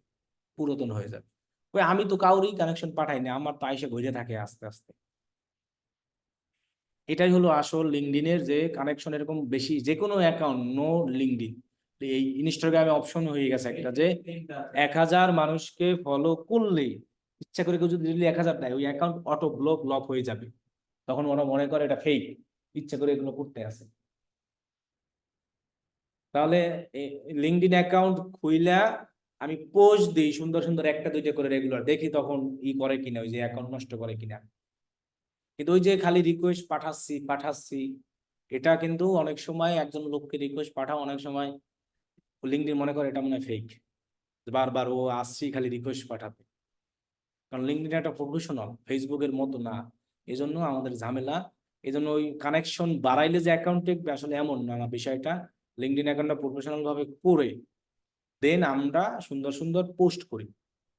পুরাতন হয়ে যাবে। ওই আমি তো কাউরই কানেকশন পাঠাই না, আমার তো আইসা ঘুরে থাকে আস্তে আস্তে। এটাই হলো আসল লিঙ্কডইনের যে কানেকশন, এরকম বেশি যে কোনো অ্যাকাউন্ট নো লিঙ্কডইন। এই ইনস্টাগ্রামে অপশন হয়ে গেছে একটা, যে 1000 মানুষকে ফলো করলে, ইচ্ছা করে কেউ যদি 1000 দেয়, ওই অ্যাকাউন্ট অটো লক হয়ে যাবে, তখন ওরা মনে করে এটা ফেক, ইচ্ছা করে এগুলো করতে আছে। তাহলে লিঙ্কডইন অ্যাকাউন্ট খুইলা আমি পোস্ট দিই সুন্দর সুন্দর, 1-2টা করে রেগুলার, দেখি তখন ই করে কিনা, ওই যে অ্যাকাউন্ট নষ্ট করে কিনা। কিন্তু ওই যে খালি রিকোয়েস্ট পাঠাচ্ছি পাঠাচ্ছি, এটা কিন্তু অনেক সময় একজন লোককে রিকোয়েস্ট পাঠাও, অনেক সময় লিঙ্কডইন মনে করে এটা মনে হয় ফেক, বারবার ও আসছি খালি রিকোয়েস্ট পাঠাতে। কারণ লিঙ্কডইন একটা প্রফেশনাল, ফেসবুকের মতো না, এজন্য আমাদের ঝামেলা। এজন্য ওই কানেকশন বাড়াইলে যে অ্যাকাউন্ট টেকবে, আসলে এমন না বিষয়টা। লিঙ্কডইন অ্যাকাউন্টটা প্রফেশনাল ভাবে করে দেন আমরা সুন্দর সুন্দর পোস্ট করি,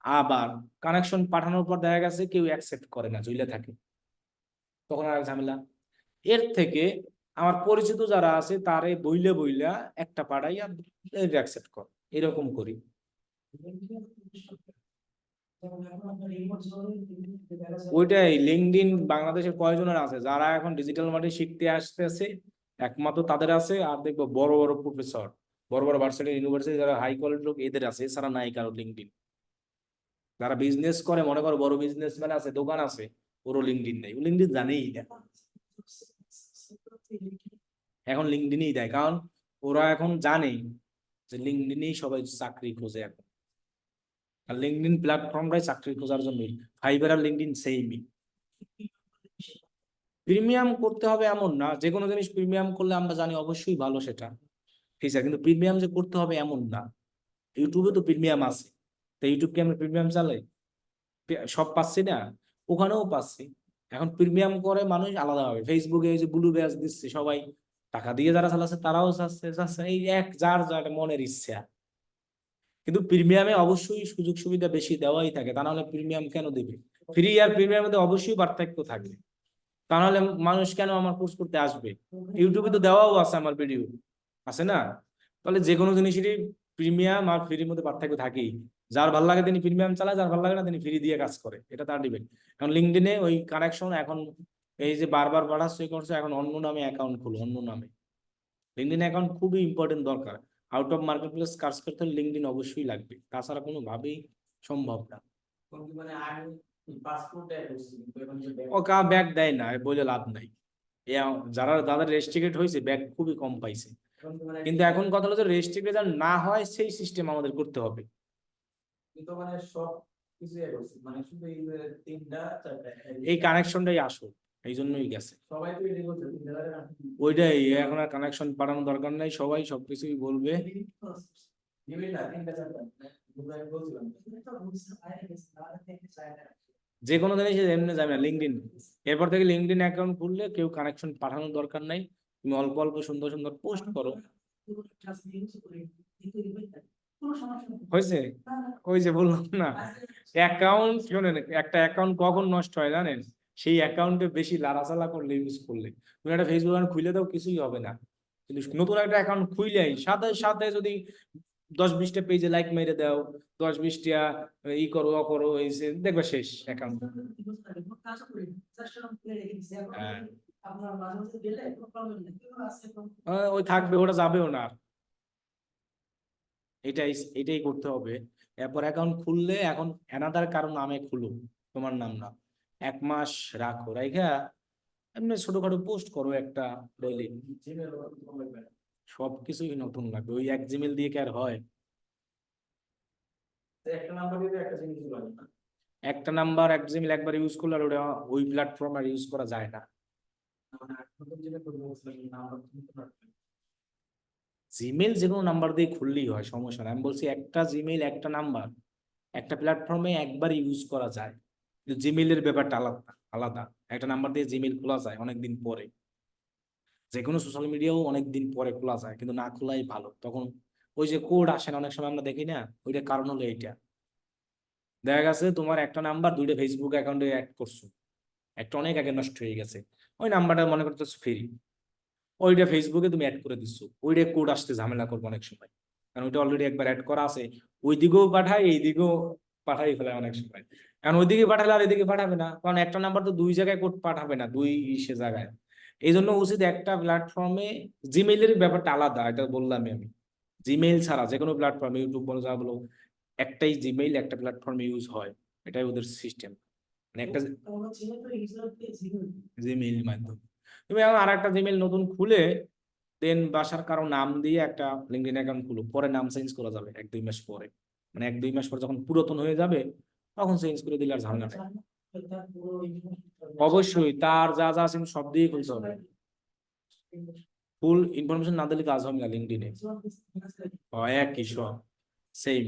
আবার কানেকশন পাঠানোর পর দেখা গেছে কেউ অ্যাকসেপ্ট করে না, ঝুলে থাকে, তখন আর এক ঝামেলা। এর থেকে আমার পরিচিত যারা আছে তারে বইলে বইলা একটা পাঠাই আর অ্যাকসেপ্ট কর, এরকম করি। ওইটাই লিঙ্কডইন বাংলাদেশের কয়জনের আছে যারা এখন ডিজিটাল মার্কেটিং শিখতে আসতেছে, একমাত্র তাদের আছে। আর দেখবো বড় বড় প্রফেসর, বড় বড় ভার্সিটি ইউনিভার্সিটি যারা হাই কোয়ালিটি লোক, এদের আছে, এছাড়া নাই কারো লিঙ্কডইন। যারা বিজনেস করে, মনে করো বড় বিজনেসম্যান আছে, দোকান আছে, ওরও লিঙ্কডইন নেই, ও লিঙ্কডইন জানেই না। এখন লিঙ্কডইনই দেয়, কারণ ওরা এখন জানে যে লিঙ্কডইনেই সবাই চাকরি খোঁজে এখন। আর লিঙ্কডইন প্ল্যাটফর্মটাই চাকরি খোঁজার জন্যই। ফাইবার আর লিঙ্কডইন সেইমই। প্রিমিয়াম করতে হবে এমন না, যে কোনো জিনিস প্রিমিয়াম করলে আমরা জানি অবশ্যই ভালো সেটা, ঠিক আছে, কিন্তু প্রিমিয়াম যে করতে হবে এমন না। ইউটিউবে তো প্রিমিয়াম আছে, তো ইউটিউবকে আমরা প্রিমিয়াম চালাই, সব পাচ্ছি না, ওখানেও পাচ্ছি। এখন প্রিমিয়াম করে মানুষ আলাদা হবে। ফেসবুকে এই যে ব্লু ব্যাজ দিচ্ছে সবাই, টাকা দিয়ে যারা চালাচ্ছে তারাও চাচ্ছে, এই এক যার যার মনের ইচ্ছা। কিন্তু প্রিমিয়ামে অবশ্যই সুযোগ সুবিধা বেশি দেওয়াই থাকে, তা নাহলে প্রিমিয়াম কেন দিবে? ফ্রি আর প্রিমিয়ামের মধ্যে অবশ্যই পার্থক্য থাকবে, তা নাহলে মানুষ কেন আমার কোর্স করতে আসবে? ইউটিউবে তো দেওয়াও আছে আমার ভিডিও, আছে না? তাহলে যে কোনো জিনিসেরই প্রিমিয়াম আর ফ্রির মধ্যে পার্থক্য থাকেই। যার ভালো লাগে তিনি প্রিমিয়াম চালায়, যার ভালো লাগে না তিনি ফ্রি দিয়ে কাজ করে, এটা তার ডিপেন্ড। এখন লিঙ্কডইনে ওই কানেকশন এখন এই যে বারবার বাড়াচ্ছে করছে, এখন অন্য নামে অ্যাকাউন্ট খুলো, অন্য নামে। লিঙ্কডইন অ্যাকাউন্ট খুবই ইম্পর্টেন্ট, দরকার। আউট অফ মার্কেট প্লেস কাজ করতে হলে লিঙ্কডইন অবশ্যই লাগবে, তাছাড়া কোনোভাবেই সম্ভব না। ও কা ব্যাক দেয় না, বলে লাভ নাই। যারা যাদের রেস্ট্রিক্টেড হয়েছে ব্যাক খুবই কম পাইছে। কিন্তু এখন কথা হলো যে রেস্ট্রিক্টেড না হয় সেই সিস্টেম আমাদের করতে হবে। এই কানেকশনটাই আসল, এই জন্যই গেছে। ওইটাই, এখন আর কানেকশন পাঠানোর দরকার নাই, সবাই সবকিছুই বলবে। যে কোনো জিনিস এমনি যাবে না লিঙ্কডইন। এরপর থেকে লিঙ্কডইন অ্যাকাউন্ট খুললে কেউ কানেকশন পাঠানোর দরকার নাই, তুমি অল্প অল্প সুন্দর সুন্দর পোস্ট করো। হয়েছে, ওই যে বললাম না, অ্যাকাউন্ট শোনেন, একটা অ্যাকাউন্ট কখন নষ্ট হয় জানেন? সেই অ্যাকাউন্টে বেশি লাড়াচালা করলে, ইউজ করলে। তুমি একটা ফেসবুক অ্যাকাউন্ট খুলে দাও, কিছুই হবে না, কিন্তু নতুন একটা অ্যাকাউন্ট খুইলেই সাথে সাথে যদি 10-20টা পেজে লাইক মেরে দাও, 10-20টা ই করো ও করো, এই দেখবে শেষ অ্যাকাউন্ট। ওই থাকবে, ওটা যাবেও না আর। এটাই এটাই করতে হবে। এরপর অ্যাকাউন্ট খুললে এখন অ্যানাদার কারো নামে খুলো, তোমার নাম না। 1 মাস রাখো, রাইখা এমনি ছোটখাটো পোস্ট করো একটা ডেইলি। সবকিছুই নতুন লাগবে, ওই এক জিমেল দিয়ে কি আর হয়? একটা নাম্বার এক জিমেল একবার ইউজ করলে আর ওটা ওই প্ল্যাটফর্ম আর ইউজ করা যায় না। জিমেল যে কোনো নাম্বার দিয়ে খুললেই হয়, সমস্যা না। আমি বলছি একটা জিমেল একটা নাম্বার একটা প্ল্যাটফর্মে একবার ইউজ করা যায়, কিন্তু জিমেলের ব্যাপারটা আলাদা আলাদা। একটা নাম্বার দিয়ে জিমেল খোলা যায় অনেকদিন পরে, যে কোনো সোশ্যাল মিডিয়াও অনেকদিন পরে খোলা যায়, কিন্তু না খোলাই ভালো। তখন ওই যে কোড আসে না অনেক সময়, আমরা দেখি না, ওইটার কারণ হলো এইটা। দেখা গেছে তোমার একটা নাম্বার 2টা ফেসবুক অ্যাকাউন্টে অ্যাড করছো, একটা অনেক আগে নষ্ট হয়ে গেছে, ওই নাম্বারটা মনে করতেছো ফ্রি, ওইটা ফেসবুকে তুমি অ্যাড করে দিচ্ছ, ওইটা কোড আসতে ঝামেলা করবো অনেক সময়, কারণ ওইটা অলরেডি একবার অ্যাড করা আছে। ওই দিকেও পাঠায়, এই দিকেও পাঠাই ফেলায় অনেক সময়। কারণ ওইদিকে পাঠালে আর এদিকে পাঠাবে না, কারণ একটা নাম্বার তো 2 জায়গায় কোড পাঠাবে না, সে জায়গায়। এই জন্য উচিত একটা প্ল্যাটফর্মে, জিমেইলের ব্যাপারটা আলাদা, এটা বললাম আমি। জিমেইল ছাড়া যে কোনো প্ল্যাটফর্মে, ইউটিউব বলো যা বলো, একটাই জিমেইল একটা প্ল্যাটফর্মে ইউজ হয়, এটাই ওদের সিস্টেম। মানে একটা জিমেইল মাধ্যম। তুমি এখন আর একটা জিমেইল নতুন খুলে দেন বাসার কারো নাম দিয়ে একটা লিঙ্কডইন অ্যাকাউন্ট খুলো, পরে নাম চেঞ্জ করা যাবে 1-2 মাস পরে। মানে 1-2 মাস পর যখন পুরাতন হয়ে যাবে, তখন চেঞ্জ করে দিলে আর ঝামেলা নেই। অবশ্যই তার যা যা আছে সব দিয়ে খুলতে হবে, ফুল ইনফরমেশন না দিলে কাজ হবে না লিঙ্কডইনে। একই সব সেম।